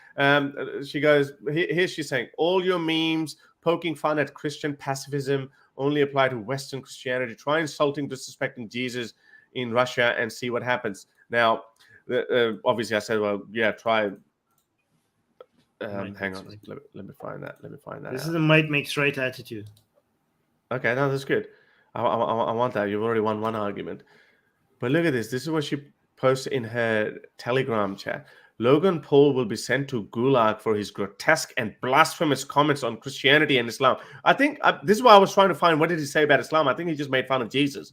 She goes, here she's saying, all your memes poking fun at Christian pacifism only apply to Western Christianity. Try insulting, disrespecting Jesus in Russia and see what happens. Now, obviously I said, well, yeah, try. Hang on, let me find that. This is a might makes right attitude. Okay, no, that's good. I want that. You've already won one argument. But look at this. This is what she posts in her Telegram chat. Logan Paul will be sent to Gulag for his grotesque and blasphemous comments on Christianity and Islam. I think this is why I was trying to find what did he say about Islam. I think he just made fun of Jesus.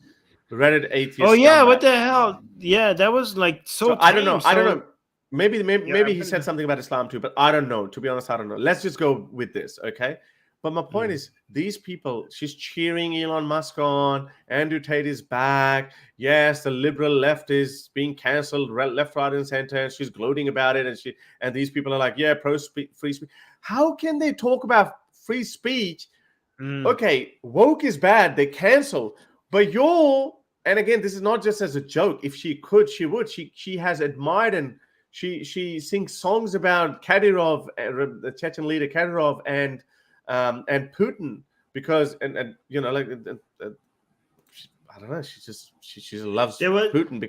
Reddit atheist. Oh yeah, what the hell? Yeah, that was like so I don't know. I don't know. Maybe he said something about Islam too, but I don't know. To be honest, I don't know. Let's just go with this, okay? But my point is, these people, she's cheering Elon Musk on. Andrew Tate is back. Yes, the liberal left is being cancelled, left, right, and center. And she's gloating about it. And these people are like, yeah, free speech. How can they talk about free speech? Okay, woke is bad. They cancel. But and again, this is not just as a joke. If she could, she would. She has admired and she sings songs about Kadyrov, the Chechen leader Kadyrov, and Putin, because I don't know, she loves Putin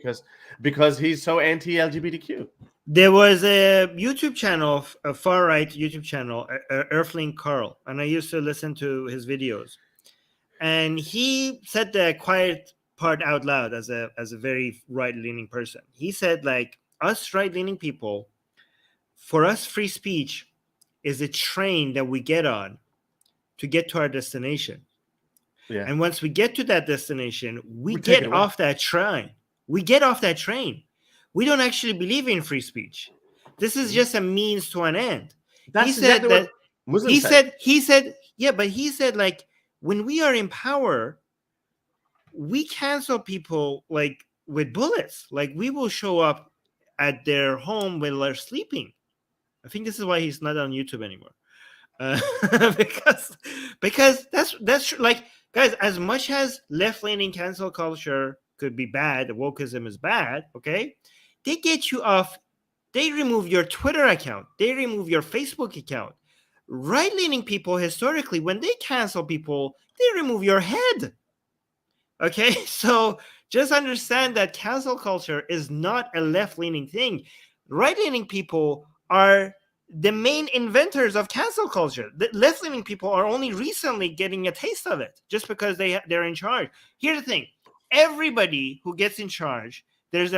because he's so anti-LGBTQ. There was a YouTube channel, a far right YouTube channel, Earthling Carl, and I used to listen to his videos, and he said the quiet part out loud as a very right-leaning person. He said, like, us right-leaning people, for us, free speech is a train that we get on to get to our destination. Yeah. And once we get to that destination, we We take it get away. off that train. We get off that train. We don't actually believe in free speech. This is just a means to an end. That's He said exactly that. what Muslims say. He said, yeah, but he said, like, when we are in power, we cancel people like with bullets. Like, we will show up at their home while they're sleeping. I think this is why he's not on YouTube anymore. Because that's like, guys, as much as left-leaning cancel culture could be bad, wokeism is bad, okay? They get you off. They remove your Twitter account. They remove your Facebook account. Right-leaning people, historically, when they cancel people, they remove your head. Okay? So just understand that cancel culture is not a left-leaning thing. Right-leaning people are the main inventors of cancel culture. The left-leaning people are only recently getting a taste of it just because they're in charge. Here's the thing. Everybody who gets in charge, there's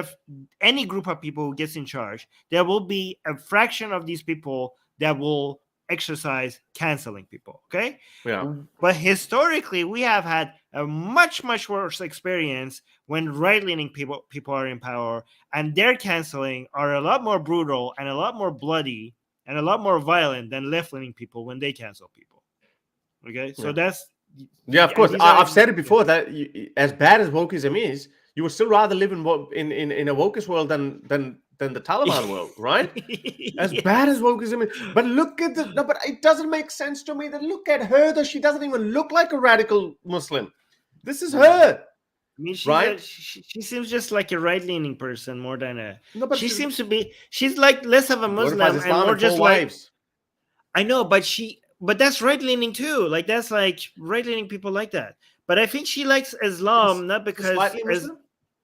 any group of people who gets in charge, there will be a fraction of these people that will exercise canceling people, okay? Yeah. But historically, we have had a much, much worse experience when right-leaning people are in power, and their canceling are a lot more brutal and a lot more bloody and a lot more violent than left-leaning people when they cancel people. Okay? So that's... Yeah, of course. I've said it before that as bad as wokeism is, you would still rather live in a wokist world than the Taliban world, right? As bad as wokeism is. But look at but it doesn't make sense to me that look at her, that she doesn't even look like a radical Muslim. This is her. I mean, right? She seems just like a right-leaning person more than a... No, but she seems to be... She's like less of a Muslim and Islam more and just four like... wives. I know, but that's right-leaning too. Like, that's like right-leaning people like that. But I think she likes Islam not because... Slightly Muslim?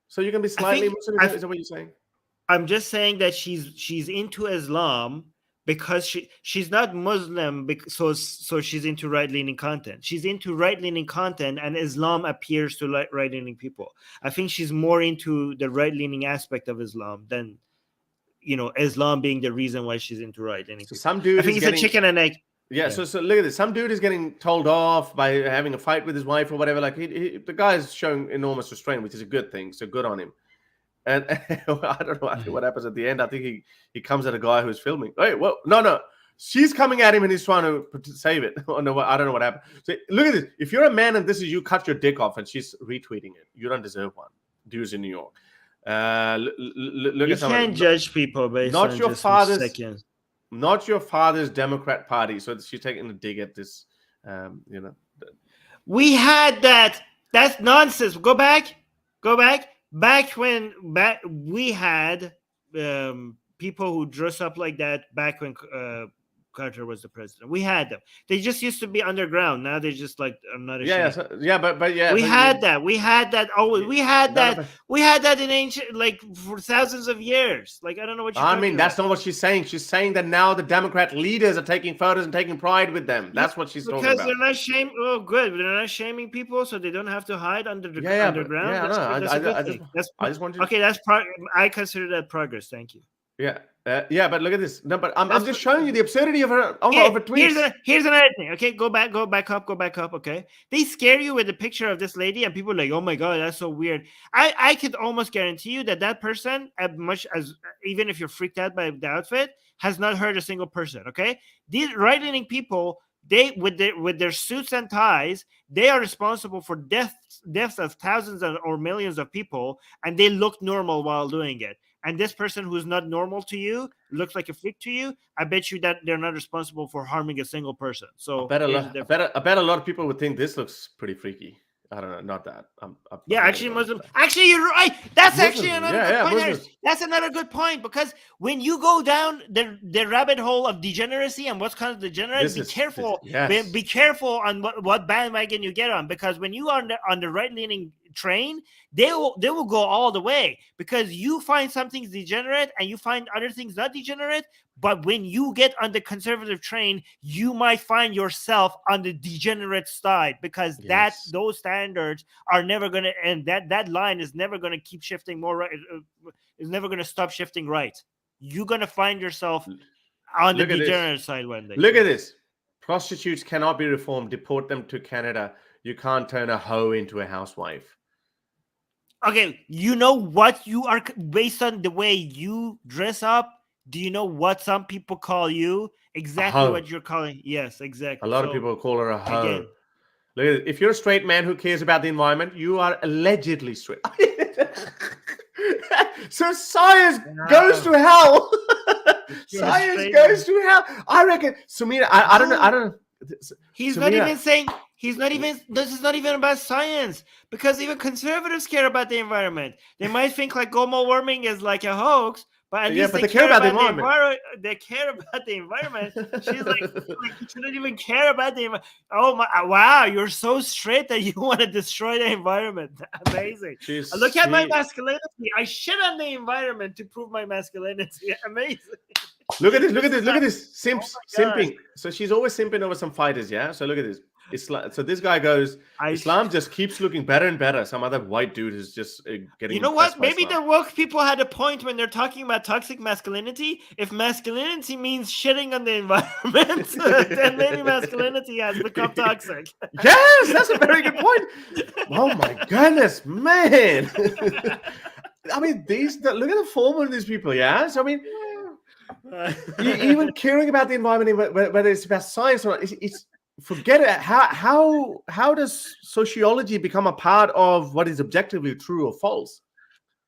So you can be slightly Muslim? Is that what you're saying? I'm just saying that she's into Islam because she's not Muslim, so she's into right-leaning content. She's into right-leaning content, and Islam appears to right-leaning people. I think she's more into the right-leaning aspect of Islam than, Islam being the reason why she's into right-leaning. So some dude I think is it's a chicken and egg. Yeah, so look at this. Some dude is getting told off by having a fight with his wife or whatever. Like the guy is showing enormous restraint, which is a good thing. So good on him. And I don't know what happens at the end. I think he comes at a guy who's filming. Wait, well, no. She's coming at him and he's trying to save it. Oh, no, I don't know what happened. So look at this. If you're a man and this is you cut your dick off and she's retweeting it, you don't deserve one. Dudes in New York. Look You at someone. can't judge people based Not on your just father's seconds. Not your father's Democrat Party. So she's taking a dig at this. We had that. That's nonsense. Go back. Back when we had people who dress up like that back when Carter was the president. We had them. They just used to be underground. Now they're just like, I'm not ashamed. We had that. We had that. Oh, we had that. We had that in ancient, like, for thousands of years. Like, I don't know what you're talking about. That's not what she's saying. She's saying that now the Democrat leaders are taking photos and taking pride with them. That's what she's talking about. Because they're not shaming. Oh, good. They're not shaming people, so they don't have to hide under the underground. That's a good thing. I just want you. Okay, I consider that progress. Thank you. Yeah. But look at this. No, but I'm just showing you the absurdity of her tweet. Here's another thing. Okay, go back up. Okay, they scare you with a picture of this lady, and people are like, "Oh my god, that's so weird." I could almost guarantee you that person, as much as even if you're freaked out by the outfit, has not hurt a single person. Okay, these right-leaning people, they with their suits and ties, they are responsible for deaths of thousands or millions of people, and they look normal while doing it. And this person who's not normal to you, looks like a freak to you, I bet you that they're not responsible for harming a single person. So I bet a lot of people would think this looks pretty freaky. I don't know, not that. Actually, Muslim. Actually, you're right. That's Muslim. Actually another good point. That's another good point, because when you go down the rabbit hole of degeneracy and what's kind of degenerate, be careful. Be careful on what bandwagon you get on, because when you are on the right-leaning train, they will go all the way, because you find something's degenerate and you find other things not degenerate. But when you get on the conservative train, you might find yourself on the degenerate side, because those standards are never going to end. That line is never going to keep shifting more right. Is never going to stop shifting right. You're going to find yourself on the degenerate side one day. Look at this. Prostitutes cannot be reformed. Deport them to Canada. you can't turn a hoe into a housewife. Okay, you know what you are based on the way you dress up. Do you know what some people call you? Exactly hoe. what you're calling. Yes, A exactly. lot of So, people call her a hoe. again, Look at it. If you're a straight man who cares about the environment, you are allegedly straight. So science goes to hell. You're Science straight goes to hell. I reckon, Sameera, I don't know. he's not Sameera, even saying this is not even about science, because even conservatives care about the environment. They might think like global warming is like a hoax, but at least but they they care about the the environment. They care about the environment. She's like you shouldn't even care about the environment. Oh my! Wow, you're so straight that you want to destroy the environment. Amazing. Look at my masculinity. I shit on the environment to prove my masculinity. Amazing. Look at this. Look at this. Look at this. Simps, Oh my God. simping. So she's always simping over some fighters. Yeah. So look at this. Islam. So this guy goes. Islam just keeps looking better and better. Some other white dude is just getting. You know what? Maybe the woke people had a point when they're talking about toxic masculinity. If masculinity means shitting on the environment, then maybe masculinity has become toxic. Yes, that's a very good point. Oh my goodness, man. I mean, look at the form of these people. Yeah. So I mean, even caring about the environment, whether it's about science or not, it's forget it. How does sociology become a part of what is objectively true or false?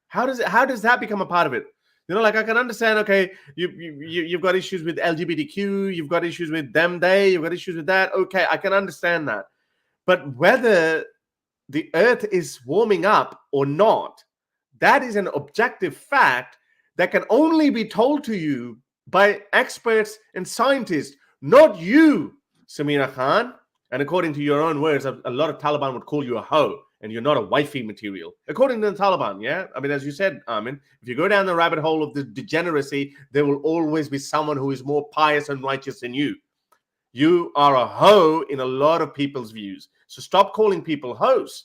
How does that become a part of it? You know, like I can understand. Okay, you've got issues with LGBTQ, you've got issues with them, you've got issues with that. Okay, I can understand that. But whether the Earth is warming up or not, that is an objective fact that can only be told to you by experts and scientists, not you, Sameera Khan. And according to your own words, a lot of Taliban would call you a hoe and you're not a wifey material. According to the Taliban, yeah? I mean, as you said, Armin, if you go down the rabbit hole of the degeneracy, there will always be someone who is more pious and righteous than you. You are a hoe in a lot of people's views. So stop calling people hoes.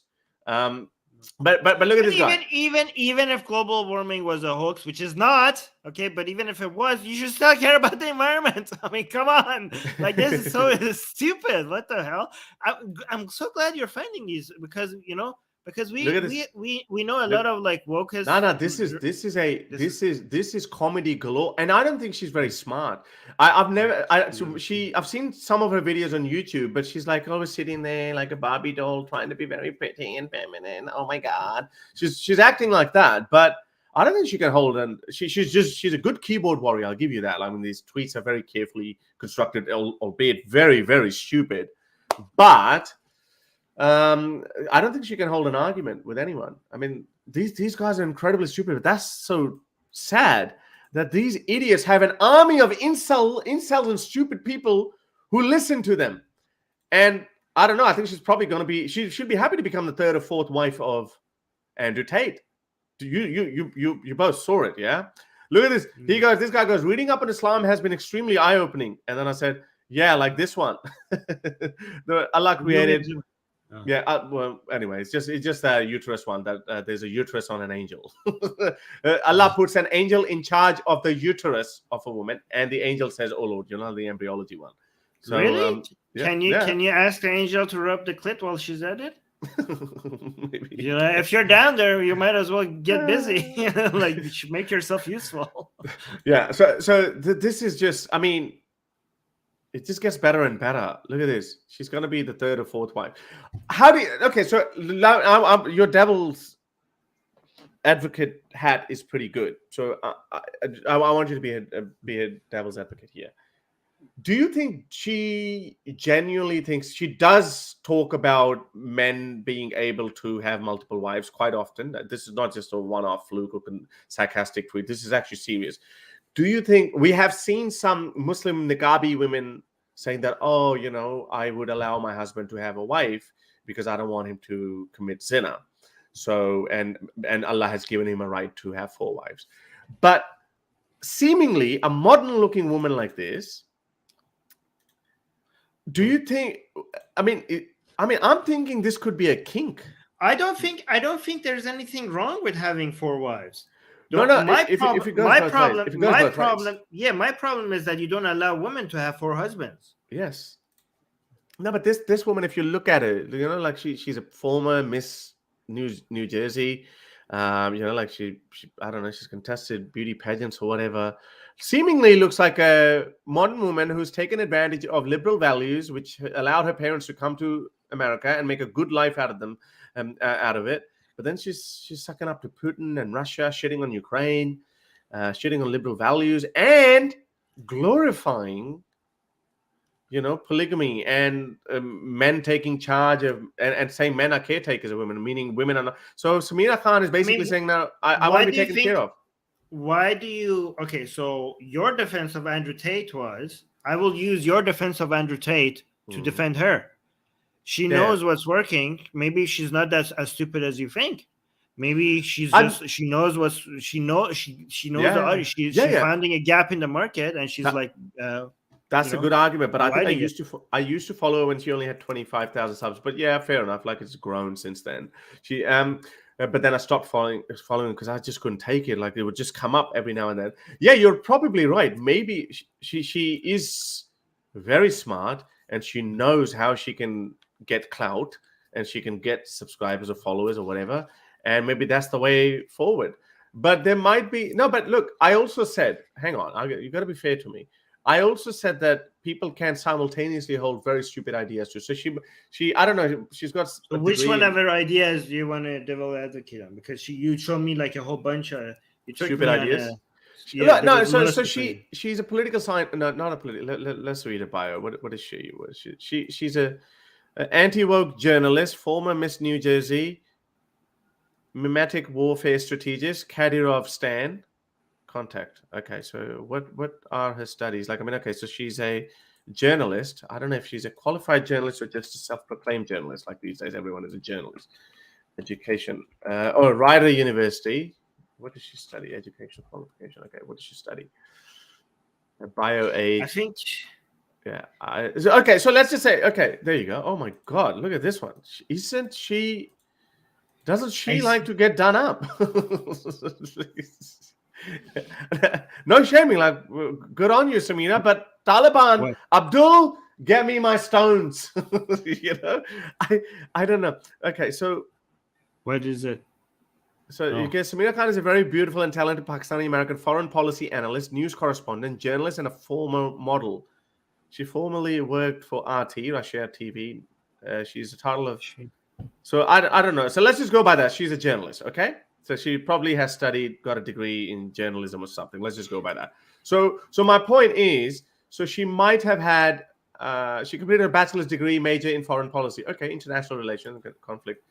But look at this guy. Even if global warming was a hoax, which is not, okay, but even if it was, you should still care about the environment. I mean, come on, like this is so stupid. What the hell? I'm so glad you're finding these because we know a lot of like wokeist. No, this is comedy galore, and I don't think she's very smart. I've seen some of her videos on YouTube, but she's like always sitting there like a Barbie doll, trying to be very pretty and feminine. Oh my God, she's acting like that, but I don't think she can hold on. She's a good keyboard warrior. I'll give you that. I mean, these tweets are very carefully constructed, albeit very, very stupid, but. I don't think she can hold an argument with anyone. I mean, these guys are incredibly stupid. But that's so sad that these idiots have an army of incels and stupid people who listen to them. And I don't know. I think she's probably going to be. She should be happy to become the third or fourth wife of Andrew Tate. You both saw it, yeah? Look at this. This guy goes, reading up on Islam has been extremely eye-opening. And then I said, yeah, like this one. Allah created. Yeah. Well, anyway, it's just a uterus one that there's a uterus on an angel. Allah puts an angel in charge of the uterus of a woman, and the angel says, "Oh Lord," the embryology one. So, really? Can you ask the angel to rub the clit while she's at it? Maybe. If you're down there, you might as well get busy. Like, make yourself useful. Yeah. So this is just. I mean. It just gets better and better. Look at this. She's going to be the third or fourth wife. So your devil's advocate hat is pretty good. So I want you to be a devil's advocate here. Do you think she genuinely thinks she does talk about men being able to have multiple wives quite often? This is not just a one-off fluke or sarcastic tweet. This is actually serious. Do you think we have seen some Muslim niqabi women saying that, I would allow my husband to have a wife because I don't want him to commit zina. So, and Allah has given him a right to have 4 wives. But seemingly a modern looking woman like this, do you think, I'm thinking this could be a kink. I don't think there's anything wrong with having 4 wives. My problem is that you don't allow women to have 4 husbands. Yes. No, but this woman, if you look at her, like she's a former Miss New Jersey. Like she I don't know, she's contested beauty pageants or whatever. Seemingly looks like a modern woman who's taken advantage of liberal values, which allowed her parents to come to America and make a good life out of them, out of it. But then she's sucking up to Putin and Russia, shitting on Ukraine, shitting on liberal values, and glorifying, polygamy and men taking charge of, and saying men are caretakers of women, meaning women are not. So Sameera Khan is basically saying, now I want to be taken care of. Why do you? Okay, so your defense of Andrew Tate was, I will use your defense of Andrew Tate to defend her. She knows what's working. Maybe she's not as stupid as you think. Maybe she knows the audience. She's finding a gap in the market, and she's that's a good argument, but I think I used to follow her when she only had 25,000 subs. But yeah, fair enough. Like, it's grown since then. She but then I stopped following because I just couldn't take it. Like, it would just come up every now and then. Yeah, you're probably right. Maybe she is very smart, and she knows how she can get clout, and she can get subscribers or followers or whatever. And maybe that's the way forward. But there might be but look, I also said, hang on, you got to be fair to me. I also said that people can simultaneously hold very stupid ideas too. So she I don't know, she's got. Which one of her ideas do you want to devil advocate on? Because you showed me like a whole bunch of stupid ideas. So she's a political science. No, not a political. Let's read her bio. What is she? She's a anti-woke journalist, former Miss New Jersey, mimetic warfare strategist, Kadyrov Stan. Contact. Okay, so what are her studies? Like, I mean, okay, so she's a journalist. I don't know if she's a qualified journalist or just a self-proclaimed journalist. Like, these days, everyone is a journalist. Education. Rider University. What does she study? Education qualification. Okay, what does she study? Bio age. I think. Yeah. Okay, so let's just say. Okay, there you go. Oh my God, look at this one. Doesn't she like to get done up? No shaming, like, good on you, Sameera, but Taliban, what? Abdul, get me my stones. I don't know. Okay, so what is it? So Sameera Khan is a very beautiful and talented Pakistani American foreign policy analyst, news correspondent, journalist, and a former model. She formerly worked for RT, Russia TV. She's a title of. So I don't know. So let's just go by that. She's a journalist, okay? So she probably has got a degree in journalism or something. Let's just go by that. So my point is, so she might have had, she completed a bachelor's degree major in foreign policy. Okay, international relations, conflict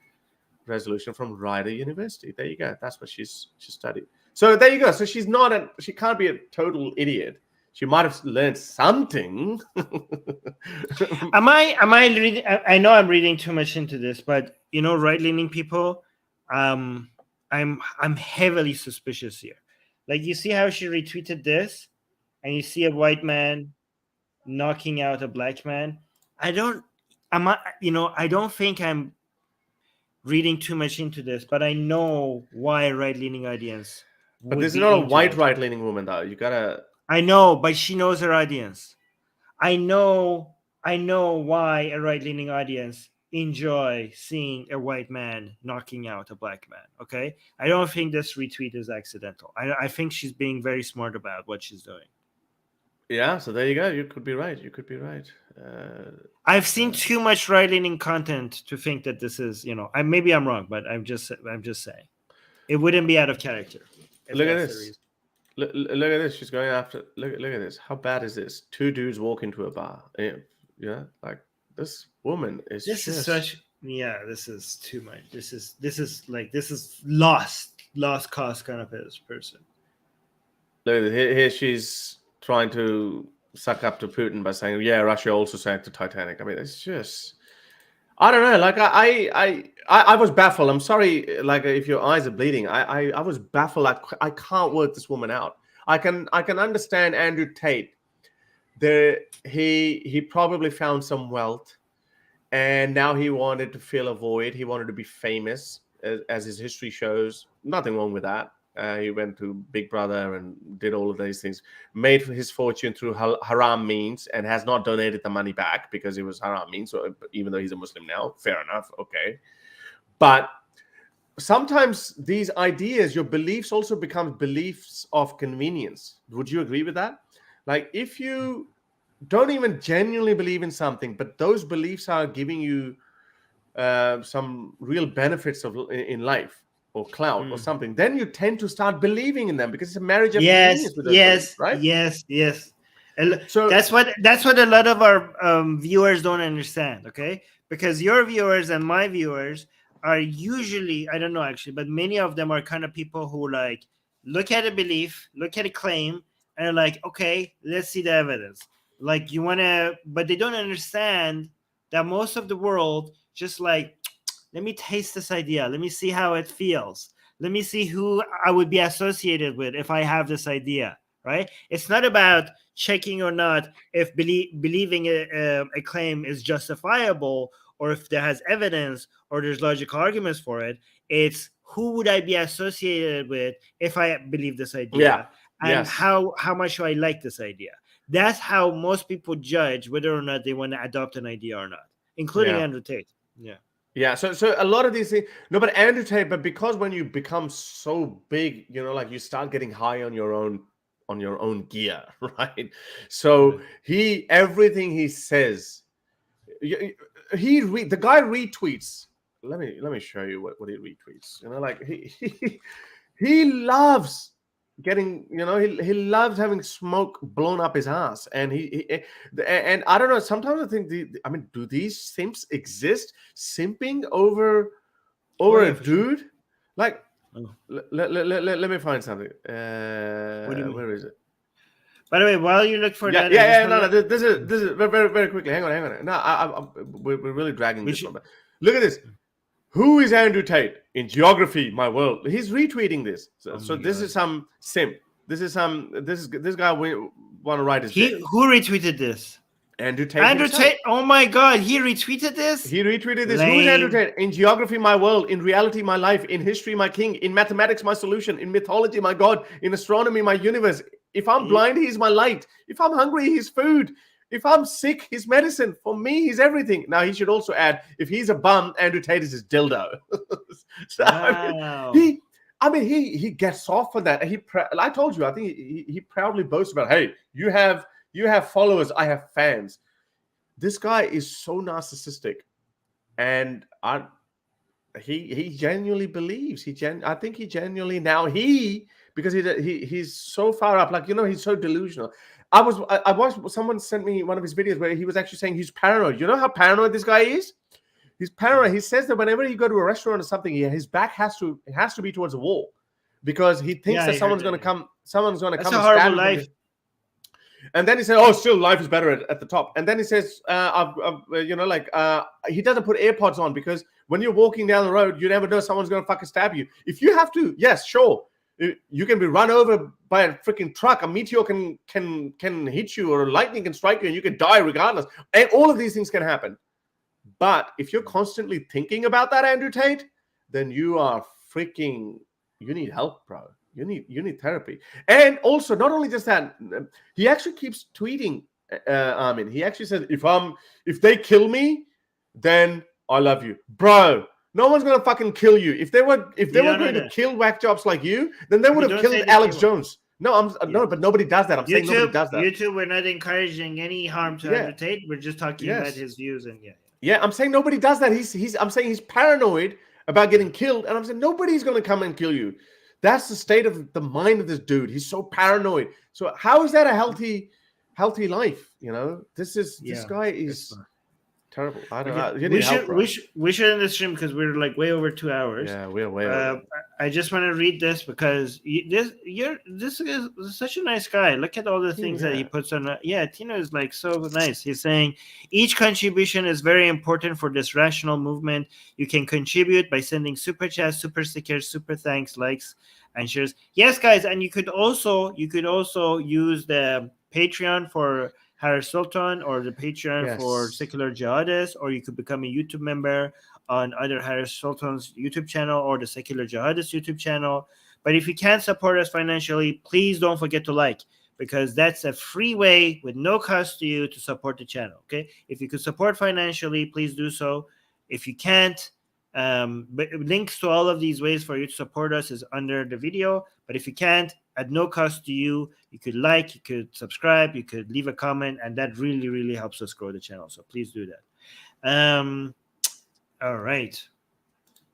resolution from Rider University. There you go. That's what she studied. So there you go. So she can't be a total idiot. She might have learned something. Am I reading? I know I'm reading too much into this, but right-leaning people, I'm heavily suspicious here. Like, you see how she retweeted this, and you see a white man knocking out a black man. I don't think I'm reading too much into this, but I know why right-leaning audience. But this is not a white right-leaning woman, though. You gotta. I know, but she knows her audience. I know why a right-leaning audience enjoy seeing a white man knocking out a black man. Okay, I don't think this retweet is accidental. I think she's being very smart about what she's doing. Yeah, so there you go. You could be right. I've seen too much right-leaning content to think that this is, maybe I'm wrong, but I'm just saying it wouldn't be out of character. Look at this. Look at this. She's going after. Look at this. How bad is this? Two dudes walk into a bar. Yeah, like, this woman is. This is such. Yeah, this is too much. This is lost cause kind of person. Look at this. Here she's trying to suck up to Putin by saying, "Yeah, Russia also sank the Titanic." I mean, it's just. I don't know. Like, I was baffled. I'm sorry. Like, if your eyes are bleeding, I was baffled. I can't work this woman out. I can understand Andrew Tate. He probably found some wealth, and now he wanted to fill a void. He wanted to be famous, as his history shows. Nothing wrong with that. He went to Big Brother and did all of these things, made his fortune through haram means, and has not donated the money back because it was haram means. So even though he's a Muslim now, fair enough, okay. But sometimes these ideas, your beliefs also become beliefs of convenience. Would you agree with that? Like if you don't even genuinely believe in something, but those beliefs are giving you some real benefits in life or clout or something, then you tend to start believing in them because it's a marriage of convenience with those beliefs, right? Yes. And So that's what a lot of our viewers don't understand, okay? Because your viewers and my viewers are usually, I don't know actually, but many of them are kind of people who like look at a belief, look at a claim, and are like, okay, let's see the evidence. Like you want to, but they don't understand that most of the world just like, let me taste this idea. Let me see how it feels. Let me see who I would be associated with if I have this idea, right? It's not about checking or not if believing a claim is justifiable or if there has evidence or there's logical arguments for it. It's who would I be associated with if I believe this idea, and how much do I like this idea. That's how most people judge whether or not they want to adopt an idea or not, including Andrew Tate. Yeah. So a lot of these things, no, but Andrew Tate, but because when you become so big, you know, like you start getting high on your own gear, right? So everything he says, the guy retweets. Let me show you what he retweets. You know, like he loves getting, you know, he loves having smoke blown up his ass, and and I don't know, sometimes I think do these simps exist, simping over a dude? Sure. Like let me find something. Where is it? By the way, while you look for that, this is very, very quickly. Hang on. No, we're really dragging this one. Look at this. Who is Andrew Tate in geography? My world. He's retweeting this. So this is some simp. This guy want to write his. Who retweeted this? Andrew Tate. Andrew Tate. Oh my God, he retweeted this. He retweeted this. Lame. Who is Andrew Tate? In geography, my world. In reality, my life. In history, my king. In mathematics, my solution. In mythology, my god. In astronomy, my universe. If I'm blind, he's my light. If I'm hungry, he's food. If I'm sick, he's medicine. For me, he's everything. Now, he should also add, if he's a bum, Andrew Tate is his dildo. So, wow. He gets off for that. I told you, I think he proudly boasts about, hey, you have followers, I have fans. This guy is so narcissistic, and he genuinely believes. I think he genuinely now because he's so far up, like, you know, he's so delusional. I watched, someone sent me one of his videos where he was actually saying he's paranoid. You know how paranoid this guy is? He's paranoid. He says that whenever you go to a restaurant or something, his back has to be towards a wall because he thinks that someone's going to come. Someone's going to come. That's a horrible life. And then he said, "Oh, still life is better at the top." And then he says, he doesn't put AirPods on because when you're walking down the road, you never know someone's going to fucking stab you. If you have to, yes, sure. You can be run over by a freaking truck. A meteor can hit you, or lightning can strike you, and you can die regardless. And all of these things can happen. But if you're constantly thinking about that, Andrew Tate, then you need help, bro. You need therapy. And also, not only just that, he actually keeps tweeting, Armin. He actually says, if they kill me, then I love you, bro. No one's gonna fucking kill you. If they were going to kill whack jobs like you, then they would have killed Alex Jones. No, no, but nobody does that. I'm saying nobody does that. YouTube, we're not encouraging any harm to Andrew Tate. We're just talking about his views and I'm saying nobody does that. I'm saying he's paranoid about getting killed, and I'm saying nobody's gonna come and kill you. That's the state of the mind of this dude. He's so paranoid. So how is that a healthy life? You know, this guy is terrible. I don't know. We should end the stream because we're like way over 2 hours. Yeah, we're way over. I just want to read this because this is such a nice guy. Look at all the things that he puts on. Tino is like so nice. He's saying each contribution is very important for this rational movement. You can contribute by sending super chats, super stickers, super thanks, likes, and shares. Yes, guys, and you could also use the Patreon for Harris Sultan or the Patreon for Secular Jihadists, or you could become a YouTube member on either Harris Sultan's YouTube channel or the Secular Jihadists YouTube channel. But if you can't support us financially, please don't forget to like, because that's a free way with no cost to you to support the channel. Okay, if you could support financially, please do so. If you can't, but links to all of these ways for you to support us is under the video. But if you can't, at no cost to you, you could like, you could subscribe, you could leave a comment, and that really, really helps us grow the channel. So please do that. All right.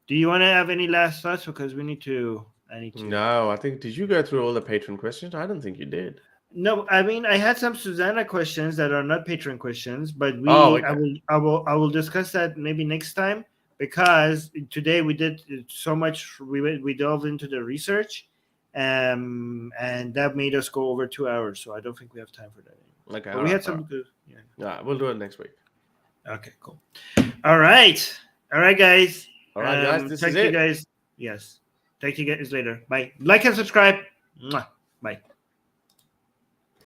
Do you want to have any last thoughts? Because I need to. No, I think, did you go through all the patron questions? I don't think you did. No, I mean, I had some Susanna questions that are not patron questions, but Okay. I will discuss that maybe next time, because today we did so much. We delved into the research, and that made us go over 2 hours. So I don't think we have time for that anymore. Okay, But we had some good. Yeah. Yeah, we'll do it next week. Okay, cool. All right, guys. All right, guys, this is talk to it. you guys. Yes. Talk to you guys later. Bye. Like and subscribe. Mwah. Bye.